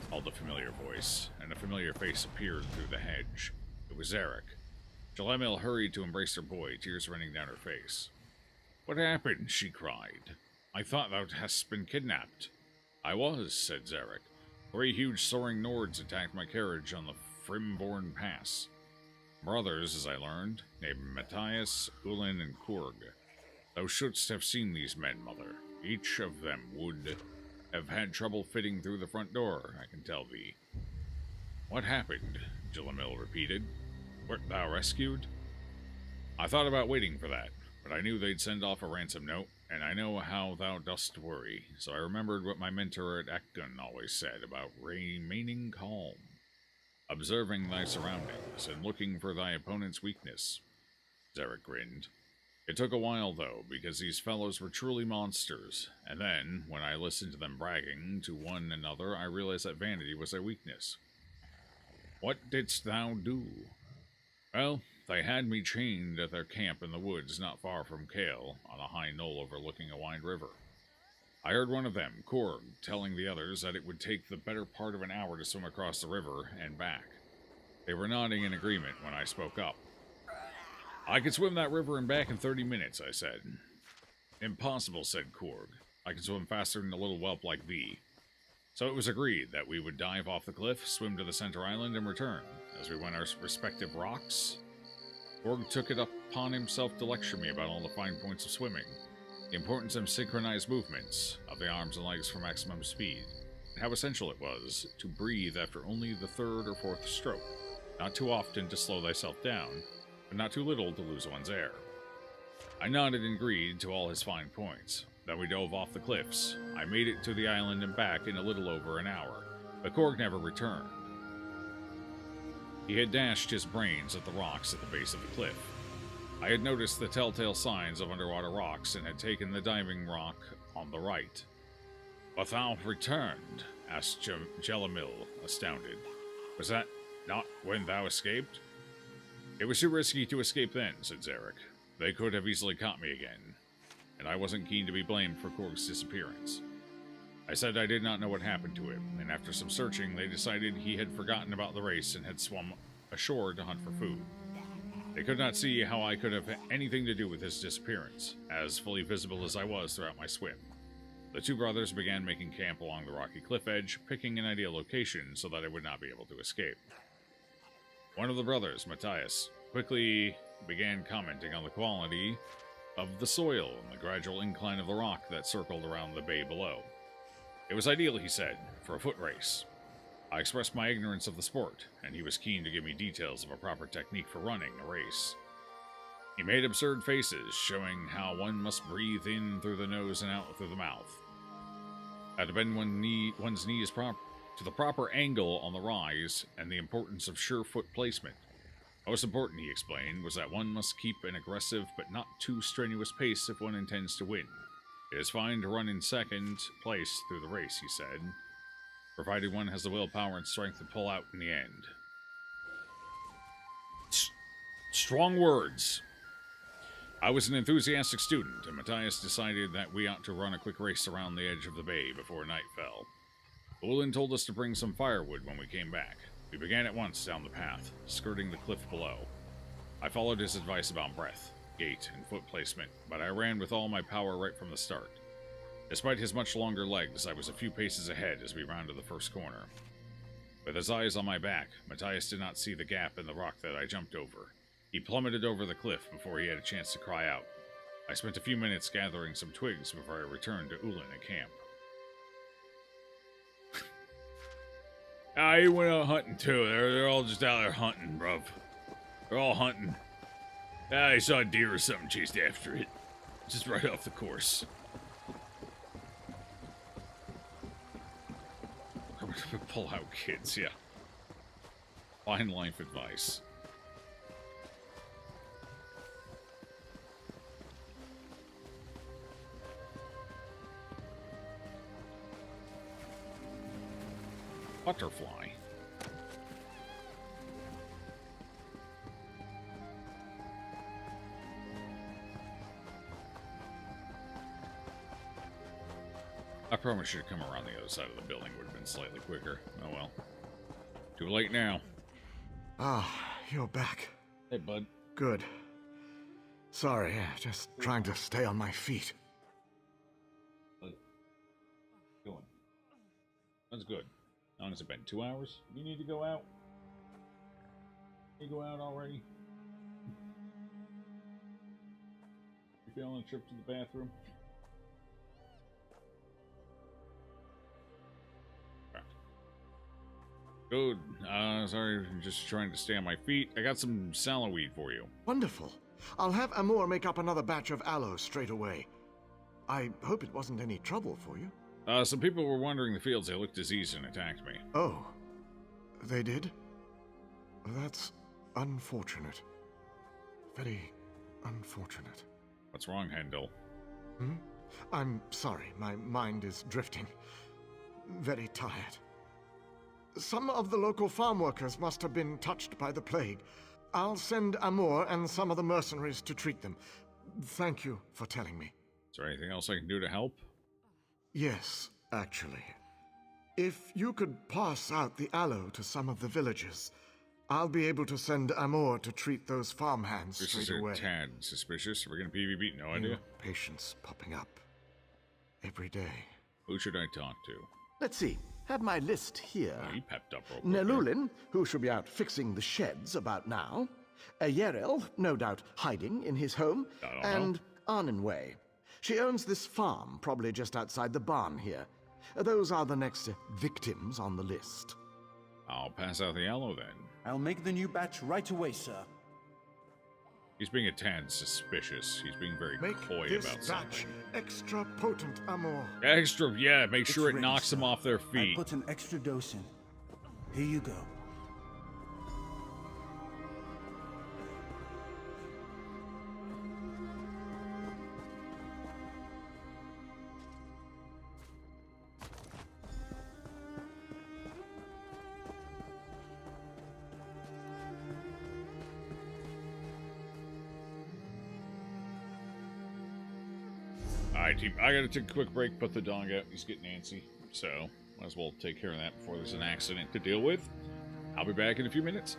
Speaker 2: called a familiar voice, and a familiar face appeared through the hedge. It was Zarek. Jalemil hurried to embrace her boy, tears running down her face. "What happened?" she cried. "I thought thou hadst been kidnapped." "I was," said Zarek. "3 huge soaring Nords attacked my carriage on the Frimborn Pass. Brothers, as I learned, named Matthias, Ulin, and Kurg. Thou shouldst have seen these men, mother. Each of them would have had trouble fitting through the front door, I can tell thee." "What happened?" Jalemil repeated. "Wert thou rescued?" "I thought about waiting for that, but I knew they'd send off a ransom note, and I know how thou dost worry, so I remembered what my mentor at Akgun always said about remaining calm, observing thy surroundings, and looking for thy opponent's weakness." Zarek grinned. "It took a while, though, because these fellows were truly monsters, and then, when I listened to them bragging to one another, I realized that vanity was their weakness." "What didst thou do?" "Well, they had me chained at their camp in the woods not far from Kale, on a high knoll overlooking a wide river. I heard one of them, Kurg, telling the others that it would take the better part of an hour to swim across the river and back. They were nodding in agreement when I spoke up. "I could swim that river and back in 30 minutes, I said. "Impossible," said Kurg. "I can swim faster than a little whelp like thee." So it was agreed that we would dive off the cliff, swim to the center island, and return. As we went our respective rocks, Kurg took it upon himself to lecture me about all the fine points of swimming, the importance of synchronized movements of the arms and legs for maximum speed, and how essential it was to breathe after only the 3rd or 4th stroke, not too often to slow thyself down, but not too little to lose one's air. I nodded and agreed to all his fine points. Then we dove off the cliffs. I made it to the island and back in a little over an hour, but Kurg never returned. He had dashed his brains at the rocks at the base of the cliff. I had noticed the telltale signs of underwater rocks and had taken the diving rock on the right. "But thou returned?" asked Jalamil, astounded. "Was that not when thou escaped?" "It was too risky to escape then," said Zarek. "They could have easily caught me again, and I wasn't keen to be blamed for Kurg's disappearance. I said I did not know what happened to him, and after some searching, they decided he had forgotten about the race and had swum ashore to hunt for food. They could not see how I could have anything to do with his disappearance, as fully visible as I was throughout my swim. The 2 brothers began making camp along the rocky cliff edge, picking an ideal location so that I would not be able to escape. One of the brothers, Matthias, quickly began commenting on the quality of the soil and the gradual incline of the rock that circled around the bay below. It was ideal, he said, for a foot race. I expressed my ignorance of the sport, and he was keen to give me details of a proper technique for running a race. He made absurd faces, showing how one must breathe in through the nose and out through the mouth. Had to bend one's knees to the proper angle on the rise, and the importance of sure foot placement. Most important, he explained, was that one must keep an aggressive but not too strenuous pace if one intends to win. It is fine to run in second place through the race, he said, provided one has the willpower and strength to pull out in the end. Strong words. I was an enthusiastic student, and Matthias decided that we ought to run a quick race around the edge of the bay before night fell. Olin told us to bring some firewood when we came back. We began at once down the path, skirting the cliff below. I followed his advice about breath, gait, and foot placement, but I ran with all my power right from the start. Despite his much longer legs, I was a few paces ahead as we rounded the first corner. With his eyes on my back, Matthias did not see the gap in the rock that I jumped over. He plummeted over the cliff before he had a chance to cry out. I spent a few minutes gathering some twigs before I returned to Ullin at camp. He went out hunting too. They're all just out there hunting, bruv. They're all hunting. I saw a deer or something, chased after it. Just right off the course. Pull out kids, yeah. Fine life advice. Butterfly. I probably should have come around the other side of the building. Would have been slightly quicker. Oh well. Too late now.
Speaker 18: Ah, you're back.
Speaker 2: Hey, bud.
Speaker 18: Good. Sorry, just trying to stay on my feet.
Speaker 2: Going. That's good. How long has it been? 2 hours? You need to go out? You go out already? You feeling a trip to the bathroom? Good. Sorry, I'm just trying to stay on my feet. I got some salloweed for you.
Speaker 18: Wonderful. I'll have Amor make up another batch of aloe straight away. I hope it wasn't any trouble for you.
Speaker 2: Some people were wandering the fields. They looked diseased and attacked me.
Speaker 18: Oh. They did? That's unfortunate. Very unfortunate.
Speaker 2: What's wrong, Hendel?
Speaker 18: Hmm? I'm sorry. My mind is drifting. Very tired. Some of the local farm workers must have been touched by the plague. I'll send Amor and some of the mercenaries to treat them. Thank you for telling me.
Speaker 2: Is there anything else I can do to help?
Speaker 18: Yes, actually. If you could pass out the aloe to some of the villagers, I'll be able to send Amor to treat those farmhands straight away.
Speaker 2: This is a tad suspicious. We're gonna PvP, no idea.
Speaker 18: Patients popping up every day.
Speaker 2: Who should I talk to?
Speaker 16: Let's see. Have my list here.
Speaker 2: Oh, he pepped up real quick.
Speaker 16: Nelulin, who should be out fixing the sheds about now. Yerel, no doubt hiding in his home. And Arnenway. She owns this farm, probably just outside the barn here. Those are the next victims on the list.
Speaker 2: I'll pass out the aloe then.
Speaker 19: I'll make the new batch right away, sir.
Speaker 2: He's being a tad suspicious. He's being very
Speaker 18: Make
Speaker 2: coy
Speaker 18: this
Speaker 2: about
Speaker 18: batch
Speaker 2: something.
Speaker 18: extra potent, Amor.
Speaker 2: Extra, yeah. Make sure it
Speaker 19: ready,
Speaker 2: knocks them off their feet.
Speaker 19: I put an extra dose in. Here you go.
Speaker 2: Alright, team. I gotta take a quick break, put the dog out. He's getting antsy. So, might as well take care of that before there's an accident to deal with. I'll be back in a few minutes.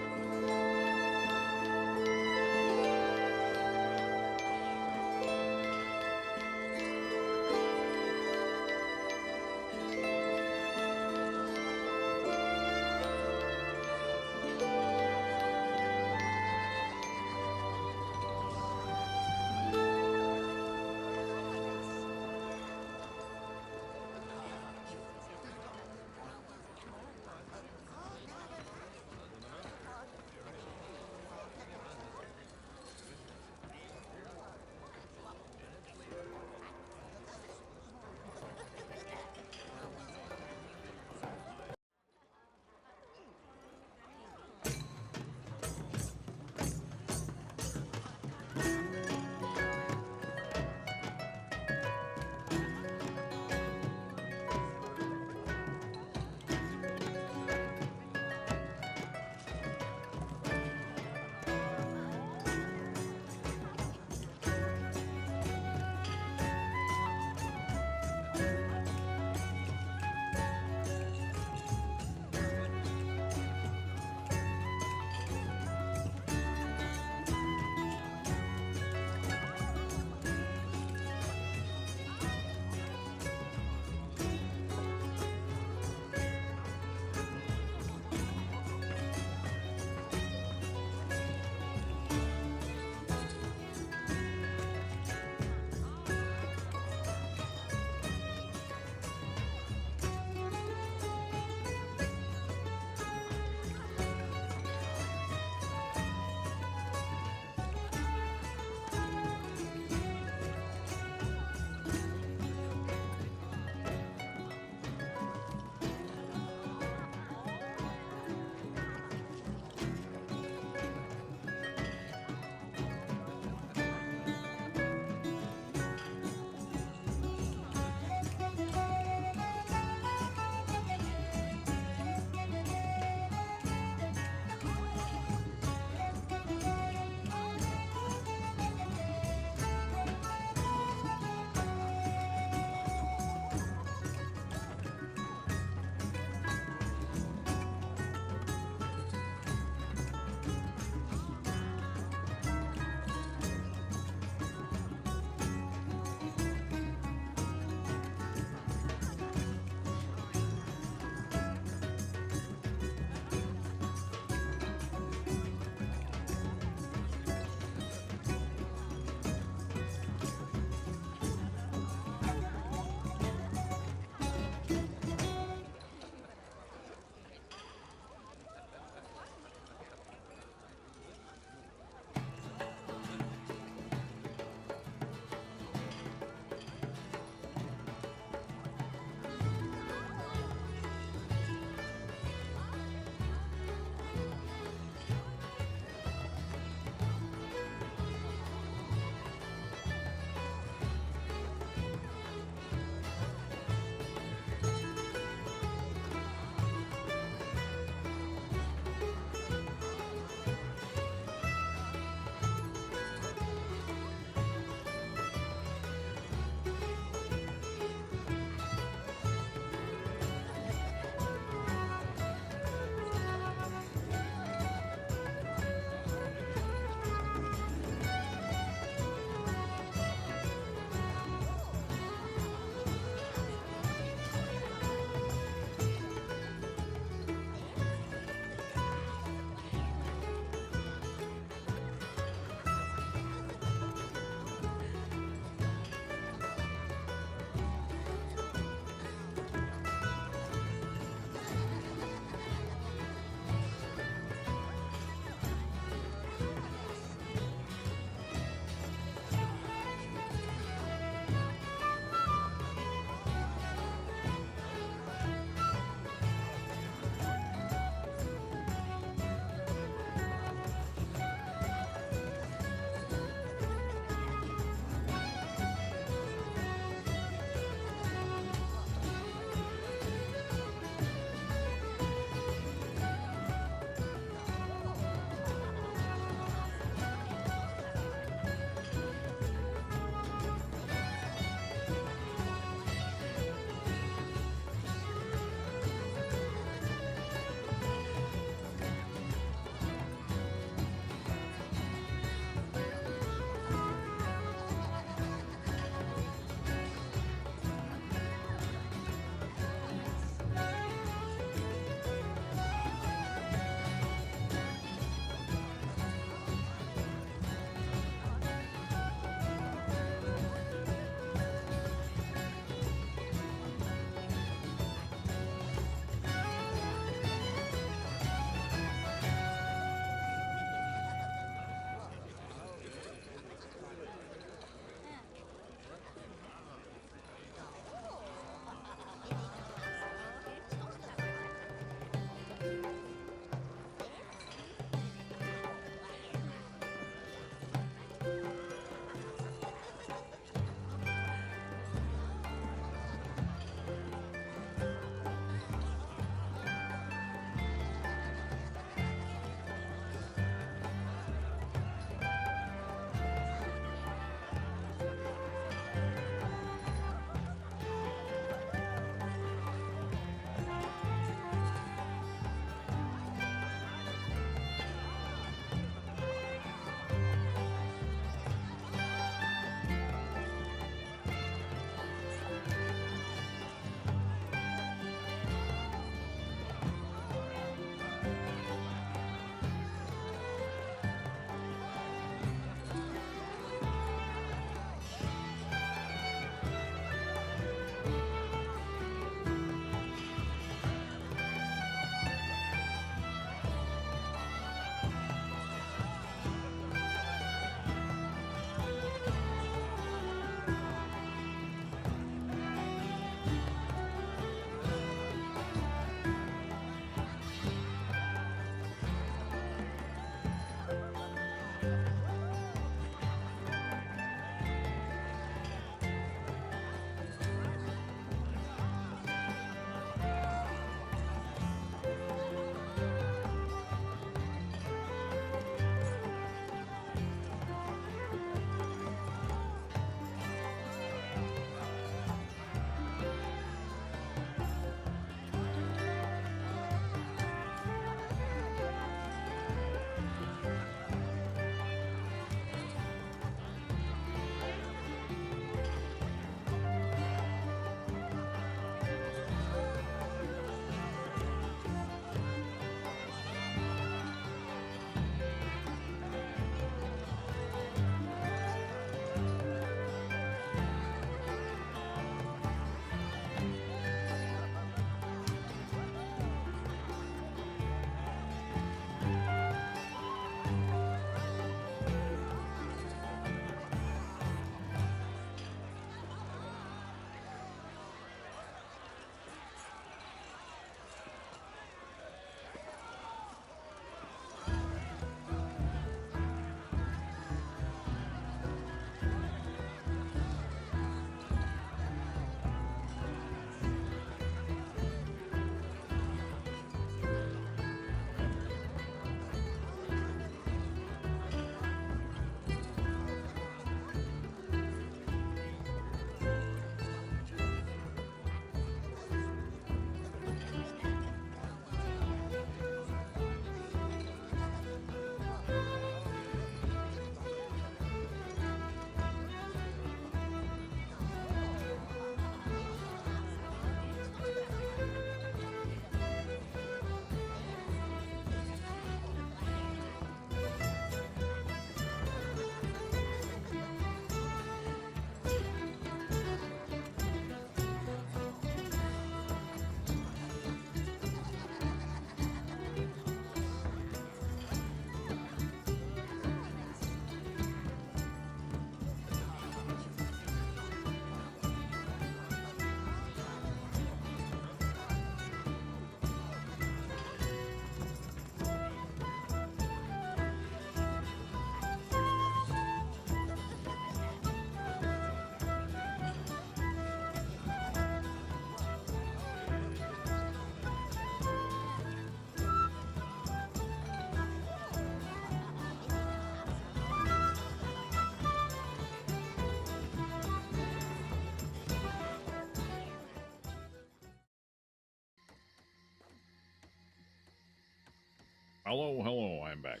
Speaker 2: Hello, hello, I'm back.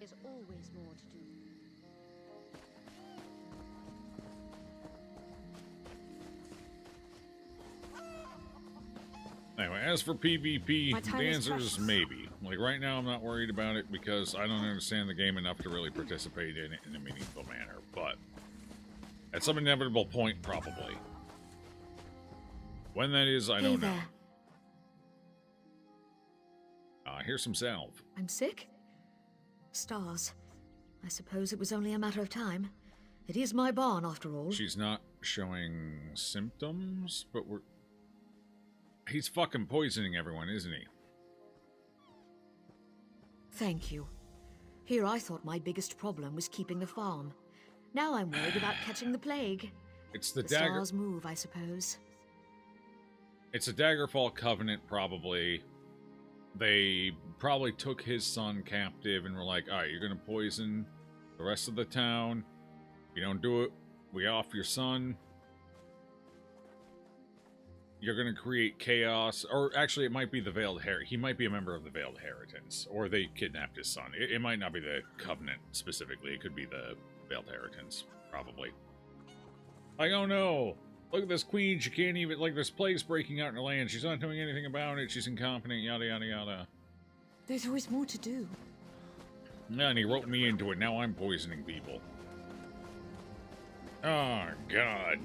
Speaker 6: There's always more to do.
Speaker 2: Anyway, as for PvP, the answer is maybe. Like, right now I'm not worried about it because I don't understand the game enough to really participate in it in a meaningful manner, but at some inevitable point, probably. When that is, I don't know. Here's some salve.
Speaker 6: I'm sick? Stars. I suppose it was only a matter of time. It is my barn, after all.
Speaker 2: She's not showing symptoms, but we're... He's fucking poisoning everyone, isn't he?
Speaker 6: Thank you. Here I thought my biggest problem was keeping the farm. Now I'm worried about catching the plague.
Speaker 2: It's the
Speaker 6: dagger. Stars move, I suppose.
Speaker 2: It's a Daggerfall covenant, probably. They probably took his son captive and were like, alright, you're gonna poison the rest of the town. If you don't do it, we off your son. You're going to create chaos, or actually it might be the Veiled He might be a member of the Veiled Heritance, or they kidnapped his son. It might not be the Covenant specifically, it could be the Veiled Heritance, probably. Like, oh no, look at this queen, she can't even, like, there's plagues breaking out in her land, she's not doing anything about it, she's incompetent, yada yada yada.
Speaker 6: There's always more to do.
Speaker 2: Yeah, and he wrote me into it, now I'm poisoning people. Oh, God.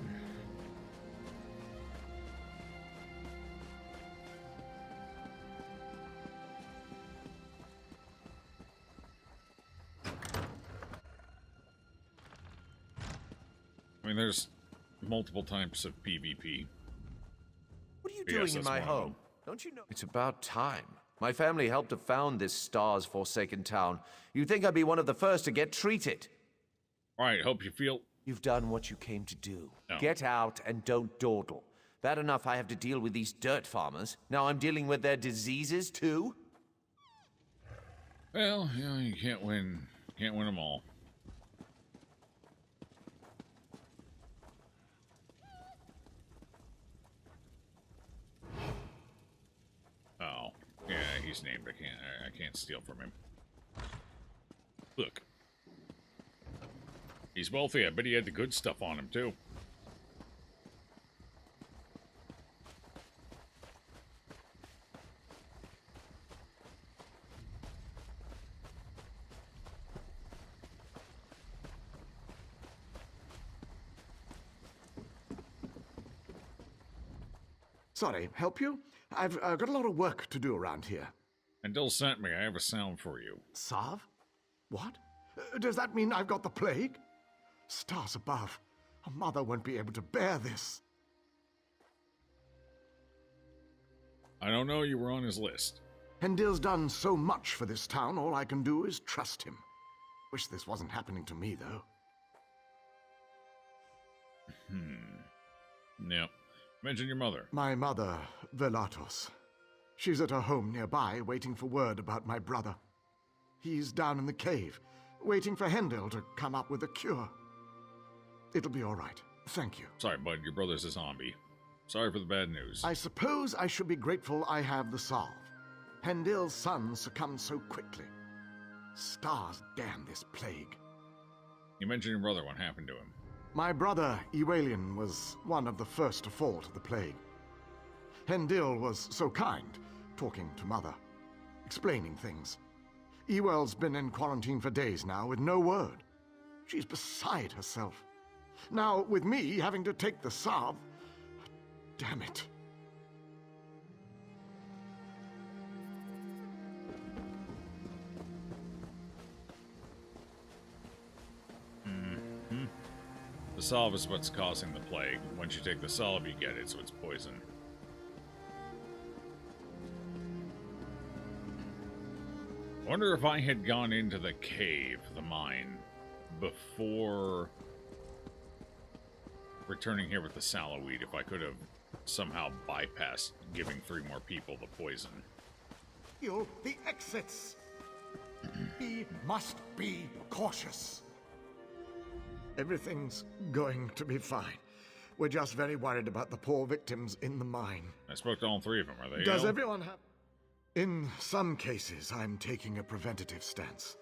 Speaker 2: I mean, there's multiple types of PvP.
Speaker 20: What are you doing in my home? Don't you know? It's about time. My family helped to found this stars-forsaken town. You'd think I'd be one of the first to get treated.
Speaker 2: All right, hope you feel...
Speaker 20: You've done what you came to do.
Speaker 2: No.
Speaker 20: Get out and don't dawdle. Bad enough I have to deal with these dirt farmers. Now I'm dealing with their diseases, too?
Speaker 2: Well, you know, you can't win. Can't win them all. Oh, yeah, he's named. I can't steal from him. Look. He's wealthy. I bet he had the good stuff on him, too.
Speaker 18: Sorry, help you? I've got a lot of work to do around here.
Speaker 2: And Dill sent me. I have a sound for you.
Speaker 18: Salve? What? Does that mean I've got the plague? Stars above. A mother won't be able to bear this.
Speaker 2: I don't know, you were on his list.
Speaker 18: Hendil's done so much for this town, all I can do is trust him. Wish this wasn't happening to me, though.
Speaker 2: Yep. Mention your mother.
Speaker 18: My mother, Velatos. She's at her home nearby, waiting for word about my brother. He's down in the cave, waiting for Hendil to come up with a cure. It'll be all right. Thank you.
Speaker 2: Sorry, bud. Your brother's a zombie. Sorry for the bad news.
Speaker 18: I suppose I should be grateful I have the salve. Hendil's son succumbed so quickly. Stars damn this plague.
Speaker 2: You mentioned your brother. What happened to him?
Speaker 18: My brother, Ewalian, was one of the first to fall to the plague. Hendil was so kind, talking to Mother, explaining things. Ewell's been in quarantine for days now with no word. She's beside herself. Now, with me having to take the salve, damn it.
Speaker 2: The salve is what's causing the plague. Once you take the salve, you get it, so it's poison. I wonder if I had gone into the cave, the mine, before returning here with the salloweed, if I could have somehow bypassed giving 3 more people the poison.
Speaker 18: The exits! We must be cautious. Everything's going to be fine. We're just very worried about the poor victims in the mine.
Speaker 2: I spoke to all three of them. Are they
Speaker 18: Does
Speaker 2: ill?
Speaker 18: everyone have... In some cases, I'm taking a preventative stance.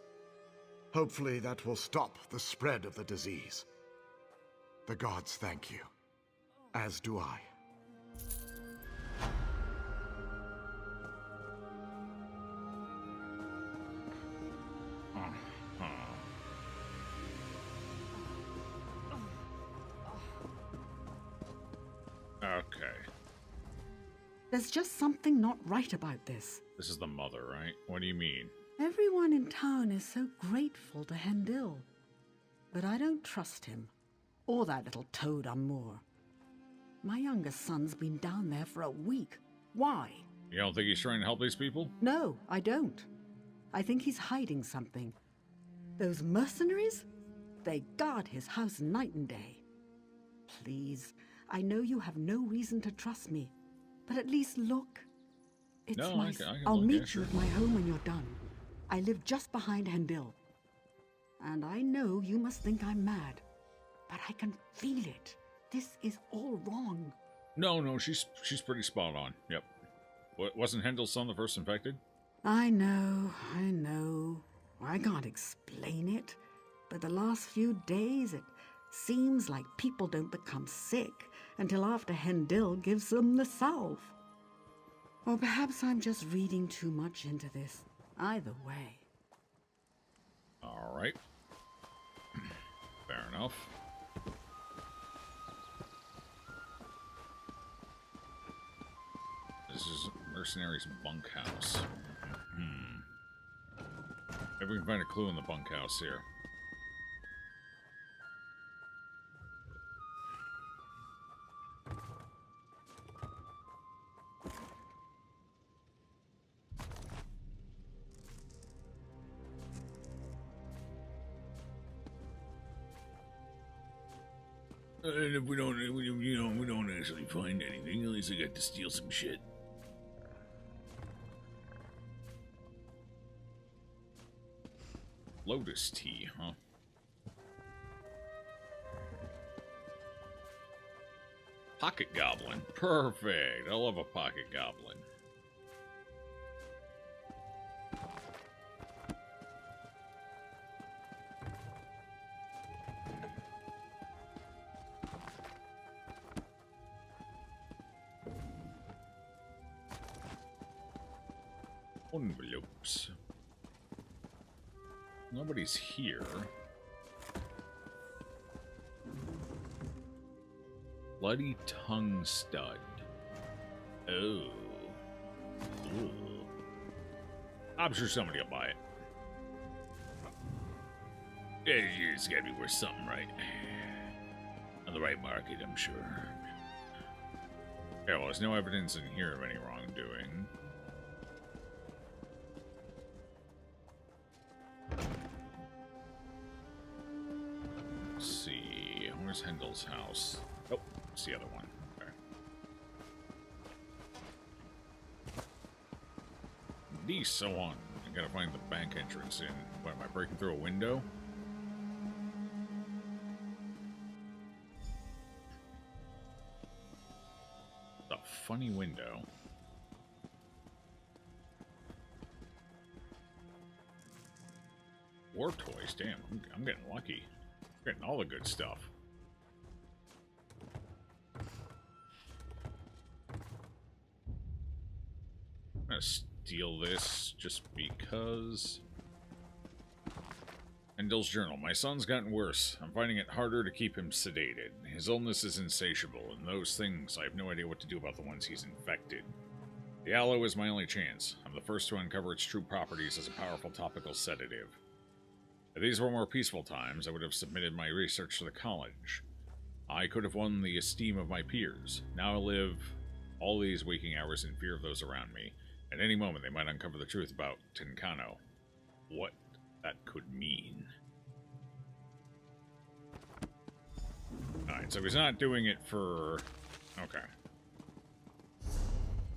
Speaker 18: Hopefully that will stop the spread of the disease. The gods thank you. As do I.
Speaker 2: Okay.
Speaker 5: There's just something not right about this.
Speaker 2: This is the mother, right? What do you mean?
Speaker 5: Everyone in town is so grateful to Hendil. But I don't trust him. Or that little toad Amour. My youngest son's been down there for a week. Why?
Speaker 2: You don't think he's trying to help these people?
Speaker 5: No, I don't. I think he's hiding something. Those mercenaries? They guard his house night and day. Please, I know you have no reason to trust me, but at least look. It's
Speaker 2: No,
Speaker 5: nice.
Speaker 2: I can
Speaker 5: I'll
Speaker 2: look,
Speaker 5: meet
Speaker 2: yeah,
Speaker 5: you
Speaker 2: sure.
Speaker 5: at my home when you're done. I live just behind Hendil. And I know you must think I'm mad, but I can feel it. This is all wrong.
Speaker 2: No, she's pretty spot on. Yep. Wasn't Hendil's son the first infected?
Speaker 5: I know. I can't explain it, but the last few days it seems like people don't become sick until after Hendil gives them the salve. Or perhaps I'm just reading too much into this. Either way.
Speaker 2: All right. Fair enough. This is Mercenary's bunkhouse. Maybe we can find a clue in the bunkhouse here. And if we don't actually find anything, at least I got to steal some shit. Lotus tea, huh? Pocket goblin. Perfect. I love a pocket goblin. Envelopes. Nobody's here. Bloody tongue stud. Oh. Ooh. I'm sure somebody will buy it. It's gotta be worth something, right? On the right market, I'm sure. Yeah, well, there's no evidence in here of any wrongdoing. Let's see. Where's Hendil's house? Oh, it's the other one. Okay. D so on. I gotta find the bank entrance in. What, am I breaking through a window? A funny window. War toys, damn, I'm getting lucky. Getting all the good stuff. I'm gonna steal this just because. Hendil's journal. My son's gotten worse. I'm finding it harder to keep him sedated. His illness is insatiable, and those things, I have no idea what to do about the ones he's infected. The aloe is my only chance. I'm the first to uncover its true properties as a powerful topical sedative. If these were more peaceful times, I would have submitted my research to the college. I could have won the esteem of my peers. Now I live all these waking hours in fear of those around me. At any moment, they might uncover the truth about Tincano. What that could mean. Alright, so he's not doing it for... Okay.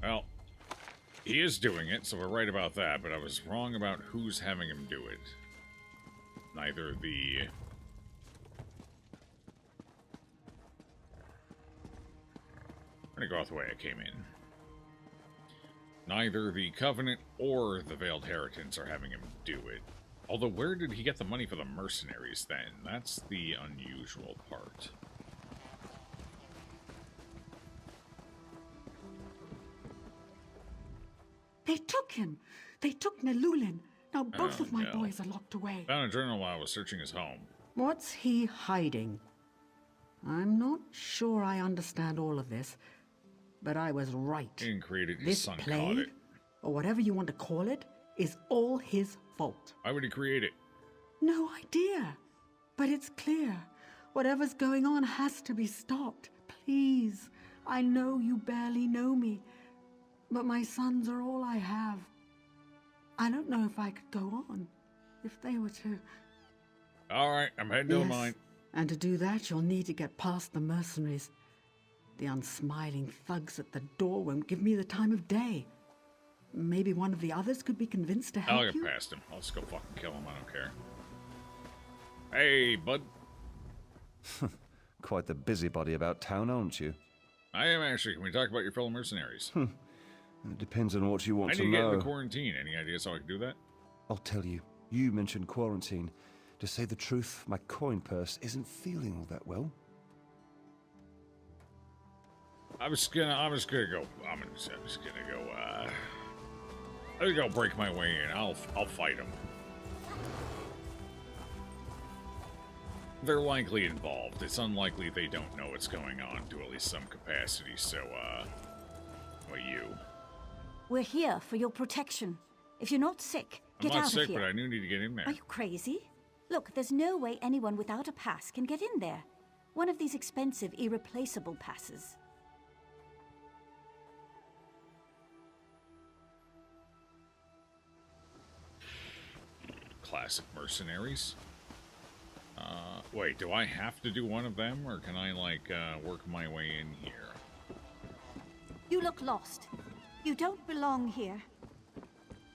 Speaker 2: Well, He is doing it, so we're right about that, but I was wrong about who's having him do it. Neither the... I'm gonna go out the way I came in. Neither the Covenant or the Veiled Heritance are having him do it. Although, where did he get the money for the mercenaries then? That's the unusual part.
Speaker 5: They took him. They took Nelulin. Now both of my boys are locked away.
Speaker 2: Found a journal while I was searching his home.
Speaker 5: What's he hiding? I'm not sure I understand all of this, but I was right.
Speaker 2: He didn't create it, his
Speaker 5: This
Speaker 2: son caught
Speaker 5: plague,
Speaker 2: it.
Speaker 5: or whatever you want to call it, is all his fault.
Speaker 2: Why would he create it?
Speaker 5: No idea. But it's clear. Whatever's going on has to be stopped. Please. I know you barely know me, but my sons are all I have. I don't know if I could go on, if they were to...
Speaker 2: Alright, I'm heading to the mine.
Speaker 5: And to do that, you'll need to get past the mercenaries. The unsmiling thugs at the door won't give me the time of day. Maybe one of the others could be convinced to help
Speaker 2: I'll get past him. I'll just go fucking kill him. I don't care. Hey, bud.
Speaker 4: Quite the busybody about town, aren't you?
Speaker 2: I am actually. Can we talk about your fellow mercenaries?
Speaker 4: It depends on what you want to know.
Speaker 2: I need to get into quarantine. Any ideas how I can do that?
Speaker 4: I'll tell you. You mentioned quarantine. To say the truth, my coin purse isn't feeling all that well.
Speaker 2: I'm just gonna go break my way in. I'll fight them. They're likely involved. It's unlikely they don't know what's going on to at least some capacity, so, well, you.
Speaker 17: We're here for your protection. If you're not sick, get out of here.
Speaker 2: I'm not sick, but I do need to get in there.
Speaker 17: Are you crazy? Look, there's no way anyone without a pass can get in there. One of these expensive, irreplaceable passes.
Speaker 2: Classic mercenaries. Wait, do I have to do one of them, or can I, like, work my way in here?
Speaker 17: You look lost. You don't belong here.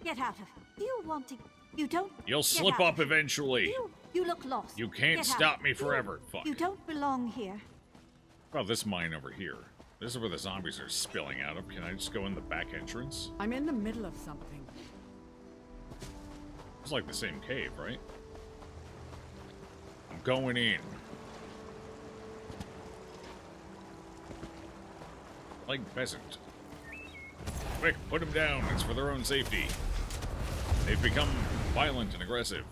Speaker 17: Get out of here. You want to... You don't...
Speaker 2: You'll slip up eventually.
Speaker 17: You look lost.
Speaker 2: You can't stop me forever. Fuck.
Speaker 17: You don't belong here.
Speaker 2: Well, this mine over here. This is where the zombies are spilling out of. Can I just go in the back entrance?
Speaker 5: I'm in the middle of something.
Speaker 2: It's like the same cave, right? I'm going in. Like peasant. Quick, put them down. It's for their own safety. They've become violent and aggressive.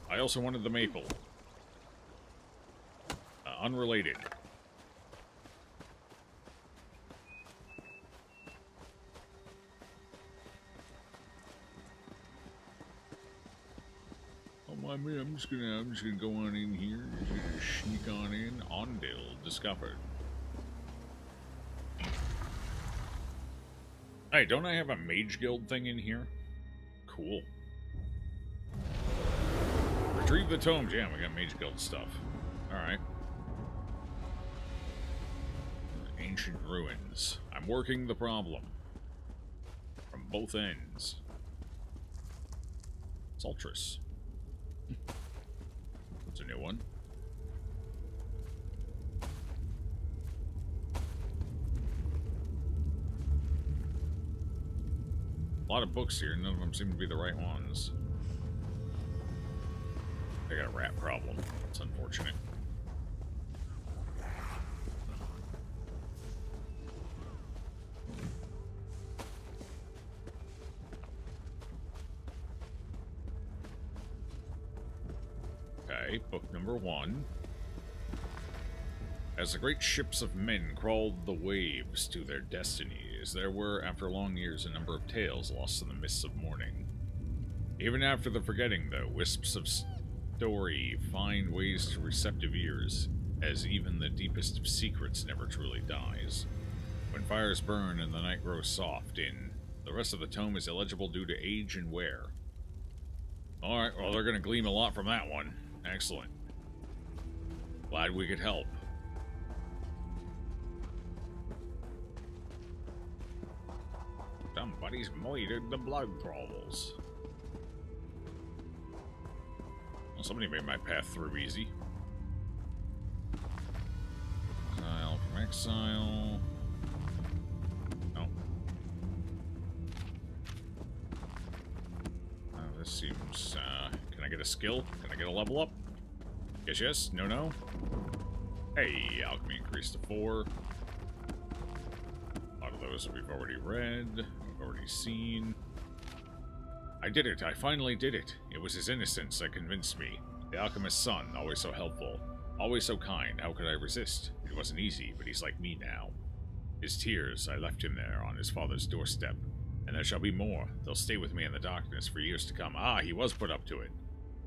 Speaker 2: I also wanted the maple. Unrelated. Oh, I'm just gonna go on in here. Just sneak on in. Ondale discovered. Hey, don't I have a mage guild thing in here? Cool. Retrieve the tomes. Yeah, we got mage guild stuff. Alright. Ancient ruins. I'm working the problem. From both ends. Sultrus. That's a new one. A lot of books here, none of them seem to be the right ones. I got a rat problem. It's unfortunate. Okay, book number 1. As the great ships of men crawled the waves to their destinies, there were, after long years, a number of tales lost in the mists of morning. Even after the forgetting, though, wisps of story find ways to receptive ears, as even the deepest of secrets never truly dies. When fires burn and the night grows soft in, the rest of the tome is illegible due to age and wear. Alright, well, they're going to glean a lot from that one. Excellent. Glad we could help. Somebody's murdered the blood thralls. Well, somebody made my path through easy. Exile from exile. No. This seems, can I get a skill? Can I get a level up? Yes, yes. No, no. Hey, alchemy increased to 4. A lot of those we've already read, we've already seen. I did it. I finally did it. It was his innocence that convinced me. The alchemist's son, always so helpful, always so kind. How could I resist? It wasn't easy, but he's like me now. His tears, I left him there on his father's doorstep. And there shall be more. They'll stay with me in the darkness for years to come. Ah, he was put up to it.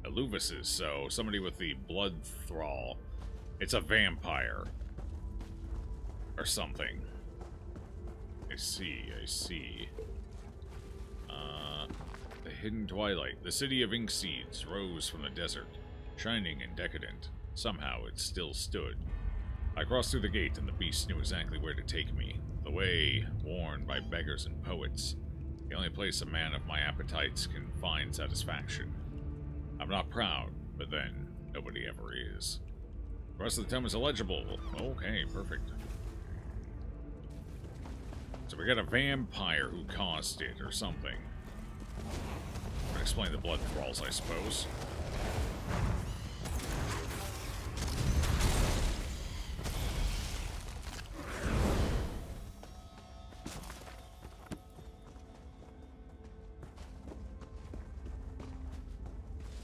Speaker 2: Eluvis's, so somebody with the blood thrall. It's a vampire. Or something. I see, I see. The Hidden Twilight. The city of ink seeds rose from the desert, shining and decadent. Somehow it still stood. I crossed through the gate and the beast knew exactly where to take me. The way worn by beggars and poets. The only place a man of my appetites can find satisfaction. I'm not proud, but then, nobody ever is. The rest of the tome is illegible. Okay, perfect. So we got a vampire who caused it, or something. I'm gonna explain the blood thralls, I suppose.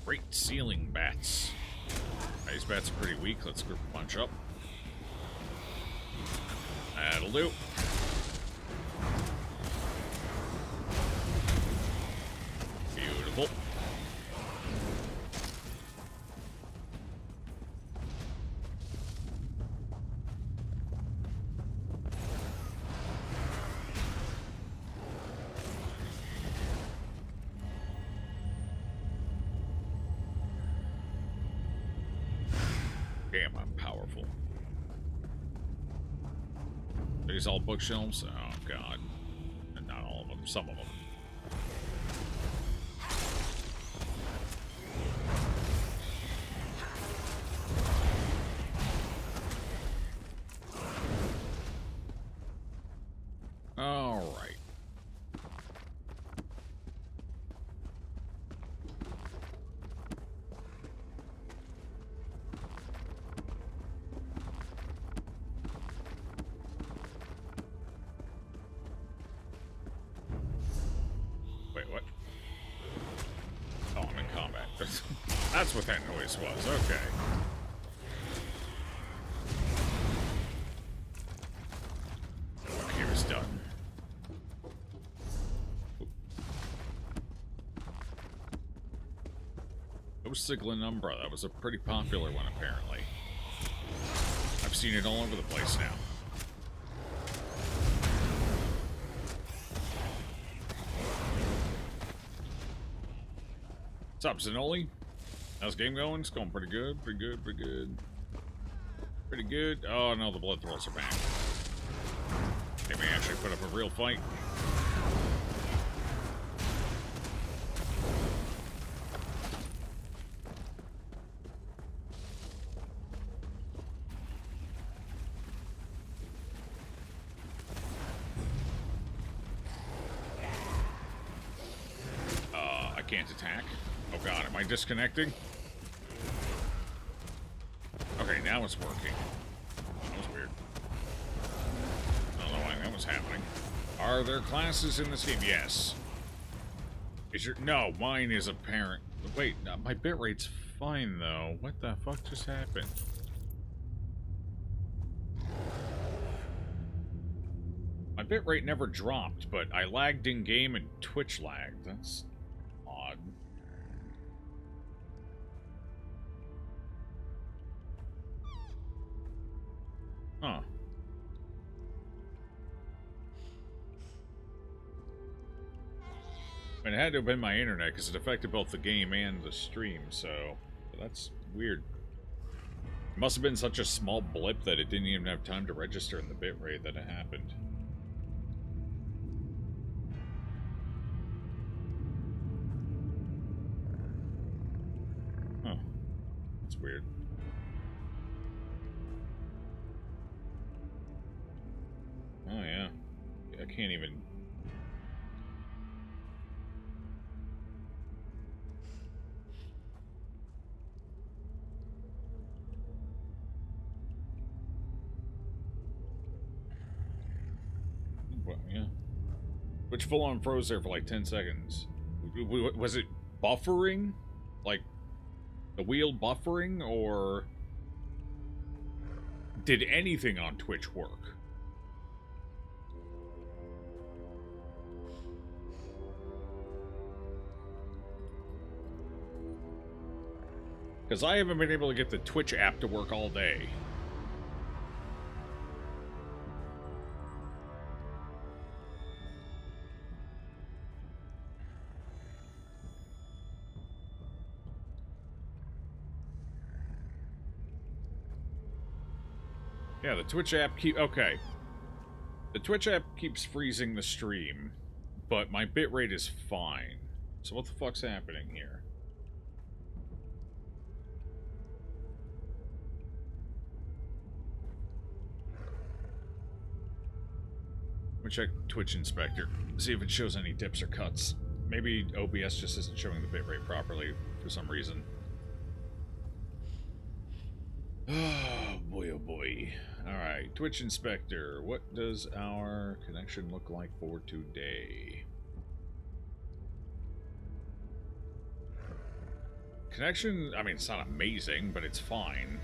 Speaker 2: Great ceiling bats. These bats are pretty weak. Let's group a bunch up. That'll do. Beautiful. Damn, I'm powerful. These all bookshelves? Oh, God. And not all of them, some of them. All right. Wait, what? Oh, I'm in combat. That's what that noise was. Okay. Work here is done. Siglin Umbra. That was a pretty popular one, apparently. I've seen it all over the place now. What's up, Zenoli? How's the game going? It's going pretty good, pretty good, pretty good. Pretty good. Oh no, the blood thralls are back. They may actually put up a real fight. Can't attack. Oh god, am I disconnecting? Okay, now it's working. That was weird. I don't know why that was happening. Are there classes in this game? Yes. Is your... No, mine is apparent. Wait, my bitrate's fine though. What the fuck just happened? My bitrate never dropped, but I lagged in game and Twitch lagged. That's odd. Huh. I mean, it had to have been my internet because it affected both the game and the stream, so that's weird. It must have been such a small blip that it didn't even have time to register in the bitrate that it happened. weird. Oh, yeah. I can't even... Well, yeah. Which full-on froze there for like 10 seconds. Was it buffering? Like, the wheel buffering, or... did anything on Twitch work? Because I haven't been able to get the Twitch app to work all day. Yeah, the Twitch app okay. The Twitch app keeps freezing the stream, but my bitrate is fine. So what the fuck's happening here? Let me check Twitch Inspector, see if it shows any dips or cuts. Maybe OBS just isn't showing the bitrate properly for some reason. Oh boy, oh boy. Alright, Twitch Inspector, what does our connection look like for today? Connection, I mean, it's not amazing, but it's fine.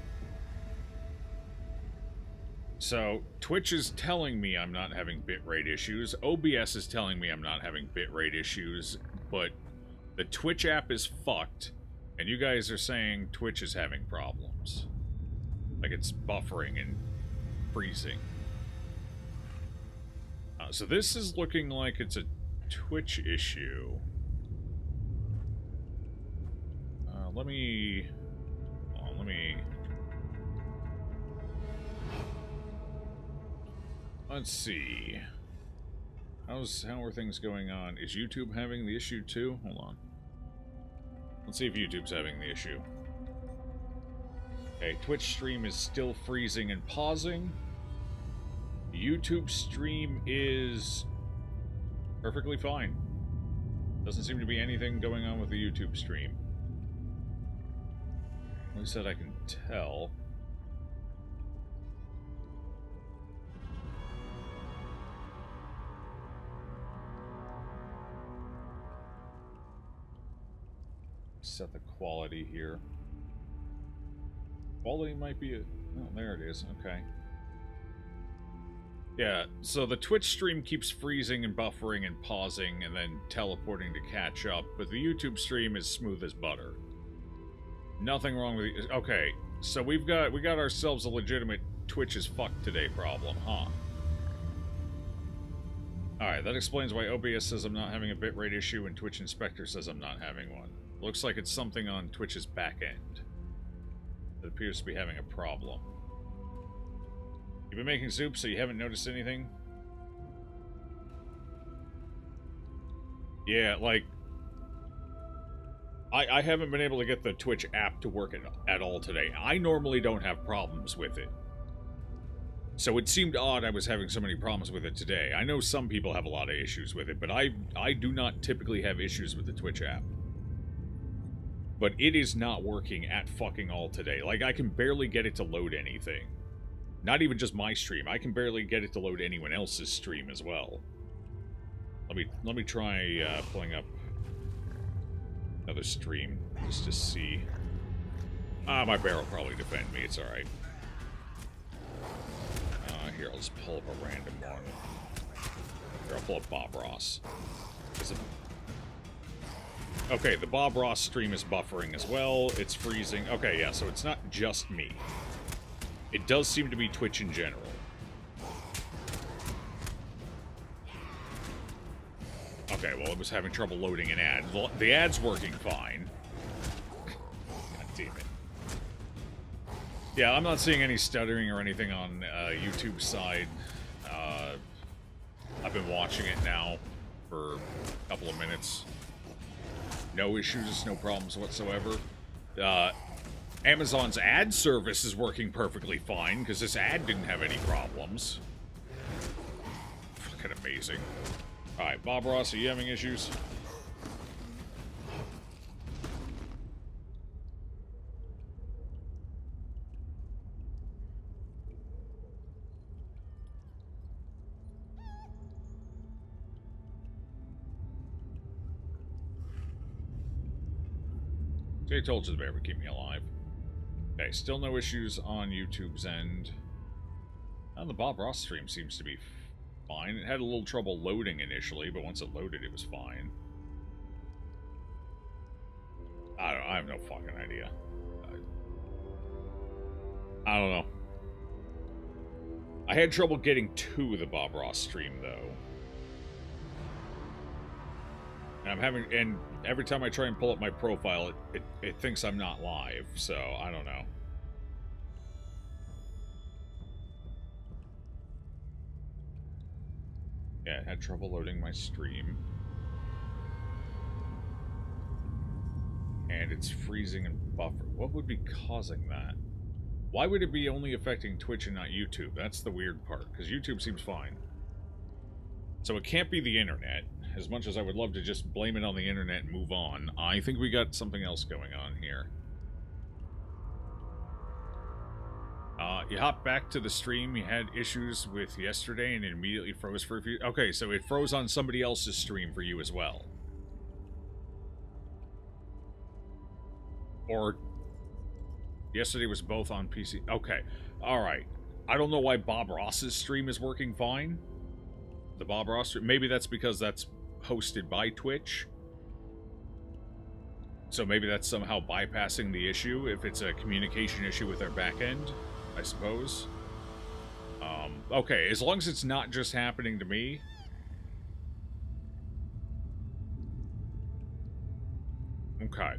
Speaker 2: So, Twitch is telling me I'm not having bitrate issues. OBS is telling me I'm not having bitrate issues, but the Twitch app is fucked, and you guys are saying Twitch is having problems. Like it's buffering and freezing. So this is looking like it's a Twitch issue. Let me... Let's see. How are things going on? Is YouTube having the issue too? Hold on. Let's see if YouTube's having the issue. Okay, Twitch stream is still freezing and pausing. YouTube stream is perfectly fine. Doesn't seem to be anything going on with the YouTube stream. At least that I can tell. Set the quality here. Quality might be a... oh, there it is. Okay. Yeah, so the Twitch stream keeps freezing and buffering and pausing and then teleporting to catch up, but the YouTube stream is smooth as butter. Nothing wrong with it. Okay, so we got ourselves a legitimate Twitch is fucked today problem, huh? Alright, that explains why OBS says I'm not having a bitrate issue and Twitch Inspector says I'm not having one. Looks like it's something on Twitch's back end that appears to be having a problem. You've been making soup, so you haven't noticed anything? Yeah, like... I haven't been able to get the Twitch app to work at all today. I normally don't have problems with it. So it seemed odd I was having so many problems with it today. I know some people have a lot of issues with it, but I do not typically have issues with the Twitch app. But it is not working at fucking all today. Like, I can barely get it to load anything. Not even just my stream. I can barely get it to load anyone else's stream as well. Let me try pulling up another stream just to see. My bear will probably defend me. It's all right. Here, I'll just pull up a random one. Here, I'll pull up Bob Ross. Okay, the Bob Ross stream is buffering as well. It's freezing. Okay, yeah, so it's not just me. It does seem to be Twitch in general. Okay, well, it was having trouble loading an ad. The ad's working fine. God damn it. Yeah, I'm not seeing any stuttering or anything on YouTube's side. I've been watching it now for a couple of minutes. No issues, no problems whatsoever. Amazon's ad service is working perfectly fine, because this ad didn't have any problems. Fucking amazing. Alright, Bob Ross, are you having issues? They told you the bear would keep me alive. Okay, still no issues on YouTube's end. And the Bob Ross stream seems to be fine. It had a little trouble loading initially, but once it loaded, it was fine. I have no fucking idea. I don't know. I had trouble getting to the Bob Ross stream, though. And every time I try and pull up my profile, it thinks I'm not live, so I don't know. Yeah, I had trouble loading my stream. And it's freezing and buffer. What would be causing that? Why would it be only affecting Twitch and not YouTube? That's the weird part, because YouTube seems fine. So it can't be the internet. As much as I would love to just blame it on the internet and move on, I think we got something else going on here. You hopped back to the stream you had issues with yesterday and it immediately froze for a few... Okay, so it froze on somebody else's stream for you as well. Or... yesterday was both on PC. Okay, alright. I don't know why Bob Ross's stream is working fine. The Bob Ross stream. Maybe that's because that's hosted by Twitch. So maybe that's somehow bypassing the issue if it's a communication issue with their backend, I suppose. Okay, as long as it's not just happening to me. Okay.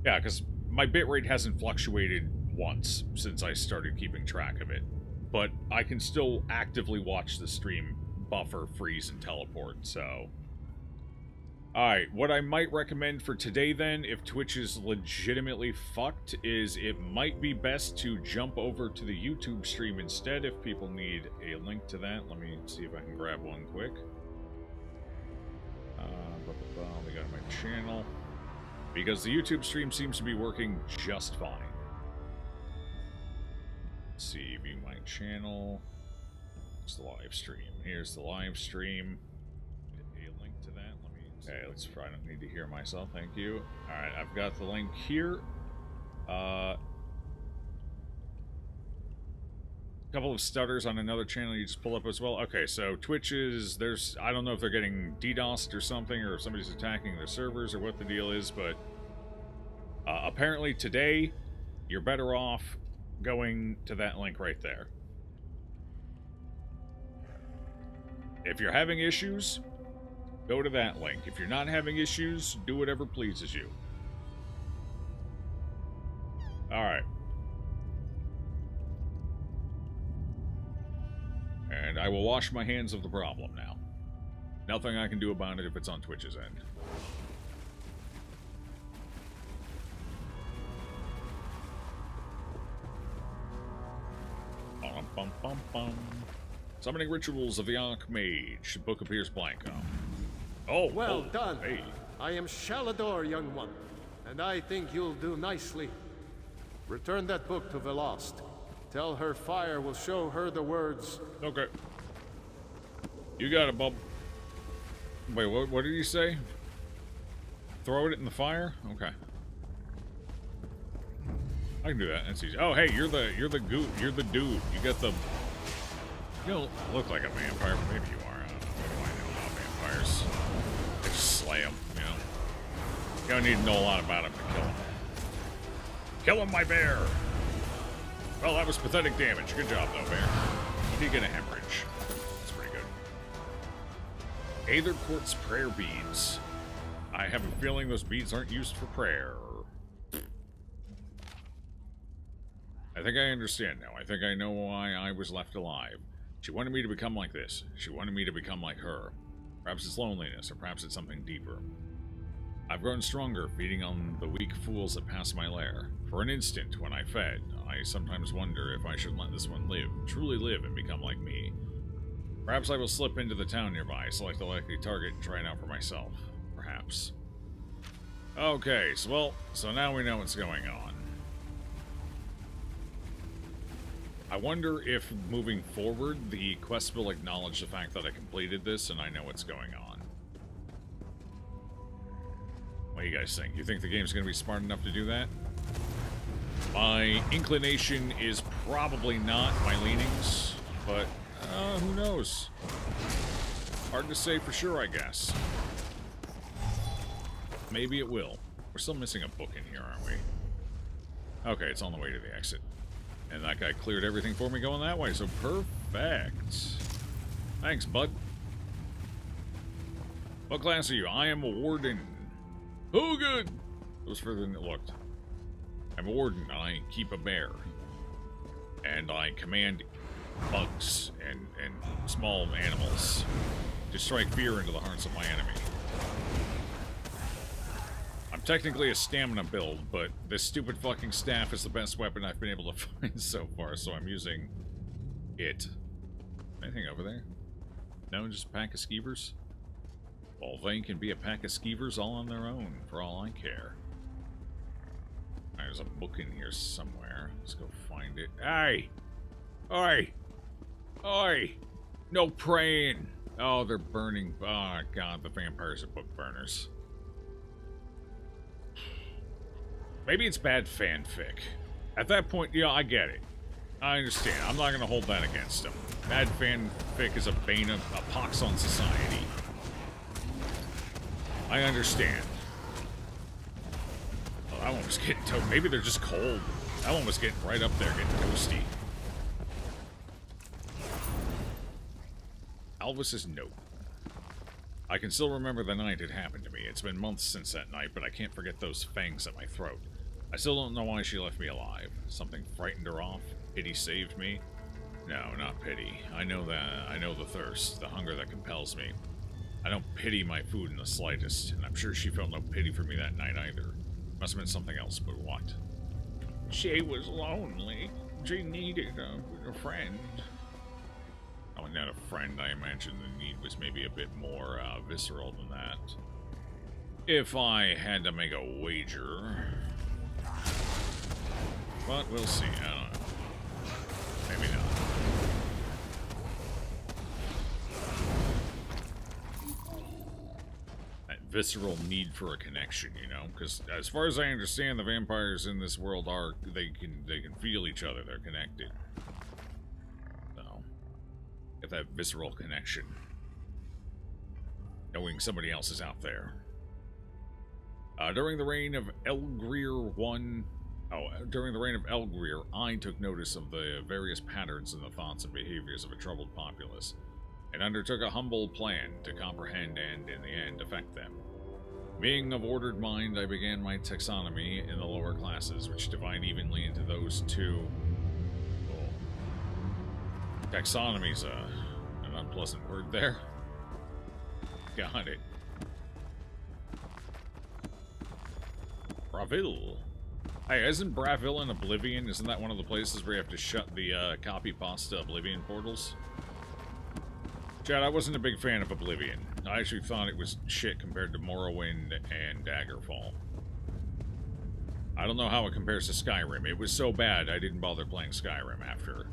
Speaker 2: Yeah, because my bitrate hasn't fluctuated once since I started keeping track of it. But I can still actively watch the stream buffer, freeze, and teleport, so... Alright, what I might recommend for today then, if Twitch is legitimately fucked, is it might be best to jump over to the YouTube stream instead if people need a link to that. Let me see if I can grab one quick. We got my channel. Because the YouTube stream seems to be working just fine. Let's see, view my channel. It's the live stream. Here's the live stream. A link to that. Let me... Okay, let's try. I don't need to hear myself. Thank you. Alright, I've got the link here. Couple of stutters on another channel you just pull up as well. Okay, so Twitch is... there's... I don't know if they're getting DDoSed or something, or if somebody's attacking their servers, or what the deal is, but... apparently today, you're better off going to that link right there. If you're having issues, go to that link. If you're not having issues, do whatever pleases you. Alright. And I will wash my hands of the problem now. Nothing I can do about it if it's on Twitch's end. Bum, bum, bum, bum. Summoning Rituals of the Archmage. The book appears blank. Oh,
Speaker 21: well
Speaker 2: oh,
Speaker 21: done.
Speaker 2: Hey.
Speaker 21: I am Shalador, young one, and I think you'll do nicely. Return that book to Velost. Tell her fire will show her the words.
Speaker 2: Okay. You got it, bub. Wait, what did you say? Throw it in the fire? Okay. I can do that. That's easy. Oh, hey, you're the goot. You're the dude. You got the... You don't look like a vampire, but maybe you are. I don't know. What do I know about vampires? I just slay them, you know? You don't need to know a lot about them to kill them. Kill him, my bear! Well, that was pathetic damage. Good job, though, bear. You did get a hemorrhage. That's pretty good. Aether Quartz prayer beads. I have a feeling those beads aren't used for prayer. I think I understand now. I think I know why I was left alive. She wanted me to become like this. She wanted me to become like her. Perhaps it's loneliness, or perhaps it's something deeper. I've grown stronger, feeding on the weak fools that pass my lair. For an instant, when I fed, I sometimes wonder if I should let this one live, truly live, and become like me. Perhaps I will slip into the town nearby, select a likely target, and try it out for myself. Perhaps. Okay, so now we know what's going on. I wonder if, moving forward, the quest will acknowledge the fact that I completed this and I know what's going on. What do you guys think? You think the game's going to be smart enough to do that? My inclination is probably not, my leanings, but who knows? Hard to say for sure, I guess. Maybe it will. We're still missing a book in here, aren't we? Okay, it's on the way to the exit. And that guy cleared everything for me going that way, so perfect. Thanks, bud. What class are you? I am a warden. Oh, good. It was further than it looked. I'm a warden. I keep a bear. And I command bugs and small animals to strike fear into the hearts of my enemy. I'm technically a stamina build, but this stupid fucking staff is the best weapon I've been able to find so far, so I'm using it. Anything over there? No, just a pack of skeevers? Well, they can be a pack of skeevers all on their own, for all I care. There's a book in here somewhere. Let's go find it. Hey! Oi! Oi! No praying! Oh, they're burning. Oh, God, the vampires are book burners. Maybe it's bad fanfic. At that point, yeah, I get it. I understand. I'm not going to hold that against them. Bad fanfic is a bane of a pox on society. I understand. Oh, that one was getting toasty. Maybe they're just cold. That one was getting right up there, getting toasty. Alvis's note. I can still remember the night it happened to me. It's been months since that night, but I can't forget those fangs at my throat. I still don't know why she left me alive. Something frightened her off? Pity saved me? No, not pity. I know that. I know the thirst, the hunger that compels me. I don't pity my food in the slightest, and I'm sure she felt no pity for me that night either. Must have been something else, but what? She was lonely. She needed a friend. Oh, not a friend. I imagine the need was maybe a bit more visceral than that. If I had to make a wager... But we'll see. I don't know. Maybe not. That visceral need for a connection, you know? Because as far as I understand, the vampires in this world are... They can feel each other. They're connected. So... Get that visceral connection. Knowing somebody else is out there. During the reign of during the reign of Elgrir, I took notice of the various patterns in the thoughts and behaviors of a troubled populace, and undertook a humble plan to comprehend and, in the end, affect them. Being of ordered mind, I began my taxonomy in the lower classes, which divide evenly into those two. Oh. Taxonomy's an unpleasant word there. Got it. Bravil. Hey, isn't Bravil in Oblivion? Isn't that one of the places where you have to shut the copy pasta Oblivion portals? Chad, I wasn't a big fan of Oblivion. I actually thought it was shit compared to Morrowind and Daggerfall. I don't know how it compares to Skyrim. It was so bad I didn't bother playing Skyrim after.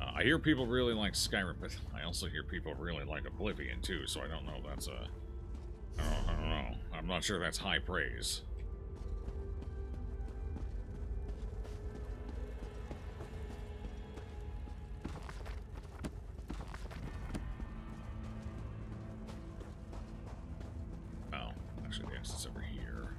Speaker 2: I hear people really like Skyrim, but I also hear people really like Oblivion too, so I don't know if that's a... I don't know. I'm not sure that's high praise. Oh, actually the exit's over here.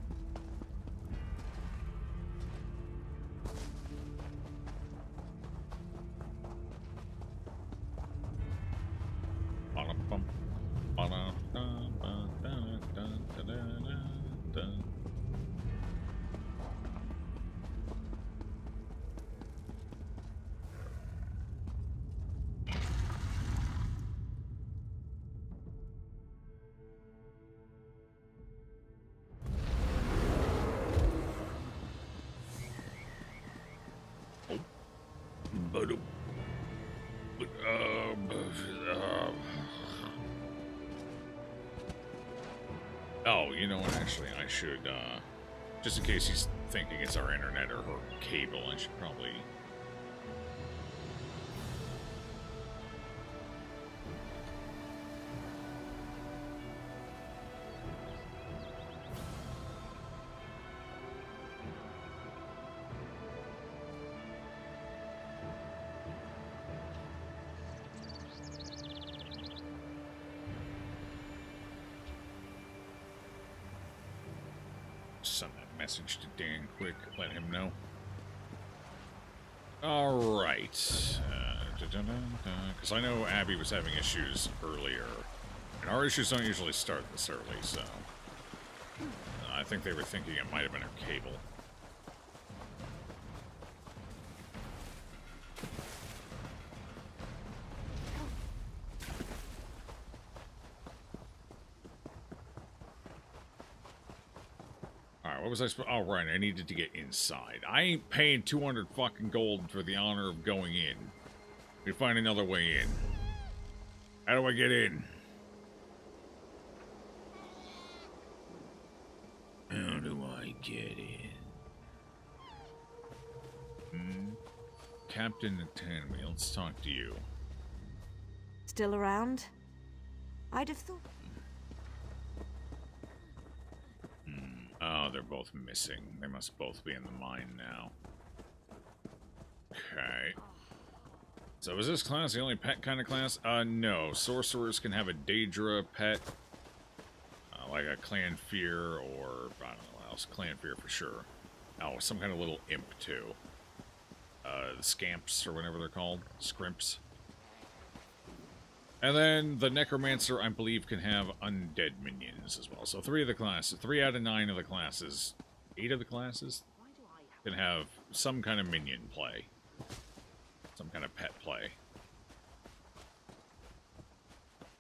Speaker 2: you know what, actually, I should, just in case he's thinking it's our internet or her cable, I should probably... send that message to Dan quick, let him know. Alright. Because I know Abby was having issues earlier. And our issues don't usually start this early, so... I think they were thinking it might have been her cable. Alright, what was I supposed... Oh, right, I needed to get inside. I ain't paying 200 fucking gold for the honor of going in. We find another way in. How do I get in? How do I get in? Captain Academy, let's talk to you.
Speaker 17: Still around? I'd have thought...
Speaker 2: Oh, they're both missing. They must both be in the mine now. Okay. So is this class the only pet kind of class? No. Sorcerers can have a Daedra pet. Like a Clan Fear or... I don't know what else. Clan Fear for sure. Oh, some kind of little imp too. The Scamps or whatever they're called. Scrimps. And then the Necromancer, I believe, can have undead minions as well. So 3 of the classes, 3 out of 9 of the classes, 8 of the classes can have some kind of minion play. Some kind of pet play.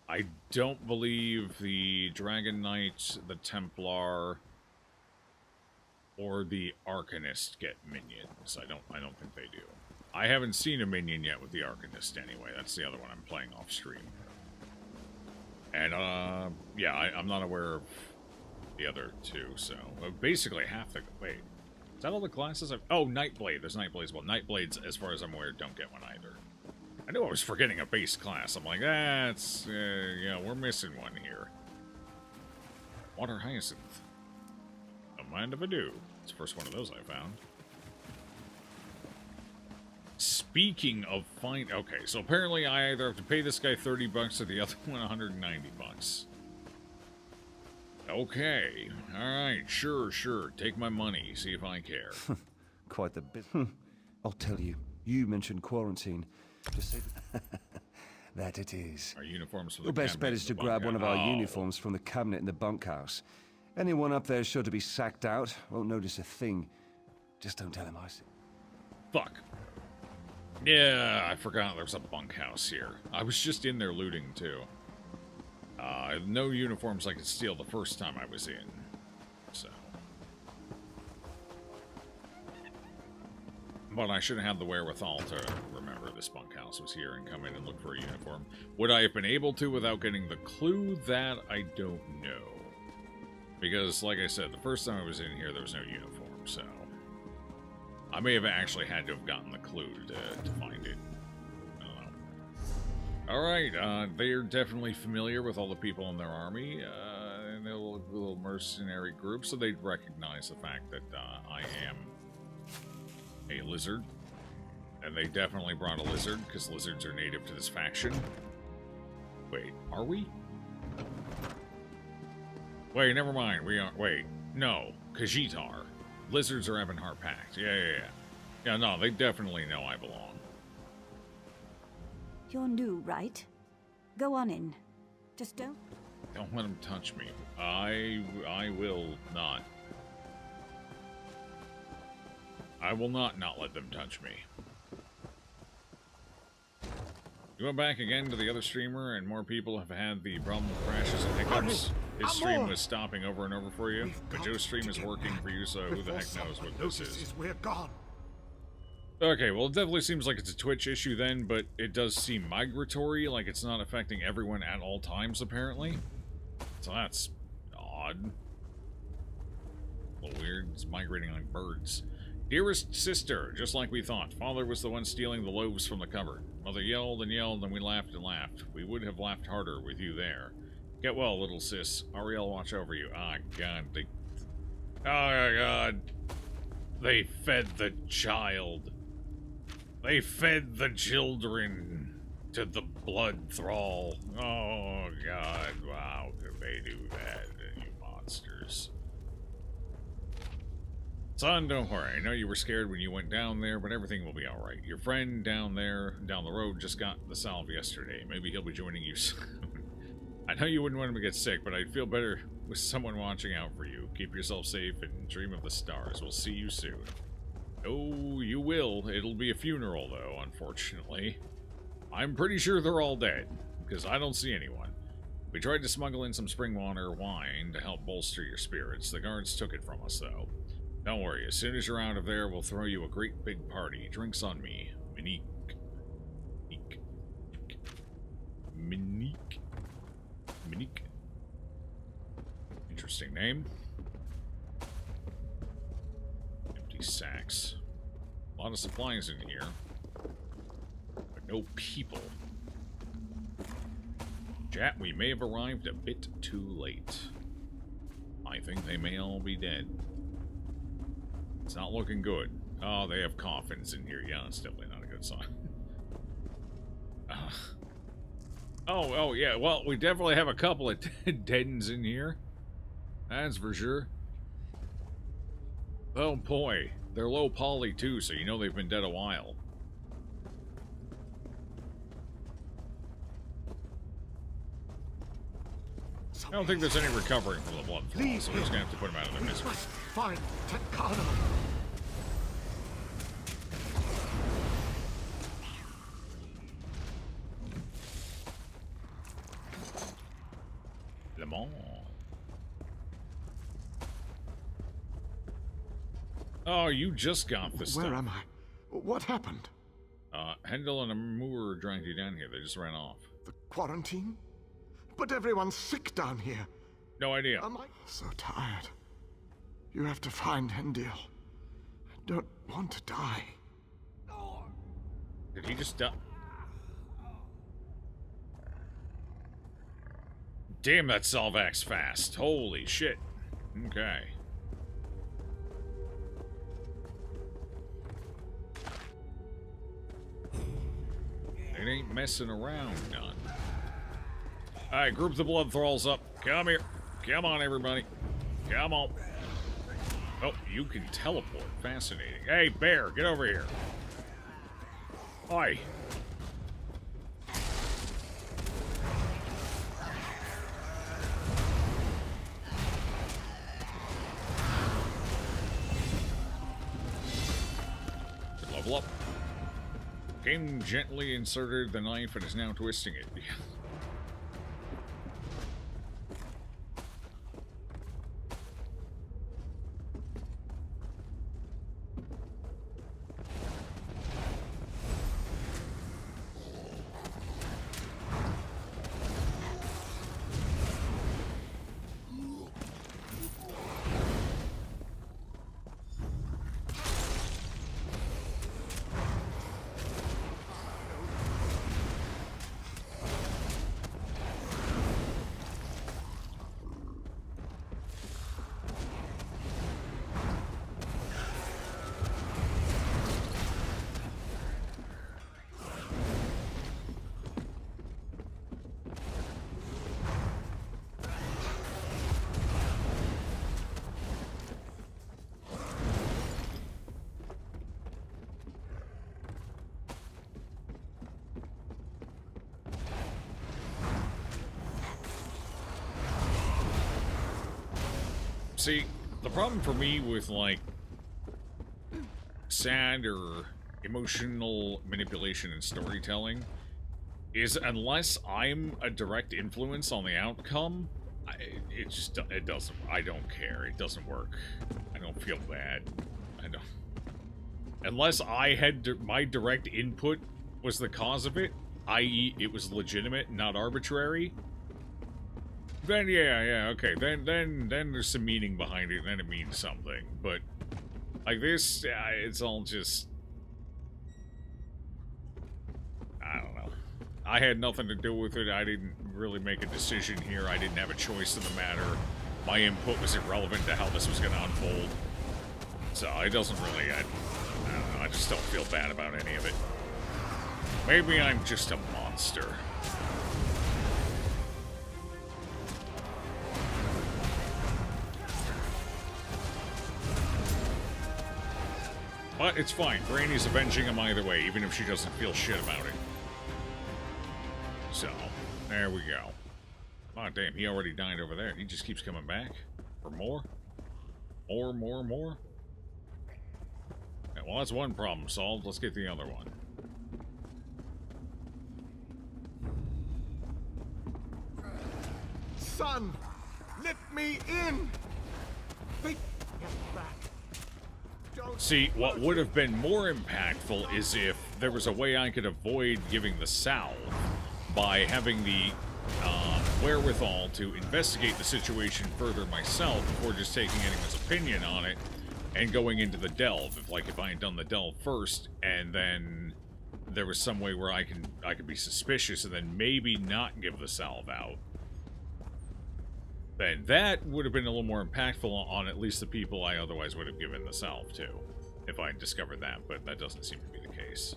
Speaker 2: I don't believe the Dragon Knight, the Templar, or the Arcanist get minions. I don't think they do. I haven't seen a minion yet with the Arcanist anyway. That's the other one I'm playing off stream. And, yeah, I'm not aware of the other 2, so... basically half the... Wait. Is that all the classes I've... Oh, Nightblade. There's Nightblade as well. Nightblades, as far as I'm aware, don't get one either. I knew I was forgetting a base class. I'm like, that's... yeah, we're missing one here. Water Hyacinth. Don't mind if I do. It's the first one of those I found. Speaking of fine... Okay, so apparently I either have to pay this guy 30 bucks or the other one 190 bucks. Okay. Alright, sure. Take my money. See if I care.
Speaker 4: Quite the bit. I'll tell you. You mentioned quarantine. Just say that it is.
Speaker 2: Our uniforms from the
Speaker 4: Your best bet is to grab one of our uniforms from the cabinet in the bunkhouse. Anyone up there sure to be sacked out. Won't notice a thing. Just don't tell him I said.
Speaker 2: Fuck. Yeah, I forgot there was a bunkhouse here. I was just in there looting, too. No uniforms I could steal the first time I was in. So. But I should have had the wherewithal to remember this bunkhouse was here and come in and look for a uniform. Would I have been able to without getting the clue? That I don't know. Because, like I said, the first time I was in here, there was no uniform, so... I may have actually had to have gotten the clue to find it. I don't know. Alright, they're definitely familiar with all the people in their army, and their little mercenary group, so they'd recognize the fact that I am a lizard. And they definitely brought a lizard, because lizards are native to this faction. Wait, are we? Wait, never mind, we aren't. Wait, no, Khajiit are. Lizards are Ebonheart Pact. Yeah. Yeah, no, they definitely know I belong.
Speaker 17: You're new, right? Go on in. Just don't...
Speaker 2: Don't let them touch me. I will not. I will not let them touch me. You went back again to the other streamer, and more people have had the problem with crashes and hiccups. His stream was stopping over and over for you, but Joe's stream is working for you, so who the heck knows what this is.
Speaker 18: We're gone.
Speaker 2: Okay, well, it definitely seems like it's a Twitch issue then, but it does seem migratory, like it's not affecting everyone at all times, apparently. So that's odd. A little weird. It's migrating like birds. Dearest sister, just like we thought. Father was the one stealing the loaves from the cupboard. Mother yelled and yelled, and we laughed and laughed. We would have laughed harder with you there. Get well, little sis. Ariel, watch over you. Ah, God. Oh, God. They fed the child. They fed the children to the blood thrall. Oh, God. Wow, could they do that, you monsters? Son, don't worry. I know you were scared when you went down there, but everything will be alright. Your friend down there, down the road, just got the salve yesterday. Maybe he'll be joining you soon. I know you wouldn't want him to get sick, but I'd feel better with someone watching out for you. Keep yourself safe and dream of the stars. We'll see you soon. Oh, you will. It'll be a funeral, though, unfortunately. I'm pretty sure they're all dead, because I don't see anyone. We tried to smuggle in some spring water wine to help bolster your spirits. The guards took it from us, though. Don't worry, as soon as you're out of there, we'll throw you a great big party. Drinks on me. Monique. Interesting name. Empty sacks. A lot of supplies in here. But no people. Chat, we may have arrived a bit too late. I think they may all be dead. It's not looking good. Oh, they have coffins in here. Yeah, it's definitely not a good sign. Oh, yeah. Well, we definitely have a couple of deadens in here. That's for sure. Oh, boy. They're low poly, too, so you know they've been dead a while. I don't think there's any recovering from the blood flow, so we're just gonna have to put them out of their misery.
Speaker 18: Find Takano.
Speaker 2: Le Mans. Oh, you just got this stuff.
Speaker 18: Where am I? What happened?
Speaker 2: Hendel and Amur dragged you down here. They just ran off.
Speaker 18: The quarantine? But everyone's sick down here.
Speaker 2: No idea.
Speaker 18: Am I so tired? You have to find Hendil. I don't want to die.
Speaker 2: Did he just die? Damn, that Salvax fast. Holy shit. Okay. It ain't messing around none. Alright, group the blood thralls up. Come here. Come on, everybody. Come on. Oh, you can teleport. Fascinating. Hey, bear, get over here. Oi. Good level up. Game gently inserted the knife and is now twisting it. See, the problem for me with, like, sad or emotional manipulation and storytelling is unless I'm a direct influence on the outcome, it doesn't, I don't care. It doesn't work. I don't feel bad. I don't. Unless I had my direct input was the cause of it, i.e. it was legitimate, not arbitrary, Then yeah, okay. Then there's some meaning behind it, and then it means something. But like this, it's all just, I don't know. I had nothing to do with it. I didn't really make a decision here. I didn't have a choice in the matter. My input was irrelevant to how this was going to unfold. So it doesn't really, I don't know. I just don't feel bad about any of it. Maybe I'm just a monster. But it's fine. Granny's avenging him either way, even if she doesn't feel shit about it. So, there we go. Oh, damn, he already died over there. He just keeps coming back. For more? More? Yeah, well, that's one problem solved. Let's get the other one.
Speaker 18: Son! Let me in! Get back.
Speaker 2: See, what would have been more impactful is if there was a way I could avoid giving the salve by having the wherewithal to investigate the situation further myself before just taking anyone's opinion on it and going into the delve. If I had done the delve first and then there was some way where I could be suspicious and then maybe not give the salve out, then that would have been a little more impactful on at least the people I otherwise would have given the salve to, if I discovered that, but that doesn't seem to be the case.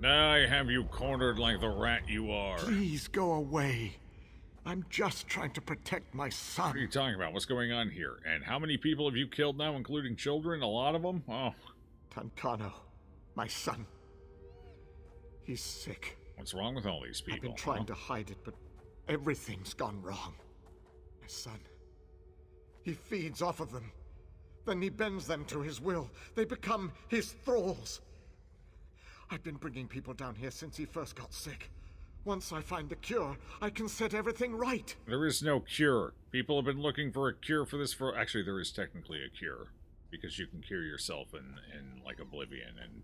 Speaker 2: I have you cornered like the rat you are.
Speaker 18: Please go away. I'm just trying to protect my son.
Speaker 2: What are you talking about? What's going on here? And how many people have you killed now, including children? A lot of them? Oh.
Speaker 18: Tancano, my son. He's sick.
Speaker 2: What's wrong with all these people?
Speaker 18: I've been trying to hide it, but everything's gone wrong. My son. He feeds off of them. Then he bends them to his will. They become his thralls. I've been bringing people down here since he first got sick. Once I find the cure, I can set everything right.
Speaker 2: There is no cure. People have been looking for a cure for this for... Actually, there is technically a cure. Because you can cure yourself in like, oblivion, and...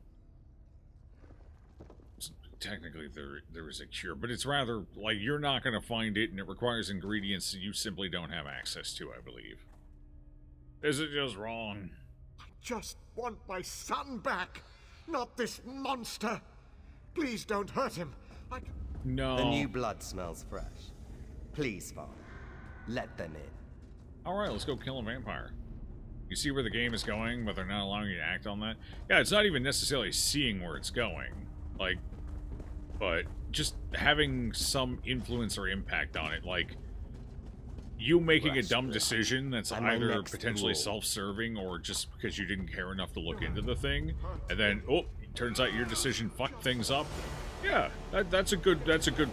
Speaker 2: Technically, there is a cure, but it's rather, like, you're not going to find it, and it requires ingredients that you simply don't have access to, I believe. Is it just wrong?
Speaker 18: I just want my son back, not this monster. Please don't hurt him.
Speaker 2: No.
Speaker 1: The new blood smells fresh. Please, Father, let them in.
Speaker 2: Alright, let's go kill a vampire. You see where the game is going, but they're not allowing you to act on that? Yeah, it's not even necessarily seeing where it's going. Like... But just having some influence or impact on it, like you making a dumb decision that's either potentially self-serving or just because you didn't care enough to look into the thing, and then turns out your decision fucked things up. Yeah, that's a good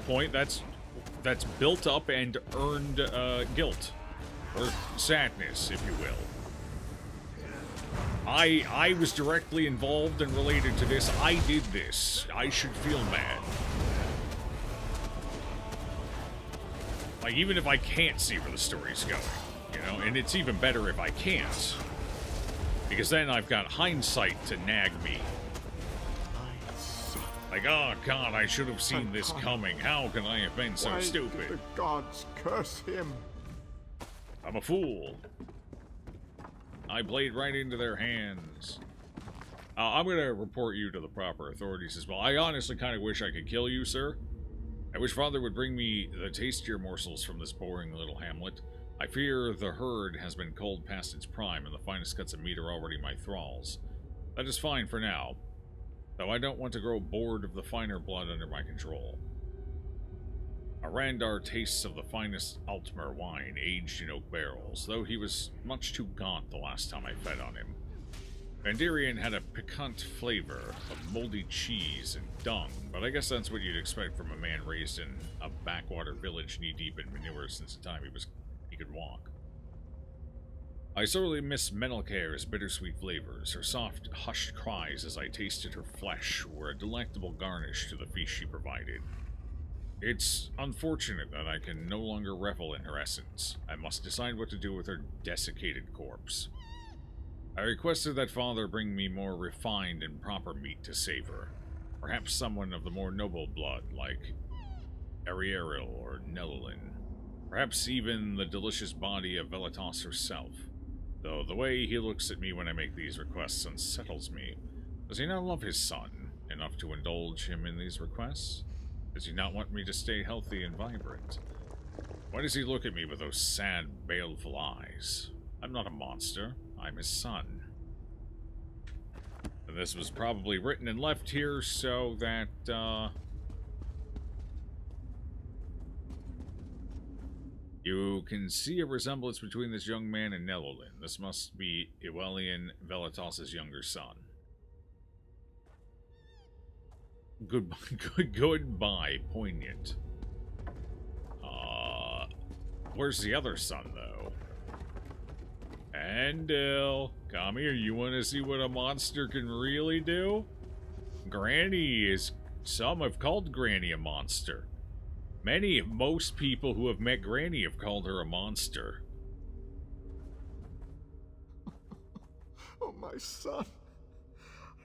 Speaker 2: point. That's built up and earned guilt or sadness, if you will. I was directly involved and related to this. I did this. I should feel bad. Like, even if I can't see where the story's going, you know? And it's even better if I can't. Because then I've got hindsight to nag me. Like, oh god, I should have seen this coming. How can I have been so stupid?
Speaker 18: Why did the gods curse him?
Speaker 2: I'm a fool. I played right into their hands. I'm gonna report you to the proper authorities as well. I honestly kind of wish I could kill you, sir. I wish Father would bring me the tastier morsels from this boring little hamlet. I fear the herd has been culled past its prime, and the finest cuts of meat are already my thralls. That is fine for now, though I don't want to grow bored of the finer blood under my control. Arandar tastes of the finest Altmer wine, aged in oak barrels, though he was much too gaunt the last time I fed on him. Vandirian had a piquant flavor of moldy cheese and dung, but I guess that's what you'd expect from a man raised in a backwater village knee-deep in manure since the time he could walk. I sorely miss Menelcare's bittersweet flavors. Her soft, hushed cries as I tasted her flesh were a delectable garnish to the feast she provided. It's unfortunate that I can no longer revel in her essence. I must decide what to do with her desiccated corpse. I requested that Father bring me more refined and proper meat to savor. Perhaps someone of the more noble blood, like Ariel or Nelilyn. Perhaps even the delicious body of Velitas herself. Though the way he looks at me when I make these requests unsettles me. Does he not love his son enough to indulge him in these requests? Does he not want me to stay healthy and vibrant? Why does he look at me with those sad, baleful eyes? I'm not a monster. I'm his son. And this was probably written and left here so that, you can see a resemblance between this young man and Nelilyn. This must be Iwelian Velitas' younger son. Goodbye, poignant. Where's the other son, though? Andil, come here. You want to see what a monster can really do? Granny is... Some have called Granny a monster. Most people who have met Granny have called her a monster.
Speaker 18: Oh, my son.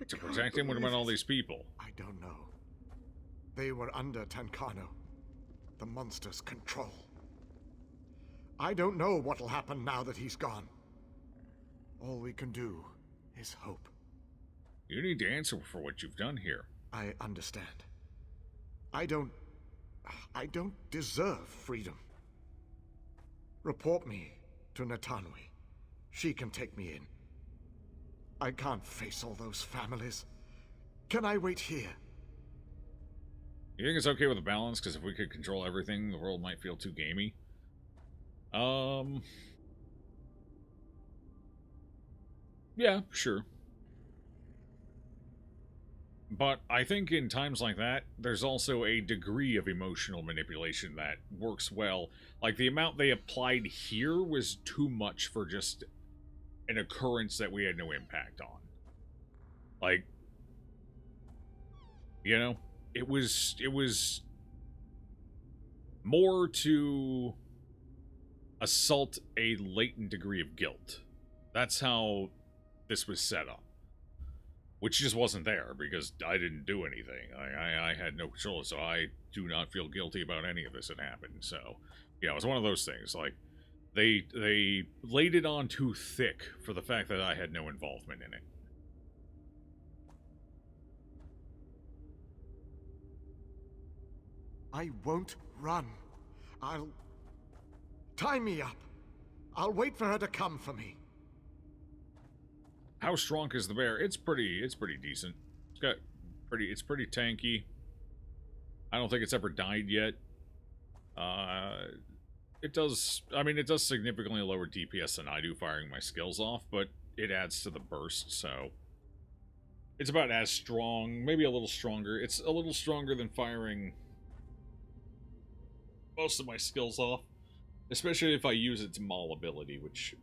Speaker 2: To protect him, what about all these people?
Speaker 18: I don't know. They were under Tancano, the monster's control. I don't know what'll happen now that he's gone. All we can do is hope.
Speaker 2: You need to answer for what you've done here.
Speaker 18: I understand. I don't deserve freedom. Report me to Natanwi. She can take me in. I can't face all those families. Can I wait here?
Speaker 2: You think it's okay with a balance? Because if we could control everything, the world might feel too gamey. Yeah, sure. But I think in times like that, there's also a degree of emotional manipulation that works well. Like, the amount they applied here was too much for just an occurrence that we had no impact on. Like, you know, it was more to assault a latent degree of guilt. That's how this was set up. Which just wasn't there, because I didn't do anything. I had no control, so I do not feel guilty about any of this that happened. So, yeah, it was one of those things. Like, they laid it on too thick for the fact that I had no involvement in it.
Speaker 18: I won't run. Tie me up. I'll wait for her to come for me.
Speaker 2: How strong is the bear? It's pretty decent. It's pretty tanky. I don't think it's ever died yet. It does significantly lower DPS than I do firing my skills off, but it adds to the burst, so it's about as strong, maybe a little stronger. It's a little stronger than firing most of my skills off, especially if I use its maul ability, which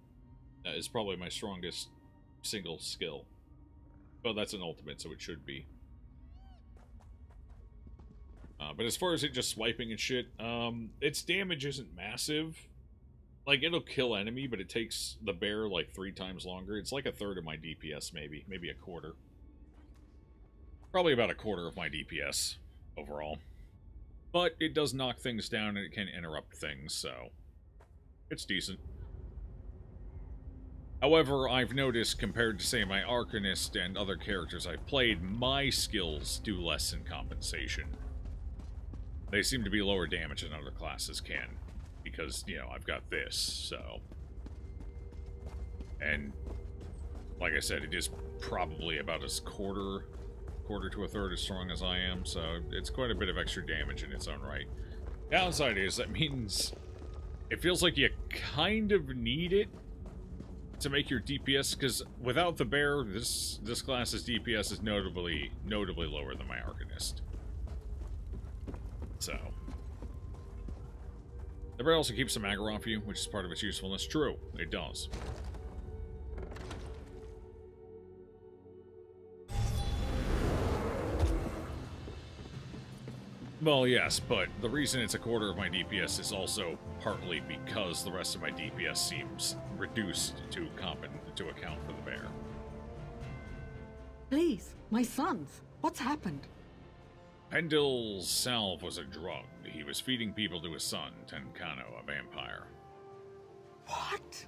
Speaker 2: is probably my strongest single skill. Well, that's an ultimate, so it should be. But as far as it just swiping and shit, its damage isn't massive. Like, it'll kill enemy, but it takes the bear like 3 times longer. It's like a third of my DPS, maybe a quarter. Probably about a quarter of my DPS overall. But it does knock things down and it can interrupt things, so it's decent. However, I've noticed, compared to, say, my Arcanist and other characters I've played, my skills do less in compensation. They seem to be lower damage than other classes can, because, you know, I've got this, so... And, like I said, it is probably about as quarter to a third as strong as I am, so it's quite a bit of extra damage in its own right. Downside is, that means it feels like you kind of need it to make your DPS, because without the bear, this class's DPS is notably lower than my Arcanist. So, the bear also keeps some aggro off you, which is part of its usefulness. True, it does. Well, yes, but the reason it's a quarter of my DPS is also partly because the rest of my DPS seems reduced to account for the bear.
Speaker 5: Please, my sons, what's happened?
Speaker 2: Pendle's salve was a drug. He was feeding people to his son, Tenkano, a vampire.
Speaker 5: What?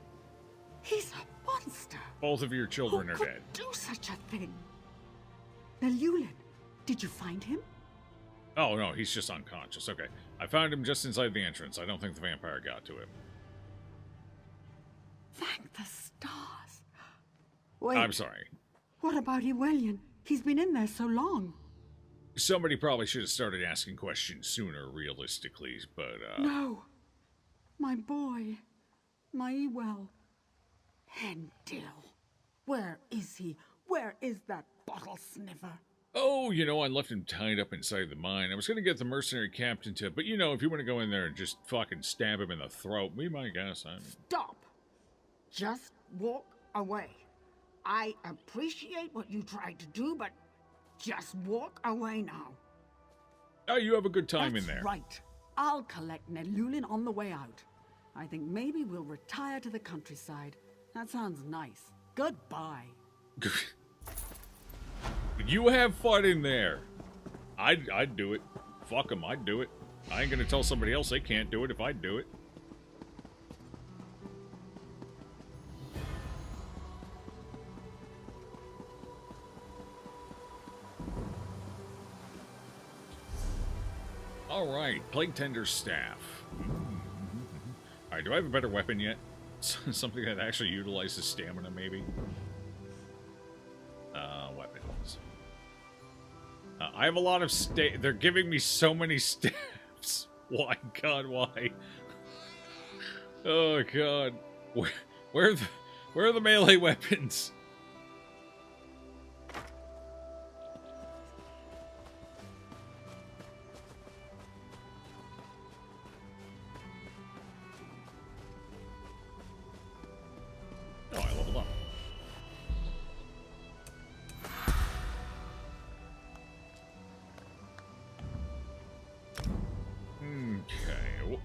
Speaker 5: He's a monster.
Speaker 2: Both of your children
Speaker 5: Who
Speaker 2: are
Speaker 5: could
Speaker 2: dead.
Speaker 5: do such a thing? Now, Yulin, did you find him?
Speaker 2: Oh, no, he's just unconscious. Okay. I found him just inside the entrance. I don't think the vampire got to him.
Speaker 5: Thank the stars. Wait.
Speaker 2: I'm sorry.
Speaker 5: What about Iwelian? He's been in there so long.
Speaker 2: Somebody probably should have started asking questions sooner, realistically, but,
Speaker 5: No. My boy. My Ewell. Hendil. Where is he? Where is that bottle sniffer?
Speaker 2: oh, you know, I left him tied up inside the mine. I was going to get the mercenary captain to, but you know, if you want to go in there and just fucking stab him in the throat, we might guess.
Speaker 5: Stop. Just walk away. I appreciate what you tried to do, but just walk away now.
Speaker 2: Oh, you have a good time in there.
Speaker 5: That's right. I'll collect Nelulin on the way out. I think maybe we'll retire to the countryside. That sounds nice. Goodbye.
Speaker 2: You have fun in there. I'd do it. Fuck them, I'd do it. I ain't gonna tell somebody else they can't do it if I'd do it. Alright, Plague Tender's Staff. Alright, do I have a better weapon yet? Something that actually utilizes stamina, maybe? Weapons. I have a lot of they're giving me so many staffs. Why, God, why? Oh, God. Where are the melee weapons? Oh, I leveled up. Okay.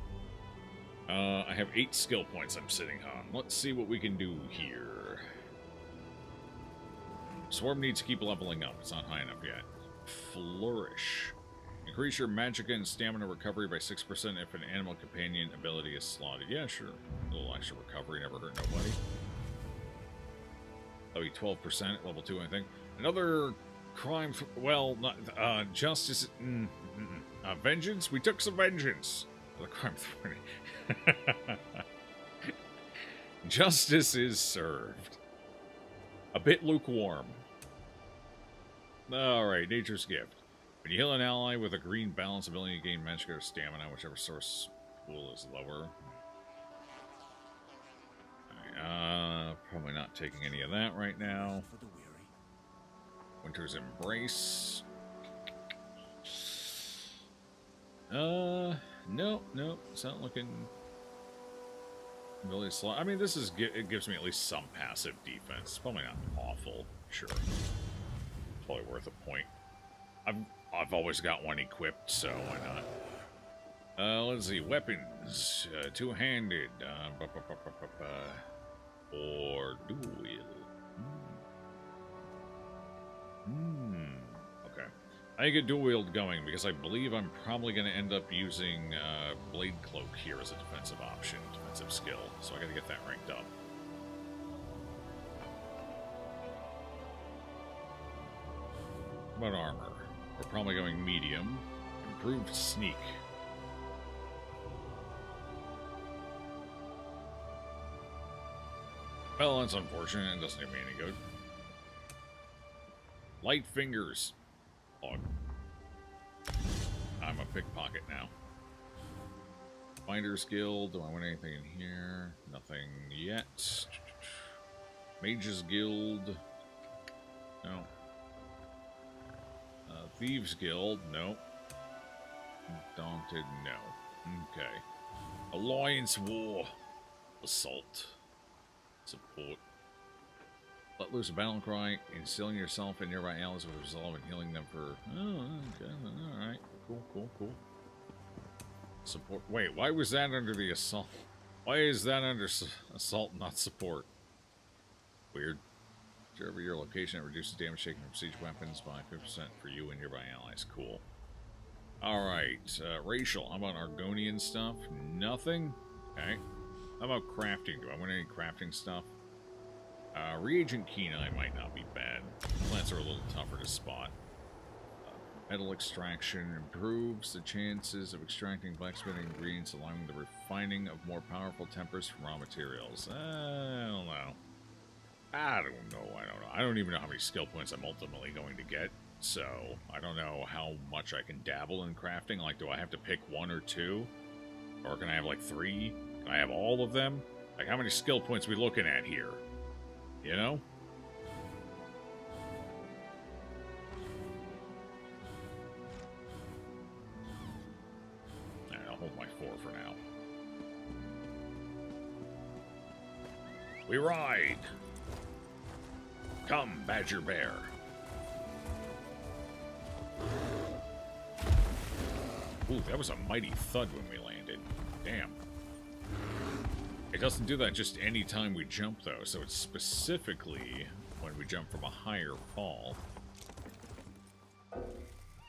Speaker 2: I have 8 skill points I'm sitting on. Let's see what we can do here. Swarm needs to keep leveling up. It's not high enough yet. Flourish. Increase your magicka and stamina recovery by 6% if an animal companion ability is slotted. Yeah, sure. A little extra recovery, never hurt nobody. That'll be 12% at level 2, I think. Another crime, well, not, justice, vengeance? We took some vengeance. The crime 20. Justice is served. A bit lukewarm. Alright, Nature's Gift. When you heal an ally with a green balance ability, you gain magic or stamina, whichever source pool is lower. Probably not taking any of that right now. Winter's Embrace. No, it's not looking really slow. I mean, this is it gives me at least some passive defense. Probably not awful, sure. Probably worth a point. I've always got one equipped, so why not? Let's see, weapons, two-handed, or dual. Okay. I get dual wield going because I believe I'm probably going to end up using Blade Cloak here as a defensive option, defensive skill. So I got to get that ranked up. What about armor? We're probably going medium. Improved sneak. Well, that's unfortunate. It doesn't do me any good. Light fingers. Oh. I'm a pickpocket now. Finder's Guild. Do I want anything in here? Nothing yet. Mage's Guild. No. Thieves Guild. No. Daunted. No. Okay. Alliance War. Assault. Support. Let loose a battle cry, instilling yourself and nearby allies with resolve and healing them for... Oh, okay. Alright. Cool. Support. Wait, why was that under the assault? Why is that under assault, not support? Weird. Observe your location, it reduces damage taken from siege weapons by 50% for you and nearby allies. Cool. Alright, racial. How about Argonian stuff? Nothing? Okay. How about crafting? Do I want any crafting stuff? Reagent Kenai might not be bad. Plants are a little tougher to spot. Metal extraction improves the chances of extracting blacksmithing ingredients, allowing the refining of more powerful tempers from raw materials. I don't know. I don't know. I don't even know how many skill points I'm ultimately going to get. So, I don't know how much I can dabble in crafting. Like, do I have to pick 1 or 2? Or can I have, like, 3? Can I have all of them? Like, how many skill points are we looking at here? You know? Alright, I'll hold my 4 for now. We ride! Come, Badger Bear. Ooh, that was a mighty thud when we landed. Damn. It doesn't do that just any time we jump, though, so it's specifically when we jump from a higher fall.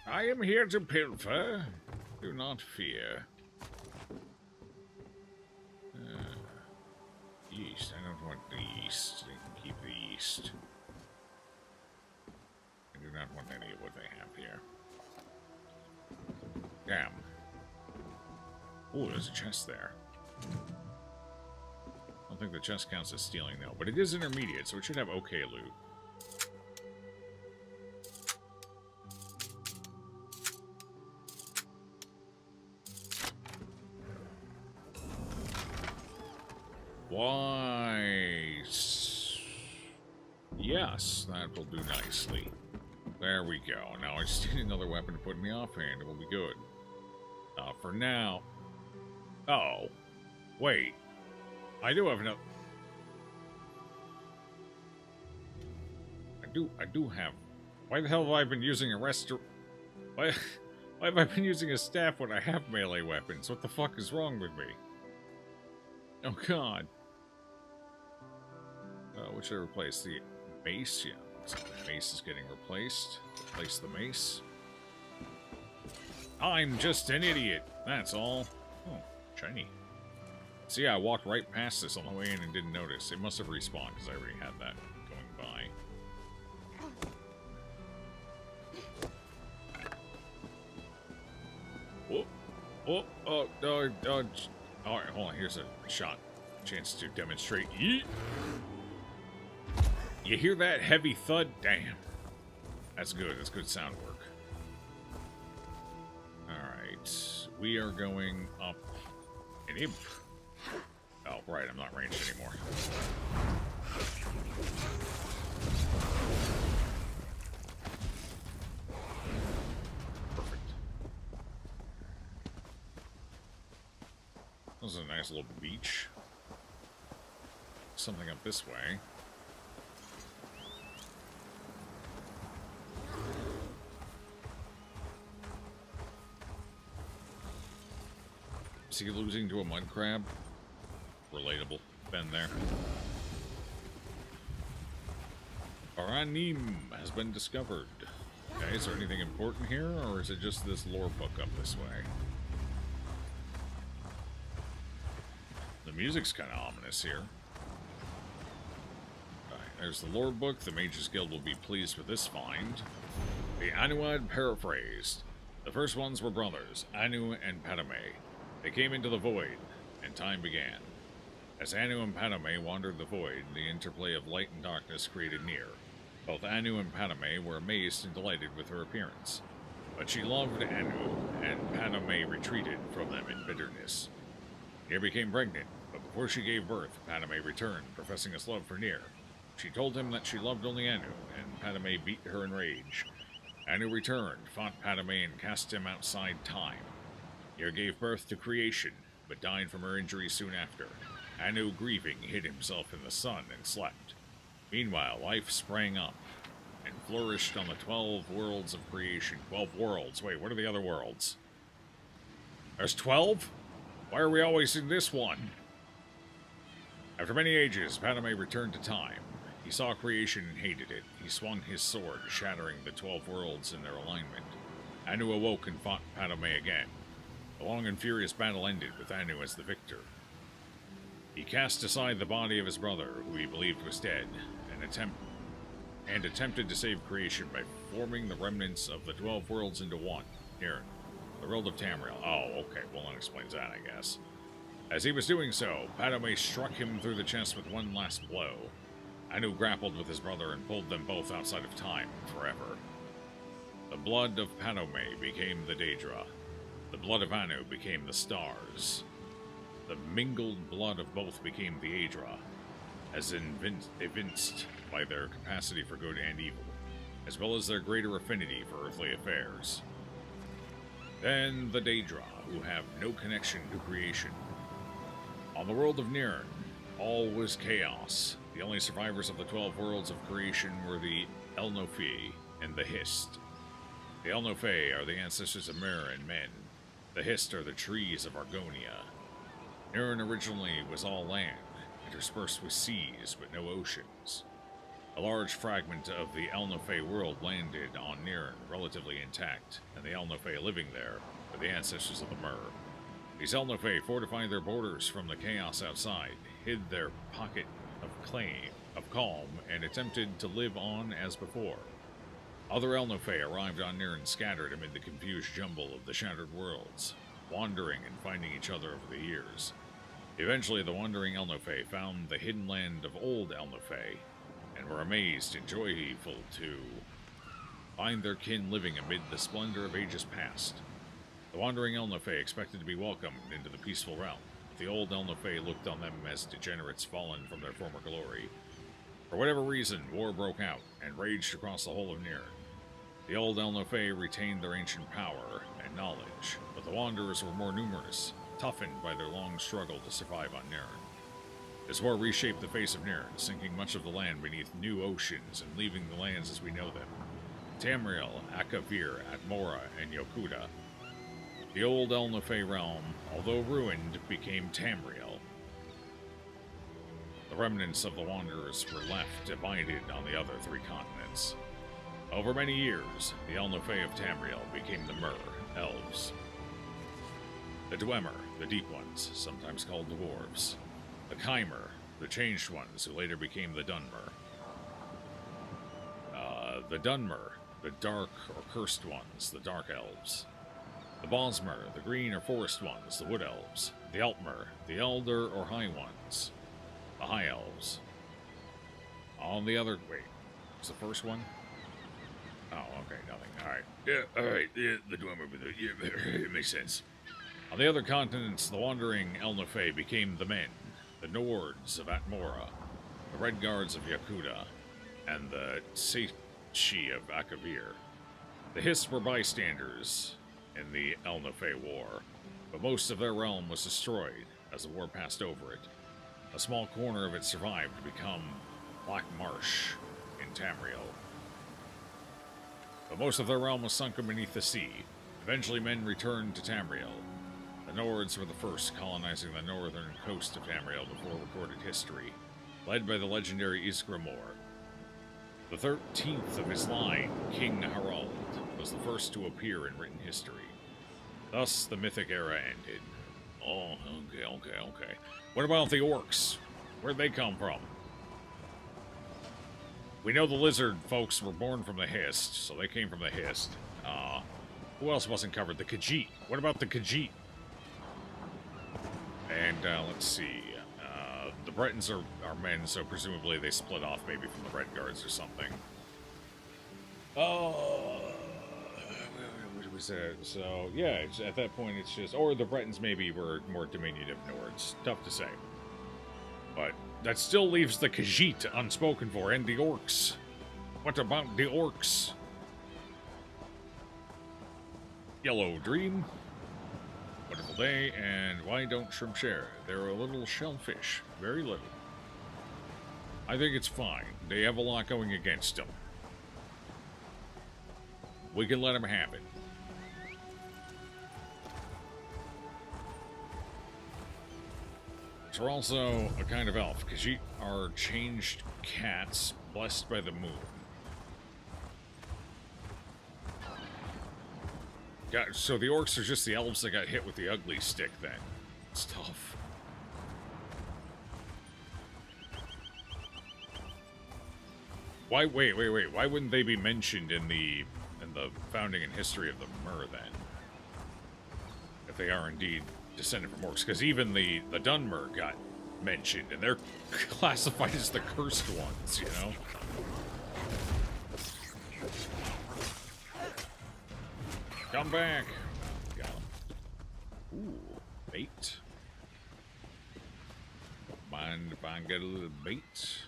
Speaker 2: I am here to pilfer. Do not fear. Yeast. I don't want the yeast. They can keep the yeast. I do not want any of what they have here. Damn. Ooh, there's a chest there. I don't think the chest counts as stealing, though. But it is intermediate, so it should have okay loot. Why? Yes, that will do nicely. There we go. Now I just need another weapon to put in the offhand. It will be good. For now... Oh. Wait. I do have enough... I do have... Why the hell have I been using a Why have I been using a staff when I have melee weapons? What the fuck is wrong with me? Oh god. What should I replace? The mace? Yeah. Looks like the mace is getting replaced. Replace the mace. I'm just an idiot. That's all. Oh, shiny. See, I walked right past this on the way in and didn't notice. It must have respawned because I already had that going by. Alright, hold on. Here's a shot. Chance to demonstrate. Yeet. You hear that heavy thud? Damn. That's good. That's good sound work. Alright. We are going up an imp. Oh, right. I'm not ranged anymore. Perfect. This is a nice little beach. Something up this way. Is he losing to a mud crab? Relatable. Been there. Aranim has been discovered. Okay, is there anything important here, or is it just this lore book up this way? The music's kind of ominous here. Alright, there's the lore book. The Mages Guild will be pleased with this find. The Anuad paraphrased. The first ones were brothers, Anu and Padme. They came into the void, and time began. As Anu and Padme wandered the void, the interplay of light and darkness created near. Both Anu and Padme were amazed and delighted with her appearance. But she loved Anu, and Padme retreated from them in bitterness. Near became pregnant, but before she gave birth, Padme returned, professing his love for Near. She told him that she loved only Anu, and Padme beat her in rage. Anu returned, fought Padme, and cast him outside time. Near gave birth to creation, but died from her injuries soon after. Anu, grieving, hid himself in the sun and slept. Meanwhile, life sprang up and flourished on the 12 worlds of creation. 12 worlds. Wait, what are the other worlds? There's 12? Why are we always in this one? After many ages, Padme returned to time. He saw creation and hated it. He swung his sword, shattering the 12 worlds in their alignment. Anu awoke and fought Padome again. The long and furious battle ended with Anu as the victor. He cast aside the body of his brother, who he believed was dead, and attempted to save creation by forming the remnants of the 12 worlds into one. Here, the world of Tamriel. Oh, okay, well that explains that, I guess. As he was doing so, Padome struck him through the chest with one last blow. Anu grappled with his brother and pulled them both outside of time forever. The blood of Padome became the Daedra. The blood of Anu became the stars. The mingled blood of both became the Aedra, as evinced by their capacity for good and evil, as well as their greater affinity for earthly affairs. Then the Daedra, who have no connection to creation. On the world of Nirn, all was chaos. The only survivors of the 12 worlds of creation were the Elnofi and the Hist. The Elnofe are the ancestors of Mir and men. The Hist are the trees of Argonia. Nirn originally was all land, interspersed with seas but no oceans. A large fragment of the Elnofe world landed on Nirn, relatively intact, and the Elnofe living there were the ancestors of the Mir. These Elnofe fortified their borders from the chaos outside, hid their pocket of calm, and attempted to live on as before. Other Elnofe arrived on Nirn scattered amid the confused jumble of the shattered worlds, wandering and finding each other over the years. Eventually, the wandering Elnofe found the hidden land of old Elnofe, and were amazed and joyful to find their kin living amid the splendor of ages past. The wandering Elnofe expected to be welcomed into the peaceful realm, but the old Elnofe looked on them as degenerates fallen from their former glory. For whatever reason, war broke out and raged across the whole of Nirn. The old Elnofe retained their ancient power and knowledge, but the Wanderers were more numerous, toughened by their long struggle to survive on Nirn. This war reshaped the face of Nirn, sinking much of the land beneath new oceans and leaving the lands as we know them. Tamriel, Akavir, Atmora, and Yokuda. The old Elnofe realm, although ruined, became Tamriel. The remnants of the Wanderers were left divided on the other three continents. Over many years, the Elnofe of Tamriel became the Mer, elves. The Dwemer, the Deep Ones, sometimes called dwarves. The Chimer, the Changed Ones, who later became the Dunmer. The Dunmer, the Dark or Cursed Ones, the Dark Elves. The Bosmer, the Green or Forest Ones, the Wood Elves. The Altmer, the Elder or High Ones, the High Elves. On the other... wait, was the first one? Oh, okay, nothing. Alright. Yeah, alright, yeah, the Dwemer, yeah, it makes sense. On the other continents, the wandering Elnofe became the men, the Nords of Atmora, the Red Guards of Yakuda, and the Seichi of Akavir. The Hiss were bystanders in the Elnofe War, but most of their realm was destroyed as the war passed over it. A small corner of it survived to become Black Marsh in Tamriel. But most of their realm was sunken beneath the sea. Eventually men returned to Tamriel. The Nords were the first colonizing the northern coast of Tamriel before recorded history, led by the legendary Isgramor. The 13th of his line, King Harald, was the first to appear in written history. Thus, the mythic era ended. Oh, okay. What about the orcs? Where'd they come from? We know the lizard folks were born from the Hist, so they came from the Hist. Who else wasn't covered? The Khajiit. What about the Khajiit? And, let's see. The Bretons are men, so presumably they split off maybe from the Red Guards or something. What was that? So, yeah, at that point it's just... or the Bretons maybe were more diminutive Nords. Tough to say. But that still leaves the Khajiit unspoken for, and the orcs. What about the orcs? Yellow Dream. Wonderful day, and why don't shrimp share? They're a little shellfish. Very little. I think it's fine. They have a lot going against them. We can let them have it. They're also a kind of elf. Khajiit are changed cats blessed by the moon. God, so the orcs are just the elves that got hit with the ugly stick then. It's tough. Why, wait. Why wouldn't they be mentioned in the founding and history of the Mer then? If they are indeed descended from orcs. Because even the Dunmer got mentioned, and they're classified as the cursed ones, you know? Come back. Got him. Ooh, bait. Don't mind if I can get a little bait.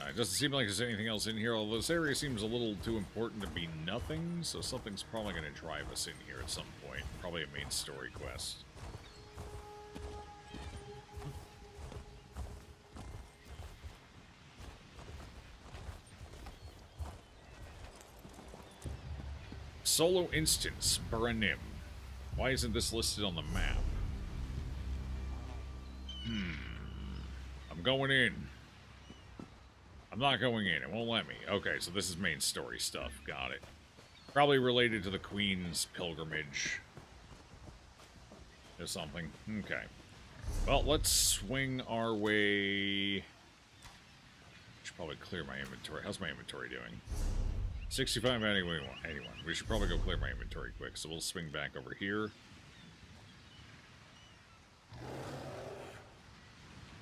Speaker 2: It doesn't seem like there's anything else in here, although this area seems a little too important to be nothing, so something's probably going to drive us in here at some point. Probably a main story quest. Solo instance, Baranim. Why isn't this listed on the map? I'm going in. I'm not going in. It won't let me. Okay, so this is main story stuff. Got it. Probably related to the Queen's pilgrimage. Or something. Okay. Well, let's swing our way... Should probably clear my inventory. How's my inventory doing? 65 anyone. We should probably go clear my inventory quick, so we'll swing back over here.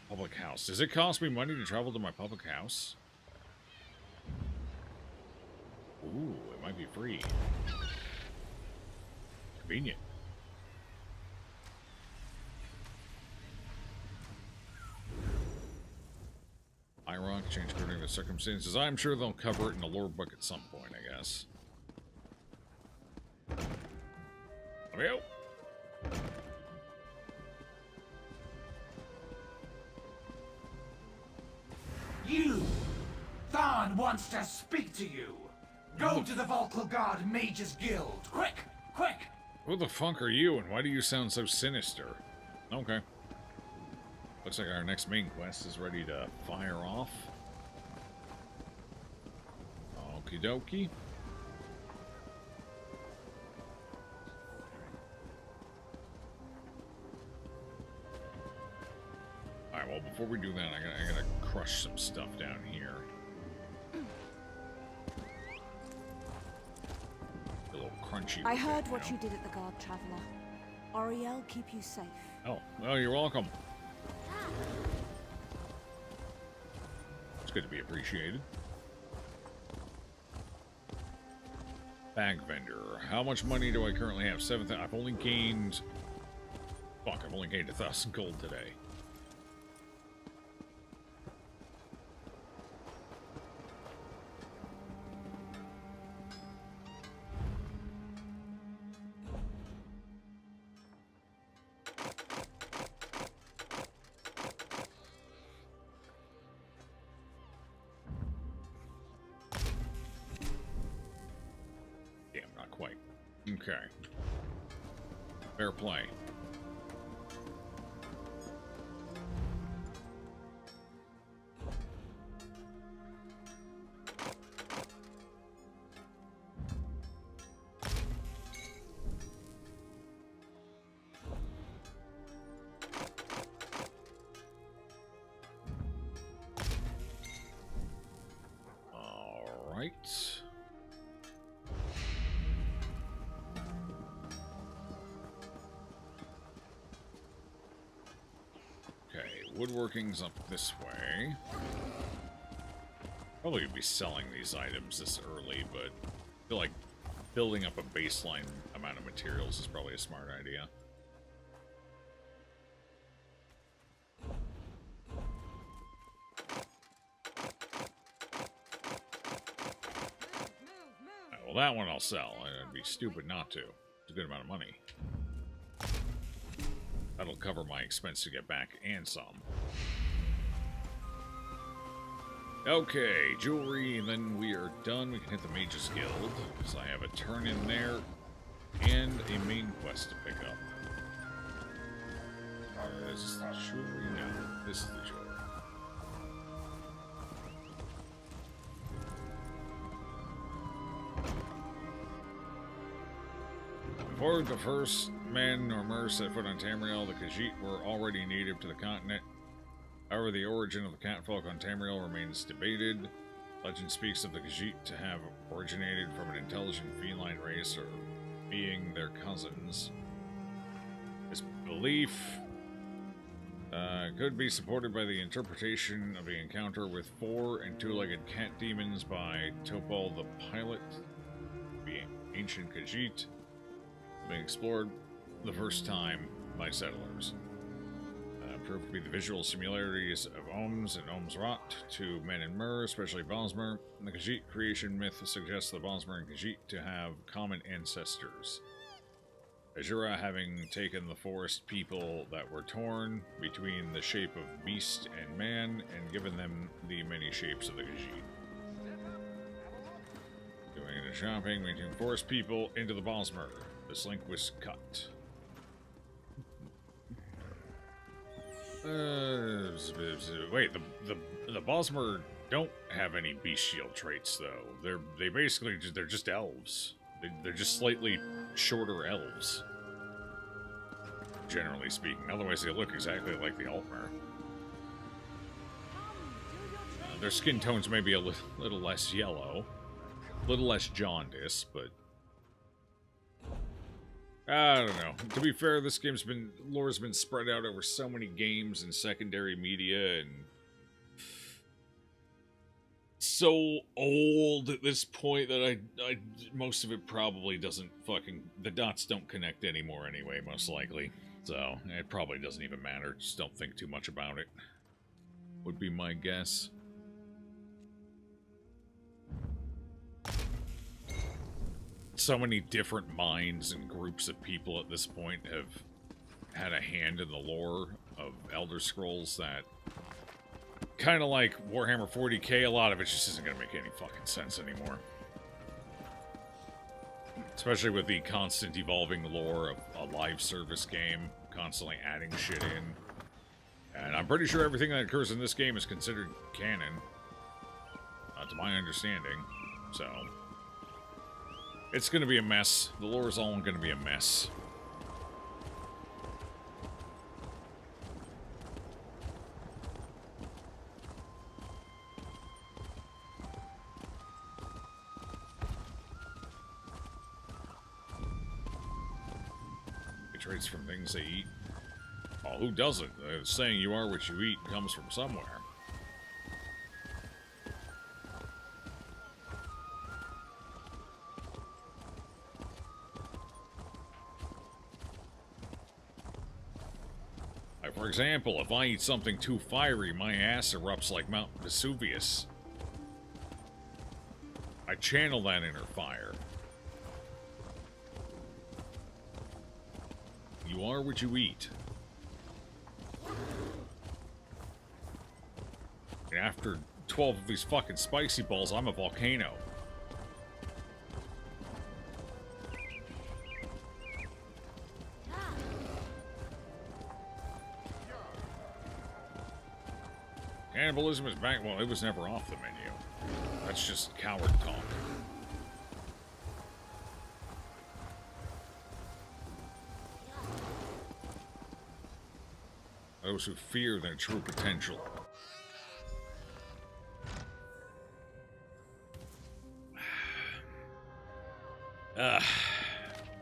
Speaker 2: Public house. Does it cost me money to travel to my public house? Ooh, it might be free. Convenient. Iron change according to the circumstances. I'm sure they'll cover it in the lore book at some point, I guess. Let me go.
Speaker 8: You! Tharn wants to speak to you! Go to the Volkl Mages Guild! Quick! Quick!
Speaker 2: Who the fuck are you, and why do you sound so sinister? Okay. Looks like our next main quest is ready to fire off. Okie dokie. Alright, well, before we do that, I gotta crush some stuff down here. A little crunchy.
Speaker 17: I heard what you did at the Guard, Traveler. Auriel, keep you safe.
Speaker 2: Oh, well, you're welcome. It's good to be appreciated. Bag vendor. How much money do I currently have? 7,000. I've only gained... Fuck, I've only gained 1,000 gold today. Okay. Fair play. All right. Woodworking's up this way. Probably be selling these items this early, but I feel like building up a baseline amount of materials is probably a smart idea. Well, that one I'll sell. I'd be stupid not to. It's a good amount of money. That'll cover my expense to get back and some. Okay, jewelry, and then we are done. We can hit the Mages Guild, because I have a turn in there and a main quest to pick up. Is this the jewelry? No, this is the jewelry. Before the first men nor Mer set foot on Tamriel, the Khajiit were already native to the continent. However, the origin of the catfolk on Tamriel remains debated. Legend speaks of the Khajiit to have originated from an intelligent feline race or being their cousins. This belief could be supported by the interpretation of the encounter with 4 and 2-legged cat demons by Topol the Pilot, the ancient Khajiit, being explored the first time by settlers. Proved to be the visual similarities of Ohms and Ohms Rot to men and Mer, especially Bosmer. The Khajiit creation myth suggests the Bosmer and Khajiit to have common ancestors. Azura having taken the forest people that were torn between the shape of beast and man and given them the many shapes of the Khajiit. Going into shopping, making forest people into the Bosmer. This link was cut. Wait, the Bosmer don't have any bestial traits though. They're just elves. They're just slightly shorter elves, generally speaking. Otherwise, they look exactly like the Altmer. Their skin tones may be a little less yellow, a little less jaundice, but I don't know. To be fair, this lore's been spread out over so many games and secondary media and so old at this point that I most of it probably doesn't the dots don't connect anymore anyway, most likely. So, it probably doesn't even matter. Just don't think too much about it. Would be my guess. So many different minds and groups of people at this point have had a hand in the lore of Elder Scrolls that, kind of like Warhammer 40k, a lot of it just isn't going to make any fucking sense anymore. Especially with the constant evolving lore of a live service game, constantly adding shit in. And I'm pretty sure everything that occurs in this game is considered canon, to my understanding, so it's going to be a mess. The lore is all going to be a mess. It traits from things they eat. Oh, who doesn't? Saying you are what you eat comes from somewhere. For example, if I eat something too fiery, my ass erupts like Mount Vesuvius. I channel that inner fire. You are what you eat. And after 12 of these fucking spicy balls, I'm a volcano. Cannibalism is back. Well, it was never off the menu. That's just coward talk. Those who fear their true potential.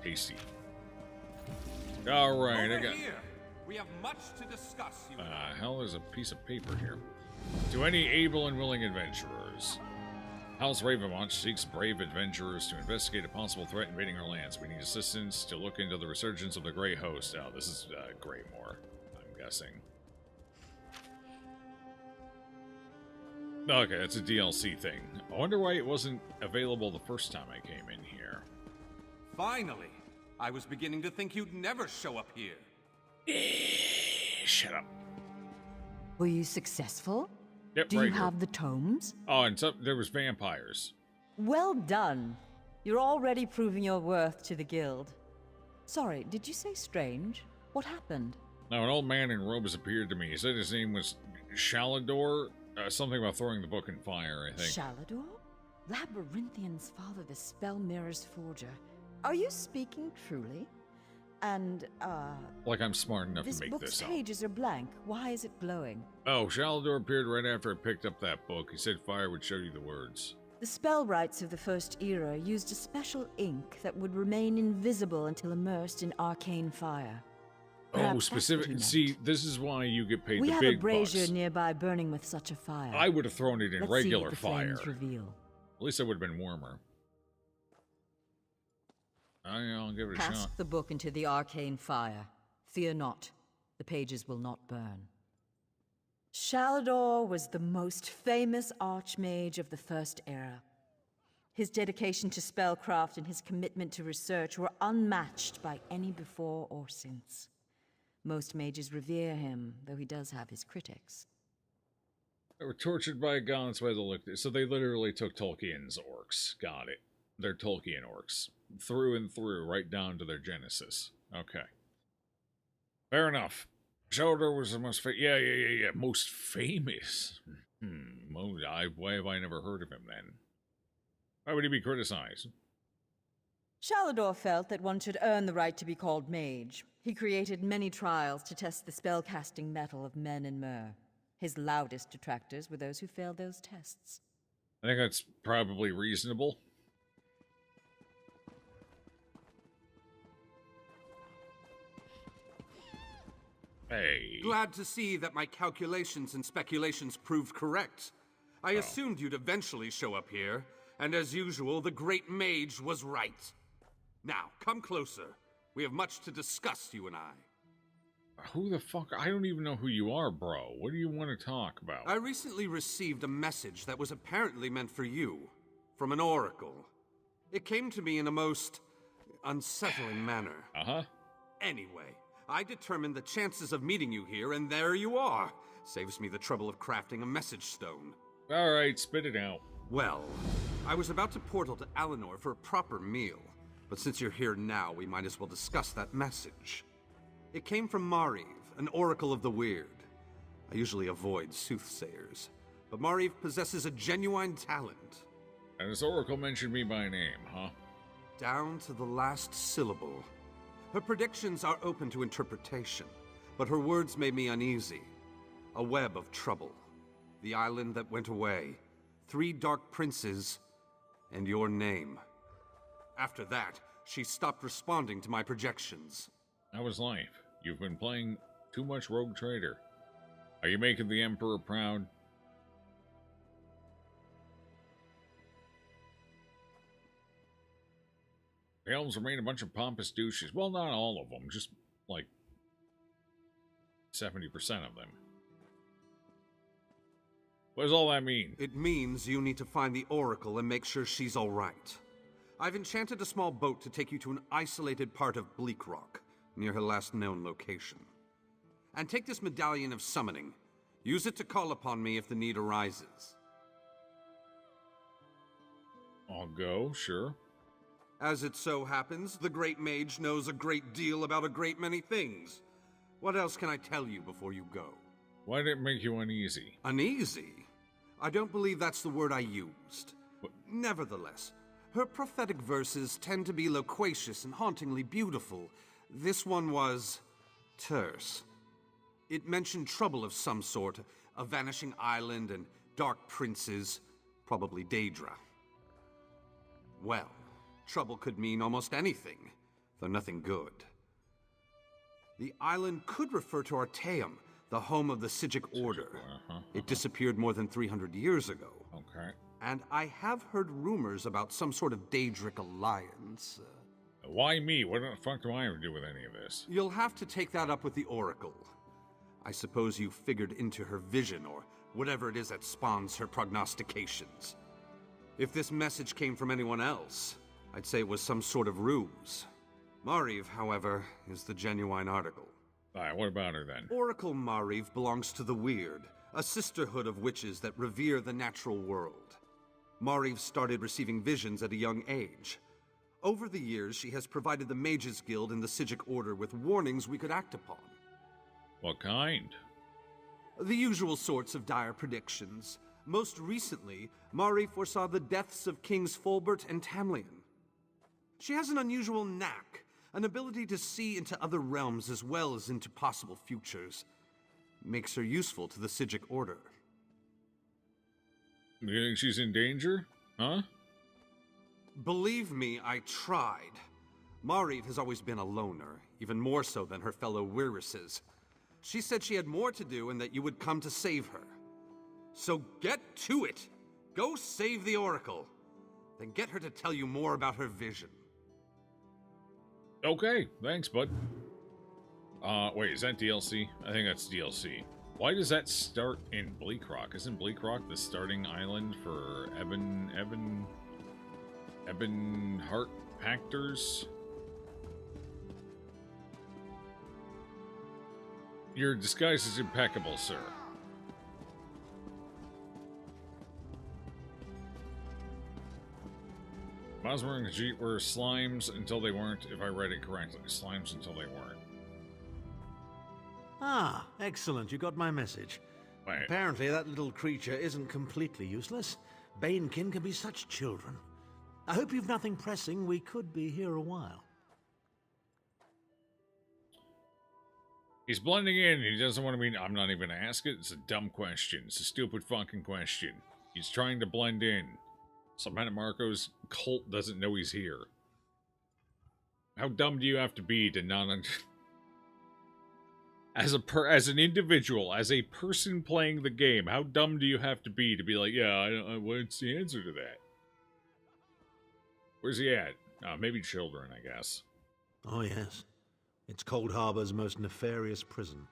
Speaker 2: Tasty. All right, I got.
Speaker 8: Here. We have much to discuss.
Speaker 2: Hell, there's a piece of paper here. To any able and willing adventurers, House Ravenwatch seeks brave adventurers to investigate a possible threat invading our lands. We need assistance to look into the resurgence of the Grey Host. Oh, this is Greymore, I'm guessing. Okay, it's a DLC thing. I wonder why it wasn't available the first time I came in here.
Speaker 8: Finally! I was beginning to think you'd never show up here.
Speaker 2: Shut up.
Speaker 9: Were you successful?
Speaker 2: Yep,
Speaker 9: Do
Speaker 2: right
Speaker 9: you
Speaker 2: here.
Speaker 9: have the tomes?
Speaker 2: Oh, and there was vampires.
Speaker 9: Well done. You're already proving your worth to the guild. Sorry, did you say strange? What happened?
Speaker 2: Now, an old man in robes appeared to me. He said his name was Shalador. Something about throwing the book in fire, I think.
Speaker 9: Shalador? Labyrinthian's father, the spell mirror's forger. Are you speaking truly? And,
Speaker 2: like I'm smart enough to make this up.
Speaker 9: This book's pages are blank. Why is it glowing?
Speaker 2: Oh, Shalador appeared right after I picked up that book. He said fire would show you the words.
Speaker 9: The spellwrights of the First Era used a special ink that would remain invisible until immersed in arcane fire.
Speaker 2: Oh, specific. See, this is why you get paid the big bucks.
Speaker 9: We have a brazier nearby burning with such a fire.
Speaker 2: I would have thrown it in regular fire.
Speaker 9: Let's see what the flames reveal.
Speaker 2: At least it would have been warmer. I'll give it a shot.
Speaker 9: Cast the book into the arcane fire. Fear not, the pages will not burn. Shalador was the most famous archmage of the First Era. His dedication to spellcraft and his commitment to research were unmatched by any before or since. Most mages revere him, though he does have his critics.
Speaker 2: They were tortured by gods by the look. So they literally took Tolkien's orcs. Got it. They're Tolkien orcs. Through and through, right down to their genesis. Okay. Fair enough. Shalador was the most most famous. Why have I never heard of him then? Why would he be criticized?
Speaker 9: Shalador felt that one should earn the right to be called mage. He created many trials to test the spellcasting mettle of men and mer. His loudest detractors were those who failed those tests.
Speaker 2: I think that's probably reasonable. Hey.
Speaker 12: Glad to see that my calculations and speculations proved correct. I assumed you'd eventually show up here, and as usual, the great mage was right. Now, come closer. We have much to discuss, you and I.
Speaker 2: Who the fuck? I don't even know who you are, bro. What do you want to talk about?
Speaker 12: I recently received a message that was apparently meant for you, from an oracle. It came to me in a most unsettling manner.
Speaker 2: Uh-huh.
Speaker 12: Anyway, I determined the chances of meeting you here, and there you are. Saves me the trouble of crafting a message stone.
Speaker 2: Alright, spit it out.
Speaker 12: Well, I was about to portal to Alinor for a proper meal, but since you're here now, we might as well discuss that message. It came from Mariv, an oracle of the weird. I usually avoid soothsayers, but Mariv possesses a genuine talent.
Speaker 2: And this oracle mentioned me by name, huh?
Speaker 12: Down to the last syllable. Her predictions are open to interpretation, but her words made me uneasy. A web of trouble. The island that went away. 3 dark princes, and your name. After that, she stopped responding to my projections.
Speaker 2: That was life. You've been playing too much Rogue Trader. Are you making the Emperor proud? The elves remain a bunch of pompous douches. Well, not all of them, just like 70% of them. What does all that mean?
Speaker 12: It means you need to find the Oracle and make sure she's all right. I've enchanted a small boat to take you to an isolated part of Bleak Rock, near her last known location. And take this medallion of summoning. Use it to call upon me if the need arises.
Speaker 2: I'll go, sure.
Speaker 12: As it so happens, the Great Mage knows a great deal about a great many things. What else can I tell you before you go?
Speaker 2: Why did it make you uneasy?
Speaker 12: Uneasy? I don't believe that's the word I used.
Speaker 2: What?
Speaker 12: Nevertheless, her prophetic verses tend to be loquacious and hauntingly beautiful. This one was terse. It mentioned trouble of some sort, a vanishing island and dark princes, probably Daedra. Well, trouble could mean almost anything, though nothing good. The island could refer to Artaeum, the home of the Sijic Order. It disappeared more than 300 years ago.
Speaker 2: Okay.
Speaker 12: And I have heard rumors about some sort of Daedric alliance.
Speaker 2: Why me? What the fuck do I have to do with any of this?
Speaker 12: You'll have to take that up with the Oracle. I suppose you figured into her vision, or whatever it is that spawns her prognostications. If this message came from anyone else, I'd say it was some sort of ruse. Mariv, however, is the genuine article.
Speaker 2: Alright, what about her then?
Speaker 12: Oracle Mariv belongs to the Weird, a sisterhood of witches that revere the natural world. Mariv started receiving visions at a young age. Over the years, she has provided the Mages Guild and the Sijic Order with warnings we could act upon.
Speaker 2: What kind?
Speaker 12: The usual sorts of dire predictions. Most recently, Mariv foresaw the deaths of Kings Fulbert and Tamlian. She has an unusual knack, an ability to see into other realms as well as into possible futures. Makes her useful to the Psijic Order.
Speaker 2: You think she's in danger? Huh?
Speaker 12: Believe me, I tried. Marit has always been a loner, even more so than her fellow Wirises. She said she had more to do and that you would come to save her. So get to it! Go save the Oracle! Then get her to tell you more about her vision.
Speaker 2: Okay, thanks, bud. Wait, is that DLC? I think that's DLC. Why does that start in Bleak Rock? Isn't Bleak Rock the starting island for Ebon Heart Pactors? Your disguise is impeccable, sir. Bosmer and Khajiit were slimes until they weren't, if I read it correctly. Slimes until they weren't.
Speaker 10: Ah, excellent. You got my message.
Speaker 2: Right.
Speaker 10: Apparently that little creature isn't completely useless. Banekin can be such children. I hope you've nothing pressing. We could be here a while.
Speaker 2: He's blending in. He doesn't want to be... I'm not even going to ask it. It's a dumb question. It's a stupid fucking question. He's trying to blend in. So Marco's cult doesn't know he's here. How dumb do you have to be to not... As an individual, as a person playing the game, how dumb do you have to be like, yeah, what's the answer to that? Where's he at? Maybe children, I guess.
Speaker 10: Oh, yes. It's Cold Harbor's most nefarious prison.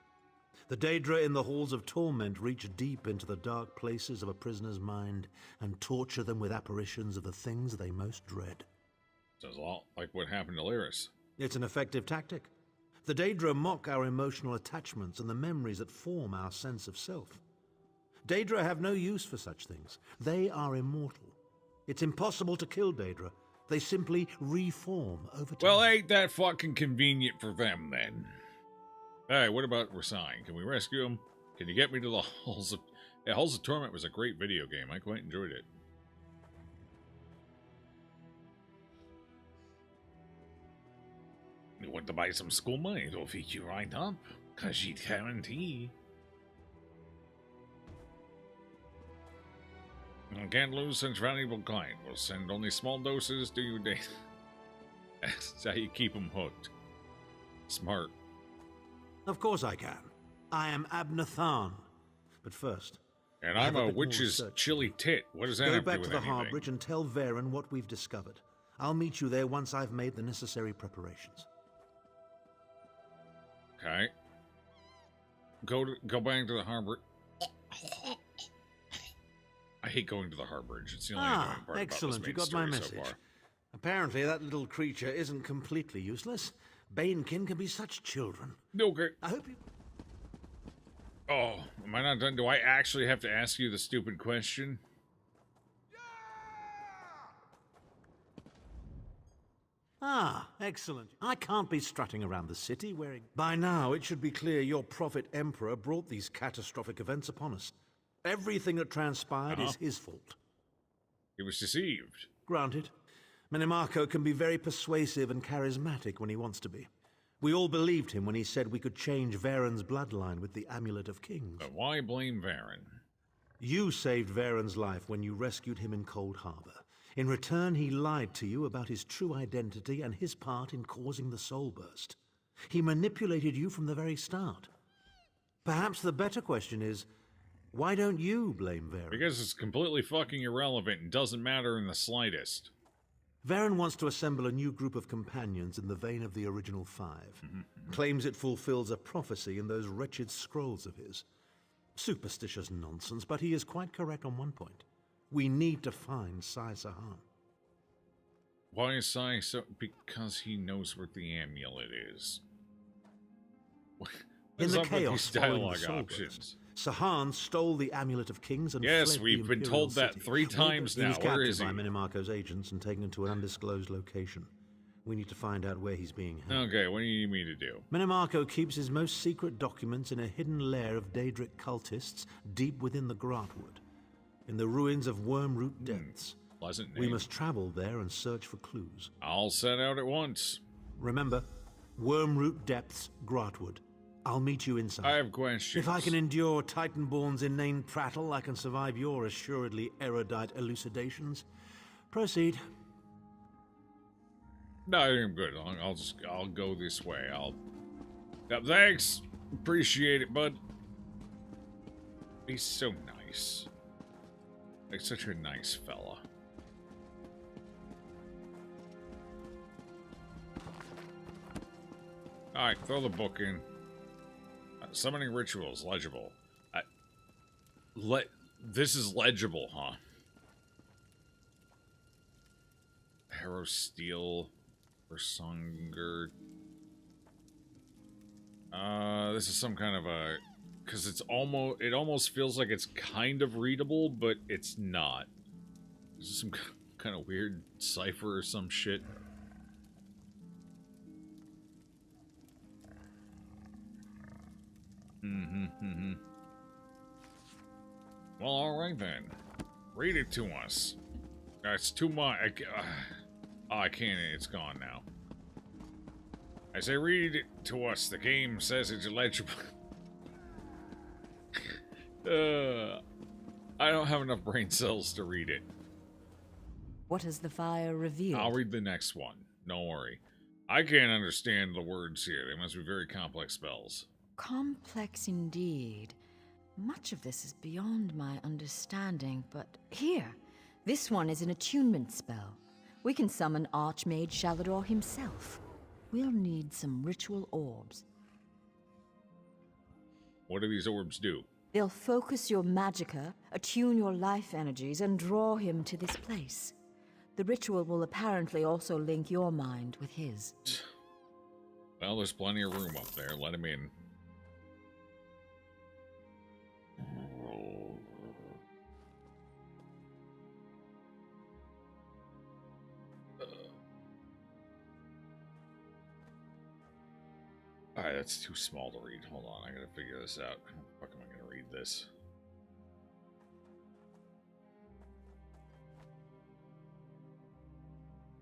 Speaker 10: The Daedra in the halls of torment reach deep into the dark places of a prisoner's mind and torture them with apparitions of the things they most dread.
Speaker 2: Sounds a lot like what happened to Lyris.
Speaker 10: It's an effective tactic. The Daedra mock our emotional attachments and the memories that form our sense of self. Daedra have no use for such things. They are immortal. It's impossible to kill Daedra. They simply reform over time.
Speaker 2: Well, ain't that fucking convenient for them, then? Hey, what about Rasign? Can we rescue him? Can you get me to the Halls of... Yeah, Halls of Torment was a great video game. I quite enjoyed it. You want to buy some school money? It'll feed you right up. Khajiit guarantee. You can't lose such valuable kind. We'll send only small doses to you daily. That's how you keep them hooked. Smart.
Speaker 10: Of course I can. I am Abnathan. But first...
Speaker 2: And I'm a witch's chili tit. What does that have to do with anything?
Speaker 10: Go back to the Harbridge and tell Varen what we've discovered. I'll meet you there once I've made the necessary preparations.
Speaker 2: Okay. Go back to the harbor. I hate going to the Harbridge. It's the only annoying part
Speaker 10: excellent.
Speaker 2: About
Speaker 10: You
Speaker 2: this
Speaker 10: got my
Speaker 2: story
Speaker 10: message.
Speaker 2: So far.
Speaker 10: Apparently that little creature isn't completely useless. Banekin can be such children.
Speaker 2: Okay.
Speaker 10: I hope you...
Speaker 2: Oh, am I not done? Do I actually have to ask you the stupid question?
Speaker 10: Ah, excellent. I can't be strutting around the city wearing... By now, it should be clear your prophet emperor brought these catastrophic events upon us. Everything that transpired is his fault.
Speaker 2: He was deceived.
Speaker 10: Granted. Minimarco can be very persuasive and charismatic when he wants to be. We all believed him when he said we could change Varen's bloodline with the Amulet of Kings.
Speaker 2: But why blame Varen?
Speaker 10: You saved Varen's life when you rescued him in Cold Harbor. In return, he lied to you about his true identity and his part in causing the Soul Burst. He manipulated you from the very start. Perhaps the better question is, why don't you blame Varen?
Speaker 2: Because it's completely fucking irrelevant and doesn't matter in the slightest.
Speaker 10: Varen wants to assemble a new group of companions in the vein of the original five. Claims it fulfills a prophecy in those wretched scrolls of his. Superstitious nonsense, but he is quite correct on one point. We need to find Sai Sahan.
Speaker 2: Why is Sai so... Because he knows where the amulet is.
Speaker 10: In the chaos following the Soul Burst, Sahan stole the Amulet of Kings and
Speaker 2: yes,
Speaker 10: fled
Speaker 2: we've
Speaker 10: the
Speaker 2: been told
Speaker 10: Imperial
Speaker 2: that
Speaker 10: City.
Speaker 2: 3 times now. Where is he?
Speaker 10: He was captured by Minimarco's agents and taken to an undisclosed location. We need to find out where he's being held.
Speaker 2: Okay, what do you need me to do?
Speaker 10: Minimarco keeps his most secret documents in a hidden lair of Daedric cultists deep within the Grotwood, in the ruins of Wormroot Depths.
Speaker 2: Pleasant name.
Speaker 10: We must travel there and search for clues.
Speaker 2: I'll set out at once.
Speaker 10: Remember, Wormroot Depths, Grotwood. I'll meet you inside.
Speaker 2: I have questions.
Speaker 10: If I can endure Titanborn's inane prattle, I can survive your assuredly erudite elucidations. Proceed.
Speaker 2: No, I'm good. I'll go this way. Thanks. Appreciate it, bud. He's so nice. Like such a nice fella. Alright, throw the book in. Summoning rituals, legible. This is legible, huh? Harrow Steel. Bersonger. This is some kind of a... Because it almost feels like it's kind of readable, but it's not. This is some kind of weird cipher or some shit. Well, alright then. Read it to us. It's too much. I can't. It's gone now. I say read it to us. The game says it's illegible. I don't have enough brain cells to read it.
Speaker 9: What has the fire revealed?
Speaker 2: I'll read the next one. Don't worry. I can't understand the words here. They must be very complex spells.
Speaker 9: Complex indeed. Much of this is beyond my understanding, but here, this one is an attunement spell. We can summon Archmage Shalador himself. We'll need some ritual orbs.
Speaker 2: What do these orbs do?
Speaker 9: They'll focus your magicka, attune your life energies, and draw him to this place. The ritual will apparently also link your mind with his.
Speaker 2: Well, there's plenty of room up there. Let him in. Alright, that's too small to read. Hold on, I gotta figure this out. How the fuck am I gonna read this?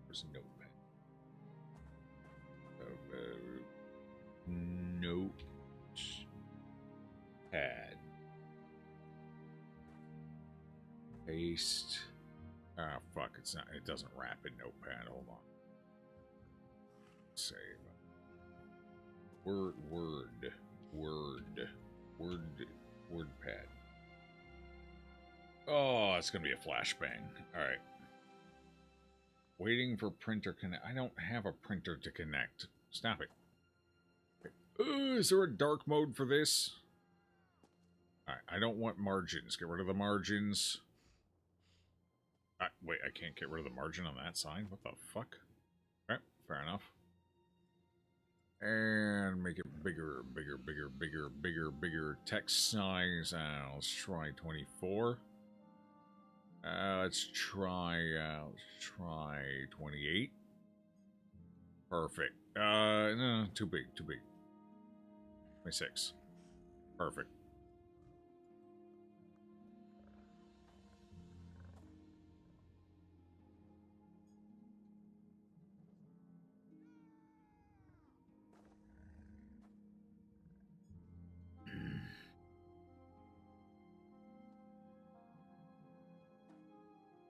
Speaker 2: Where's a notepad? Notepad. Paste. Ah, fuck, it's not. It doesn't wrap in Notepad. Hold on. Save. WordPad. Oh, it's gonna be a flashbang. Alright. Waiting for printer connect. I don't have a printer to connect. Stop it. Is there a dark mode for this? Alright, I don't want margins. Get rid of the margins. Wait, I can't get rid of the margin on that sign? What the fuck? Alright, fair enough. And make it bigger. Text size. Let's try 24. Let's try 28. Perfect. No, too big. 26. Perfect.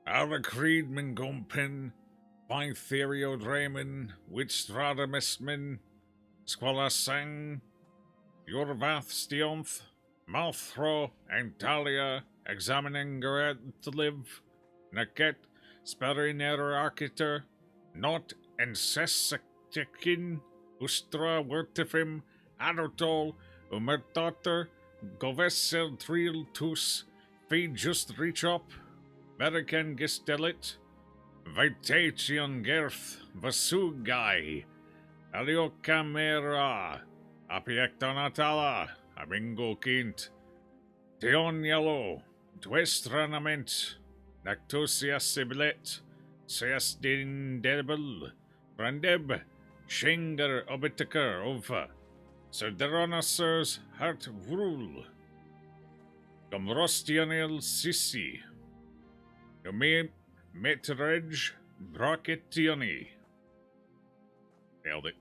Speaker 2: Our creed min gompen, by therio dramen, which strada mesmen, squala sang, your vath stionth, mouth throw, and talia, examining gered to live, naket, speriner architer, not incessectikin, ustra vertifim, adotol, umertater, govessel triel tus, feed just reach up, American Gistelit, Vitation Gerth, Vasugai, Aliocamera, Apiectonatala, Abingo Kint, Teon Yellow, Twestranament, Nactosia Siblet, Seas Dindebel, Brandeb, Schenger Obitaker Ova, Serderonasers Hart Vrul, Gomrostianil Sissi, Metredge Bracketioni. Nailed it.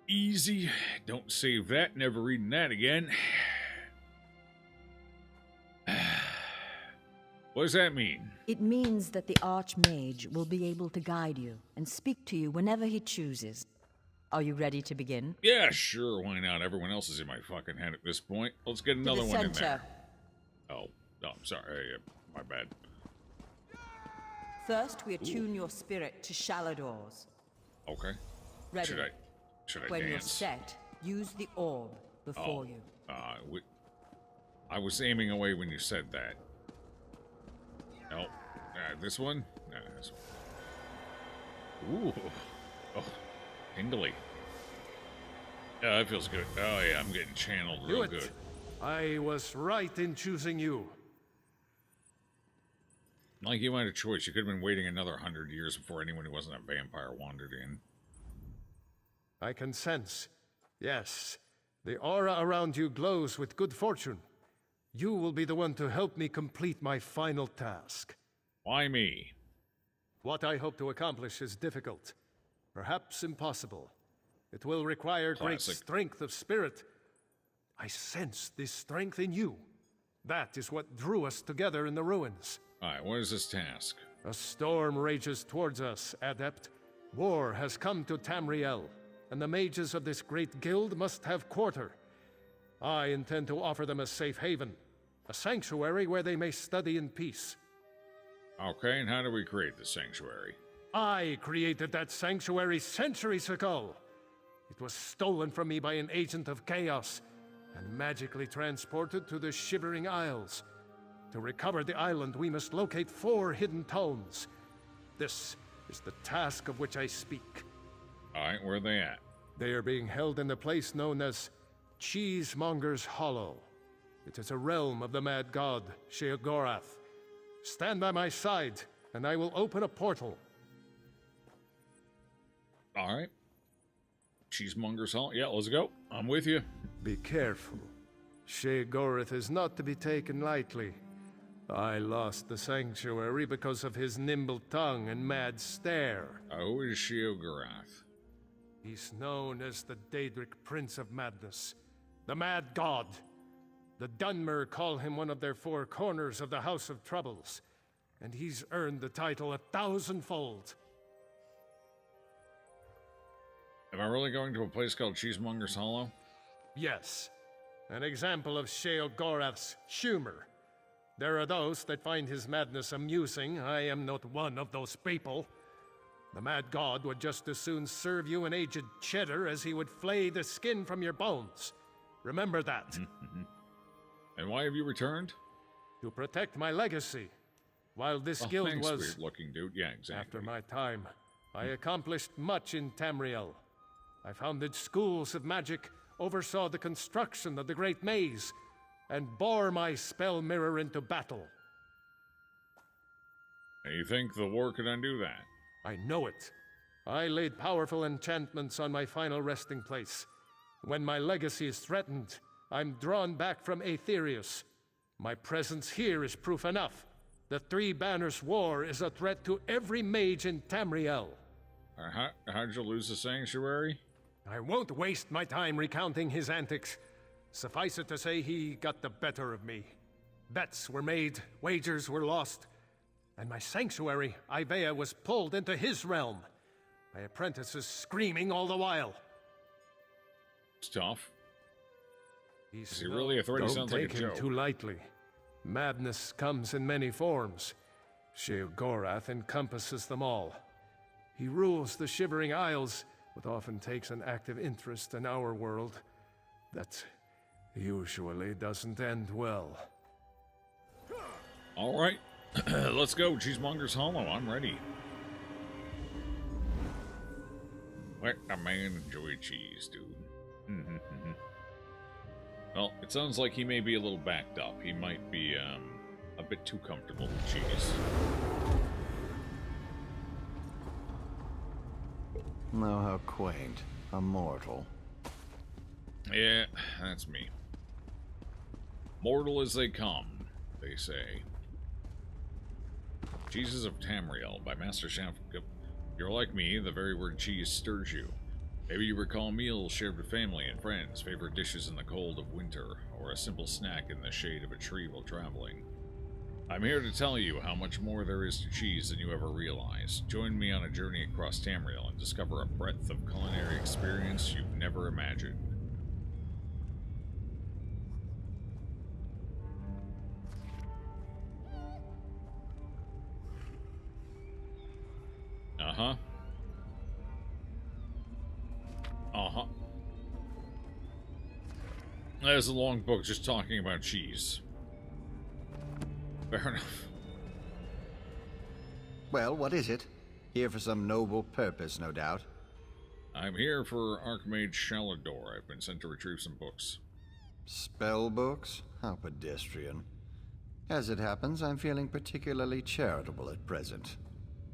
Speaker 2: Easy. Don't save that. Never reading that again. What does that mean?
Speaker 9: It means that the Archmage will be able to guide you and speak to you whenever he chooses. Are you ready to begin?
Speaker 2: Yeah, sure. Why not? Everyone else is in my fucking head at this point. Let's get another one in there. Oh, I'm sorry. My bad.
Speaker 9: First, we attune your spirit to shallow doors.
Speaker 2: Okay.
Speaker 9: Ready?
Speaker 2: Should I
Speaker 9: when
Speaker 2: dance?
Speaker 9: You're set, use the orb before you.
Speaker 2: I was aiming away when you said that. No. This one? This one. Ooh. Oh, tingly. Yeah, that feels good. Oh, yeah, I'm getting channeled real good.
Speaker 21: I was right in choosing you.
Speaker 2: Like you had a choice. You could have been waiting another 100 years before anyone who wasn't a vampire wandered in.
Speaker 21: I can sense. Yes. The aura around you glows with good fortune. You will be the one to help me complete my final task.
Speaker 2: Why me?
Speaker 21: What I hope to accomplish is difficult. Perhaps impossible. It will require great strength of spirit. I sense this strength in you. That is what drew us together in the ruins.
Speaker 2: Alright, what is this task?
Speaker 21: A storm rages towards us, Adept. War has come to Tamriel, and the mages of this great guild must have quarter. I intend to offer them a safe haven, a sanctuary where they may study in peace.
Speaker 2: Okay, and how do we create the sanctuary?
Speaker 21: I created that sanctuary centuries ago. It was stolen from me by an agent of chaos and magically transported to the Shivering Isles. To recover the island, we must locate 4 hidden tomes. This is the task of which I speak.
Speaker 2: Alright, where are they at?
Speaker 21: They are being held in the place known as Cheesemonger's Hollow. It is a realm of the mad god, Sheogorath. Stand by my side, and I will open a portal.
Speaker 2: Alright. Cheesemonger's Hollow. Yeah, let's go. I'm with you.
Speaker 21: Be careful. Sheogorath is not to be taken lightly. I lost the sanctuary because of his nimble tongue and mad stare.
Speaker 2: Who is Sheogorath?
Speaker 21: He's known as the Daedric Prince of Madness, the Mad God. The Dunmer call him one of their 4 corners of the House of Troubles, and he's earned the title 1,000-fold.
Speaker 2: Am I really going to a place called Cheesemonger's Hollow?
Speaker 21: Yes. An example of Sheogorath's humor. There are those that find his madness amusing. I am not one of those people. The Mad God would just as soon serve you an aged cheddar as he would flay the skin from your bones. Remember that.
Speaker 2: And why have you returned?
Speaker 21: To protect my legacy. While this guild
Speaker 2: thanks,
Speaker 21: was...
Speaker 2: weird-looking dude. Yeah, exactly.
Speaker 21: After my time, I accomplished much in Tamriel. I founded schools of magic, oversaw the construction of the Great Maze, and bore my spell mirror into battle.
Speaker 2: And you think the war could undo that?
Speaker 21: I know it. I laid powerful enchantments on my final resting place. When my legacy is threatened, I'm drawn back from Aetherius. My presence here is proof enough. The 3 Banners War is a threat to every mage in Tamriel.
Speaker 2: How'd you lose the sanctuary?
Speaker 21: I won't waste my time recounting his antics. Suffice it to say, he got the better of me. Bets were made, wagers were lost, and my sanctuary, Ivea, was pulled into his realm. My apprentices screaming all the while.
Speaker 2: It's tough.
Speaker 21: Is
Speaker 2: he really a threat? He sounds like a joke.
Speaker 21: Don't take him too lightly. Madness comes in many forms. Sheogorath encompasses them all. He rules the Shivering Isles, but often takes an active interest in our world. That usually doesn't end well.
Speaker 2: All right, let's go. Cheesemonger's Hollow. I'm ready. Let a man enjoy cheese, dude. Well, it sounds like he may be a little backed up. He might be a bit too comfortable with cheese.
Speaker 20: Oh, how quaint. A mortal.
Speaker 2: Yeah, that's me. Mortal as they come, they say. Cheeses of Tamriel by Master Chef. You're like me, the very word cheese stirs you. Maybe you recall meals shared with family and friends, favorite dishes in the cold of winter, or a simple snack in the shade of a tree while traveling. I'm here to tell you how much more there is to cheese than you ever realize. Join me on a journey across Tamriel and discover a breadth of culinary experience you've never imagined. Uh-huh. Uh-huh. There's a long book just talking about cheese. Fair enough.
Speaker 13: Well, what is it? Here for some noble purpose, no doubt.
Speaker 2: I'm here for Archmage Shalador. I've been sent to retrieve some books.
Speaker 13: Spell books? How pedestrian. As it happens, I'm feeling particularly charitable at present.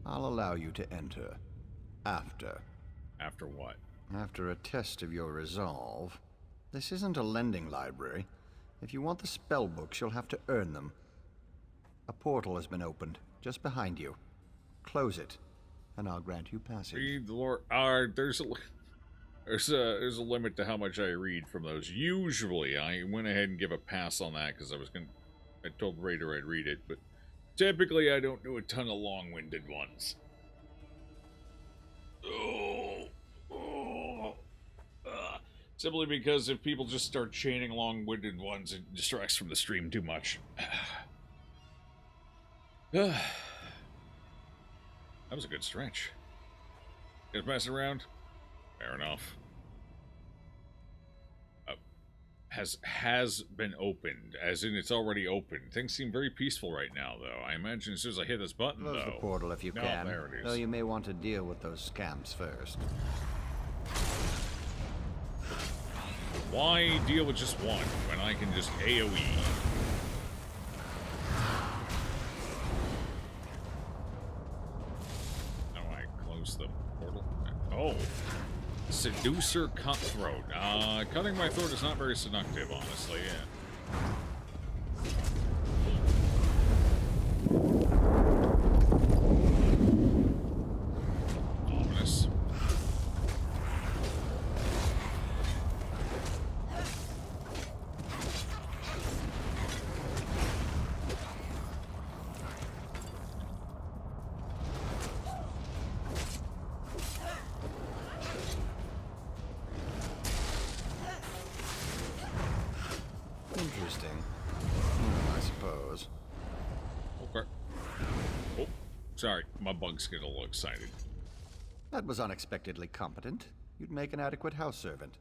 Speaker 13: I'll allow you to enter. After.
Speaker 2: After what?
Speaker 13: After a test of your resolve. This isn't a lending library. If you want the spell books, you'll have to earn them. A portal has been opened, just behind you. Close it, and I'll grant you passage.
Speaker 2: Read the lore. There's a limit to how much I read from those. Usually, I went ahead and give a pass on that because I told Raider I'd read it, but typically I don't do a ton of long-winded ones. Simply because if people just start chaining long-winded ones, it distracts from the stream too much. That was a good stretch. Just messing around? Fair enough. Has been opened, as in it's already open. Things seem very peaceful right now, though. I imagine as soon as I hit this button,
Speaker 13: Close the portal if you can.
Speaker 2: There it is.
Speaker 13: Though you may want to deal with those scamps first.
Speaker 2: Why deal with just one when I can just AoE? How do I close the portal? Oh. Seducer Cutthroat. Cutting my throat is not very seductive, honestly, yeah. Ominous.
Speaker 13: Interesting. I suppose.
Speaker 2: Okay. Oh, sorry. My bugs get a little excited.
Speaker 13: That was unexpectedly competent. You'd make an adequate house servant.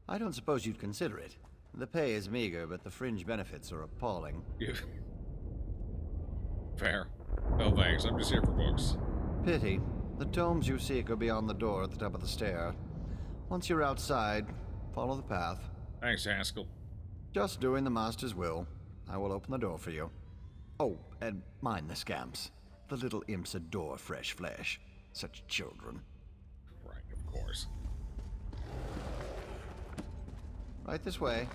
Speaker 13: I don't suppose you'd consider it. The pay is meager, but the fringe benefits are appalling.
Speaker 2: Fair. No thanks. I'm just here for books.
Speaker 13: Pity. The tomes you seek are beyond the door at the top of the stair. Once you're outside, follow the path.
Speaker 2: Thanks, Haskell.
Speaker 13: Just doing the Master's will. I will open the door for you. Oh, and mind the scamps. The little imps adore fresh flesh. Such children.
Speaker 2: Right, of course.
Speaker 13: Right this way.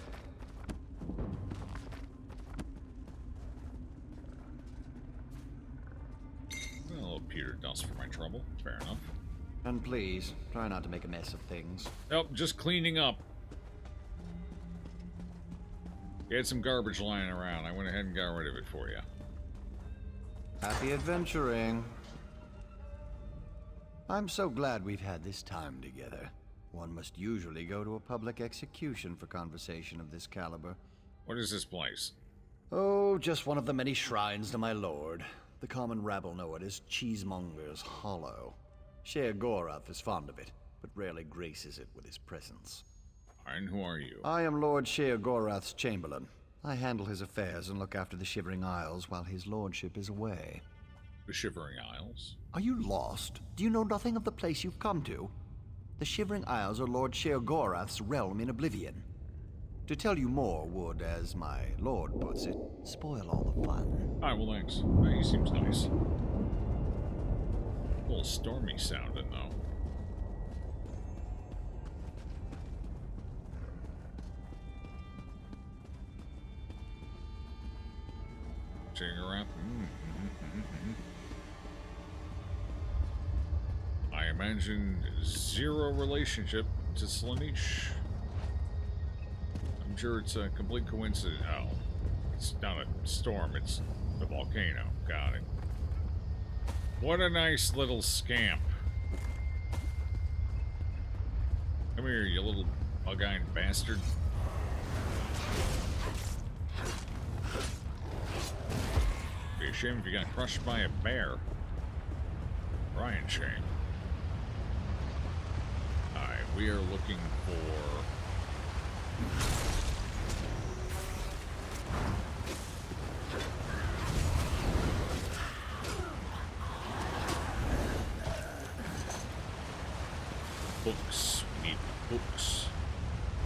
Speaker 2: A little Peter dust for my trouble. Fair enough.
Speaker 13: And please, try not to make a mess of things.
Speaker 2: Nope, just cleaning up. You had some garbage lying around. I went ahead and got rid of it for you.
Speaker 13: Happy adventuring. I'm so glad we've had this time together. One must usually go to a public execution for conversation of this caliber.
Speaker 2: What is this place?
Speaker 13: Oh, just one of the many shrines to my lord. The common rabble know it as Cheesemonger's Hollow. Sheogorath is fond of it, but rarely graces it with his presence.
Speaker 2: And who are you?
Speaker 13: I am Lord Sheogorath's Chamberlain. I handle his affairs and look after the Shivering Isles while his lordship is away.
Speaker 2: The Shivering Isles?
Speaker 13: Are you lost? Do you know nothing of the place you've come to? The Shivering Isles are Lord Sheogorath's realm in oblivion. To tell you more would, as my lord puts it, spoil all the fun.
Speaker 2: Alright, well thanks. He seems nice. A little stormy sounding, though. Checking around. I imagine zero relationship to Slaanesh. I'm sure it's a complete coincidence. Oh, it's not a storm, it's the volcano. Got it. What a nice little scamp. Come here, you little bug-eyed bastard. Be a shame if you got crushed by a bear. Brian shame. Alright, we are looking for... books. We need books.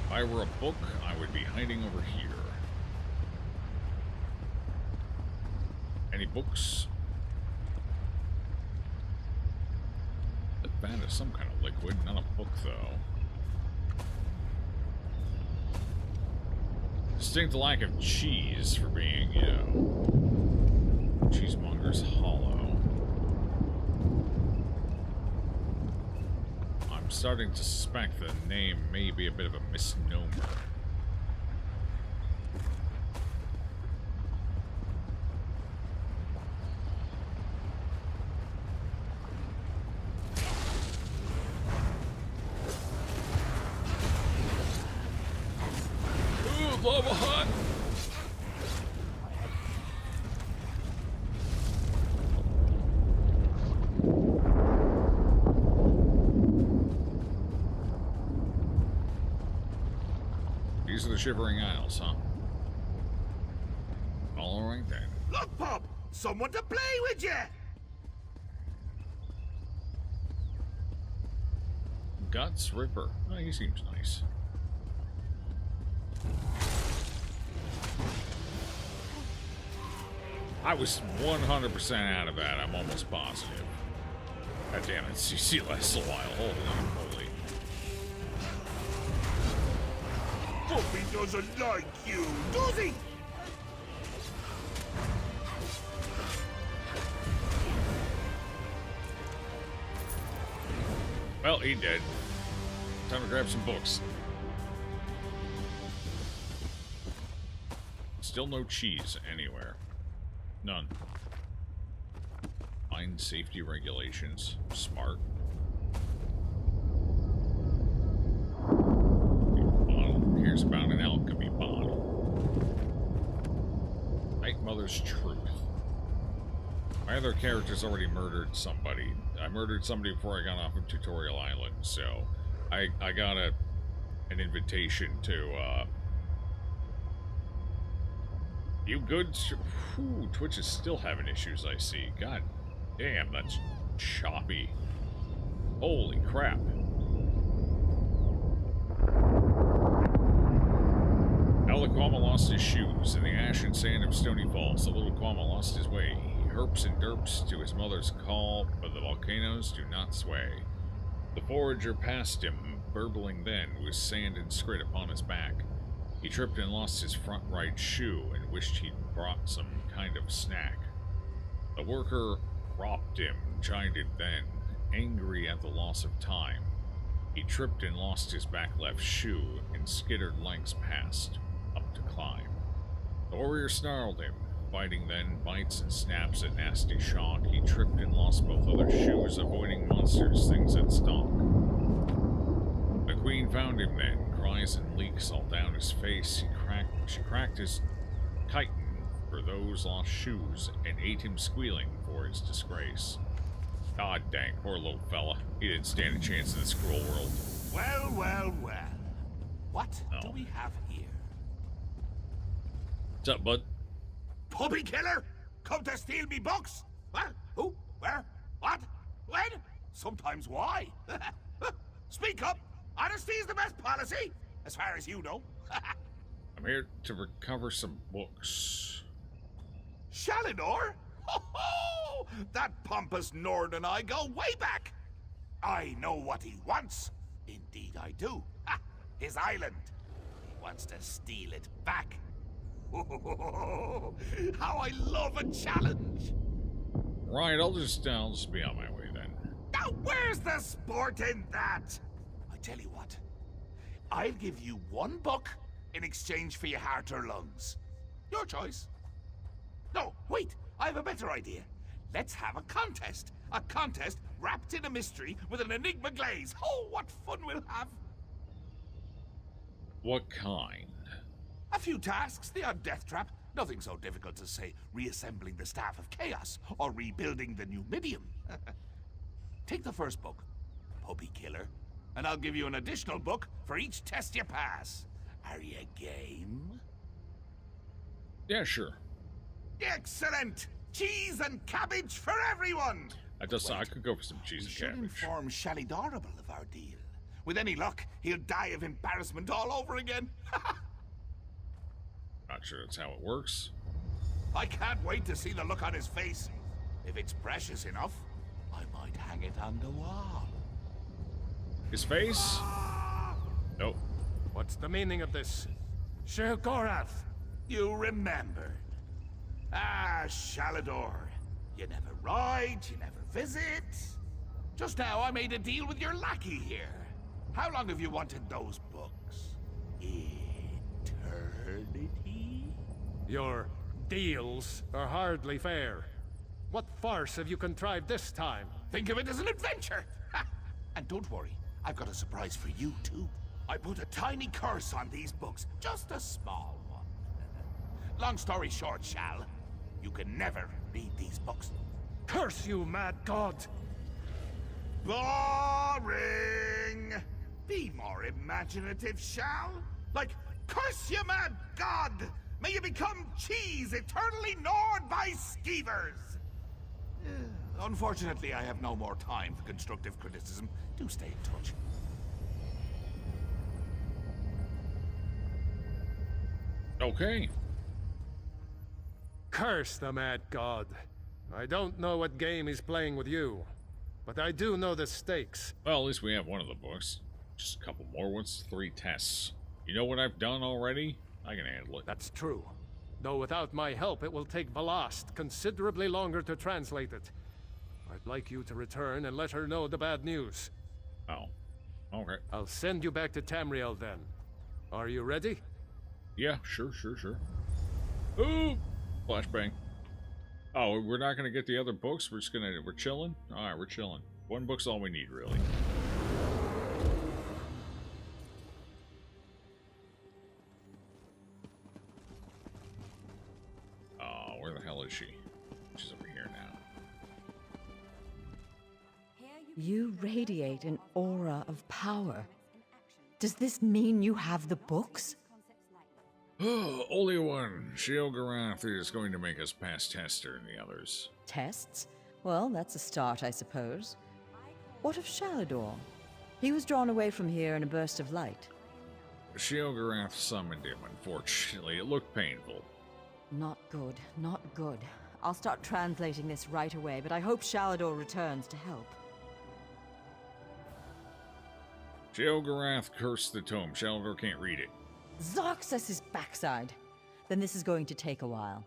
Speaker 2: If I were a book, I would be hiding over here. Any books? That is some kind of liquid, not a book though. Distinct lack of cheese for being, you know, Cheesemonger's Hollow. I'm starting to suspect the name may be a bit of a misnomer. Lava hut. These are the Shivering Isles, huh? All right then.
Speaker 8: Look, Pop! Someone to play with you!
Speaker 2: Guts Ripper. Oh, he seems nice. I was 100% out of that, I'm almost positive. God damn it, CC lasts a while. Holy.
Speaker 8: Puppy doesn't like you, does he?
Speaker 2: Well, he did. Time to grab some books. Still no cheese anywhere. None. Mine safety regulations. Smart. Bottle. Here's about an alchemy bottle. Night Mother's Truth. My other character's already murdered somebody. I murdered somebody before I got off of Tutorial Island, so I got an invitation to you good? Whew, Twitch is still having issues, I see. God damn, that's choppy. Holy crap. Now the Kwama lost his shoes. In the ash and sand of Stony Falls, the little Kwama lost his way. He herps and derps to his mother's call, but the volcanoes do not sway. The forager passed him, burbling then, with sand and scrit upon his back. He tripped and lost his front right shoe and wished he'd brought some kind of snack. The worker ropped him, chided then, angry at the loss of time. He tripped and lost his back left shoe and skittered lengths past, up to climb. The warrior snarled him, fighting then, bites and snaps at nasty shock. He tripped and lost both other shoes, avoiding monsters, things that stalk. The queen found him then, cries and leaks all down his face. She cracked his chitin for those lost shoes and ate him squealing for his disgrace. God dang, poor little fella. He didn't stand a chance in this cruel world.
Speaker 8: Well, well, well. What do we have here?
Speaker 2: What's up, bud?
Speaker 8: Puppy killer? Come to steal me books? What? Who? Where? What? When? Sometimes why? Speak up! Honesty is the best policy, as far as you know.
Speaker 2: I'm here to recover some books.
Speaker 8: Shalinor? Ho-ho! That pompous Nord and I go way back. I know what he wants. Indeed I do. Ha! His island. He wants to steal it back. How I love a challenge.
Speaker 2: Right, I'll just be on my way then.
Speaker 8: No! Where's the sport in that? I tell you what, I'll give you one book in exchange for your heart or lungs. Your choice. No, wait, I have a better idea. Let's have a contest. A contest wrapped in a mystery with an enigma glaze. Oh, what fun we'll have.
Speaker 2: What kind?
Speaker 8: A few tasks, the odd death trap. Nothing so difficult as, say, reassembling the Staff of Chaos or rebuilding the Numidium. Take the first book, Puppy Killer, and I'll give you an additional book for each test you pass. Are you game?
Speaker 2: Yeah, sure.
Speaker 8: Excellent! Cheese and cabbage for everyone!
Speaker 2: I could go for some cheese and cabbage.
Speaker 8: We should inform Shalidorable of our deal. With any luck, he'll die of embarrassment all over again.
Speaker 2: Not sure that's how it works.
Speaker 8: I can't wait to see the look on his face. If it's precious enough, I might hang it on the wall.
Speaker 2: His face? Nope.
Speaker 21: What's the meaning of this? Sher Gorath!
Speaker 8: You remembered. Ah, Shalador. You never ride, you never visit. Just now I made a deal with your lackey here. How long have you wanted those books? Eternity?
Speaker 21: Your deals are hardly fair. What farce have you contrived this time?
Speaker 8: Think of it as an adventure! Ha! And don't worry, I've got a surprise for you, too. I put a tiny curse on these books, just a small one. Long story short, Shal, you can never read these books.
Speaker 21: Curse you, mad god!
Speaker 8: Boring! Be more imaginative, Shal. Like, curse you, mad god! May you become cheese eternally gnawed by skeevers! Unfortunately, I have no more time for constructive criticism. Do stay in touch.
Speaker 2: Okay.
Speaker 21: Curse the mad god. I don't know what game he's playing with you, but I do know the stakes.
Speaker 2: Well, at least we have one of the books. Just a couple more. What's 3 tests? You know what I've done already? I can handle it.
Speaker 21: That's true. Though without my help, it will take Velast considerably longer to translate it. I'd like you to return and let her know the bad news.
Speaker 2: Oh. Okay.
Speaker 21: I'll send you back to Tamriel then. Are you ready?
Speaker 2: Yeah, sure. Ooh! Flashbang. Oh, we're not gonna get the other books? We're chilling? Alright, we're chilling. One book's all we need, really. Oh, where the hell is she? She's over here now.
Speaker 9: You radiate an aura of power. Does this mean you have the books?
Speaker 2: Only one. Sheogorath is going to make us pass tester and the others.
Speaker 9: Tests? Well, that's a start, I suppose. What of Shalador? He was drawn away from here in a burst of light.
Speaker 2: Sheogorath summoned him, unfortunately. It looked painful.
Speaker 9: Not good, not good. I'll start translating this right away, but I hope Shalador returns to help.
Speaker 2: Sheogorath cursed the tome. Shalador can't read it.
Speaker 9: Zarxus' backside. Then this is going to take a while.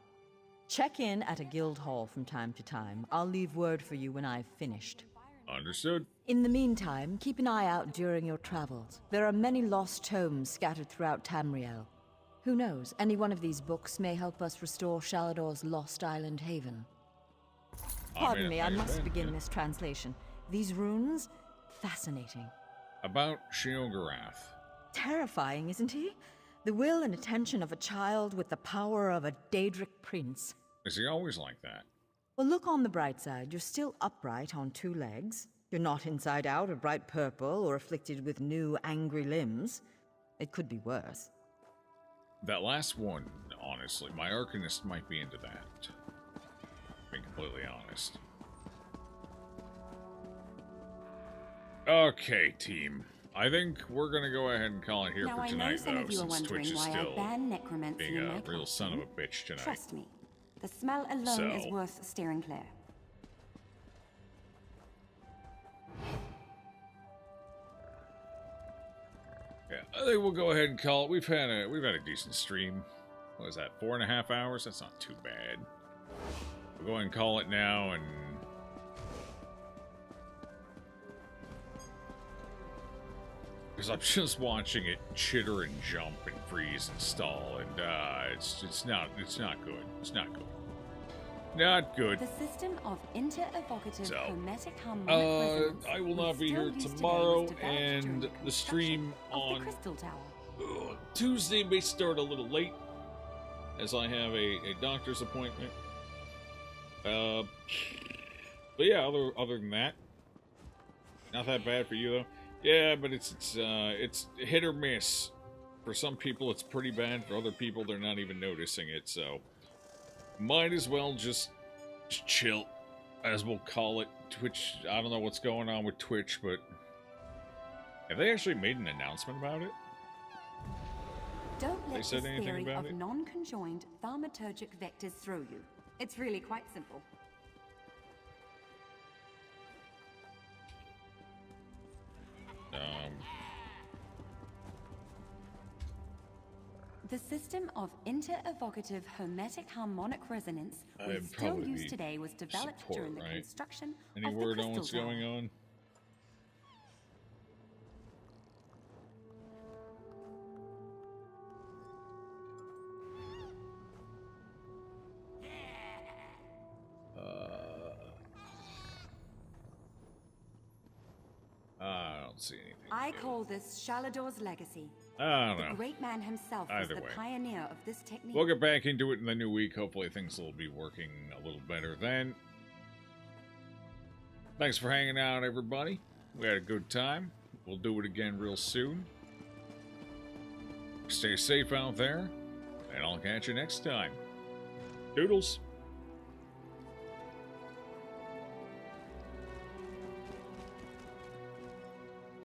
Speaker 9: Check in at a guild hall from time to time. I'll leave word for you when I've finished.
Speaker 2: Understood.
Speaker 9: In the meantime, keep an eye out during your travels. There are many lost tomes scattered throughout Tamriel. Who knows, any one of these books may help us restore Shalador's lost island haven. Pardon me, I must begin this translation. These runes? Fascinating.
Speaker 2: About Sheogorath.
Speaker 9: Terrifying, isn't he? The will and attention of a child with the power of a Daedric prince.
Speaker 2: Is he always like that?
Speaker 9: Well, look on the bright side. You're still upright on 2 legs. You're not inside out or bright purple or afflicted with new angry limbs. It could be worse.
Speaker 2: That last one, honestly, my Arcanist might be into that. Being completely honest. Okay, team. I think we're gonna go ahead and call it here for tonight, though, since Twitch is still being a real son of a bitch tonight.
Speaker 3: Trust me, the smell alone is worth steering clear.
Speaker 2: Yeah, I think we'll go ahead and call it. We've had a decent stream. What was that? 4.5 hours? That's not too bad. We'll go ahead and call it now, and Because I'm just watching it chitter and jump and freeze and stall, and it's not good. It's not good. Not good.
Speaker 3: The system of inter-evocative
Speaker 2: So,
Speaker 3: chromatic harmonic resonance
Speaker 2: I will not be
Speaker 3: still
Speaker 2: here
Speaker 3: used
Speaker 2: tomorrow,
Speaker 3: today was developed during
Speaker 2: and the
Speaker 3: construction
Speaker 2: stream
Speaker 3: of
Speaker 2: on
Speaker 3: the Crystal Tower.
Speaker 2: Tuesday may start a little late, as I have a doctor's appointment. But yeah, other than that, not that bad for you though. Yeah, but it's hit or miss. For some people, it's pretty bad. For other people, they're not even noticing it. So, might as well just chill, as we'll call it. Twitch. I don't know what's going on with Twitch, but have they actually made an announcement about it?
Speaker 3: Don't let
Speaker 2: said
Speaker 3: this
Speaker 2: anything
Speaker 3: theory
Speaker 2: about
Speaker 3: of
Speaker 2: it?
Speaker 3: non-conjoined thaumaturgic vectors throw you. It's really quite simple. The system of inter-evocative hermetic harmonic resonance we still use today was developed during the construction
Speaker 2: Any
Speaker 3: of the
Speaker 2: word on
Speaker 3: Crystal
Speaker 2: what's
Speaker 3: Tower.
Speaker 2: going on? I don't see anything.
Speaker 3: I call this Shalador's legacy.
Speaker 2: I don't
Speaker 3: The
Speaker 2: know.
Speaker 3: great man himself
Speaker 2: Either
Speaker 3: was the
Speaker 2: way.
Speaker 3: pioneer of this technique.
Speaker 2: We'll get back into it in the new week. Hopefully things will be working a little better then. Thanks for hanging out, everybody. We had a good time. We'll do it again real soon. Stay safe out there, and I'll catch you next time. Doodles.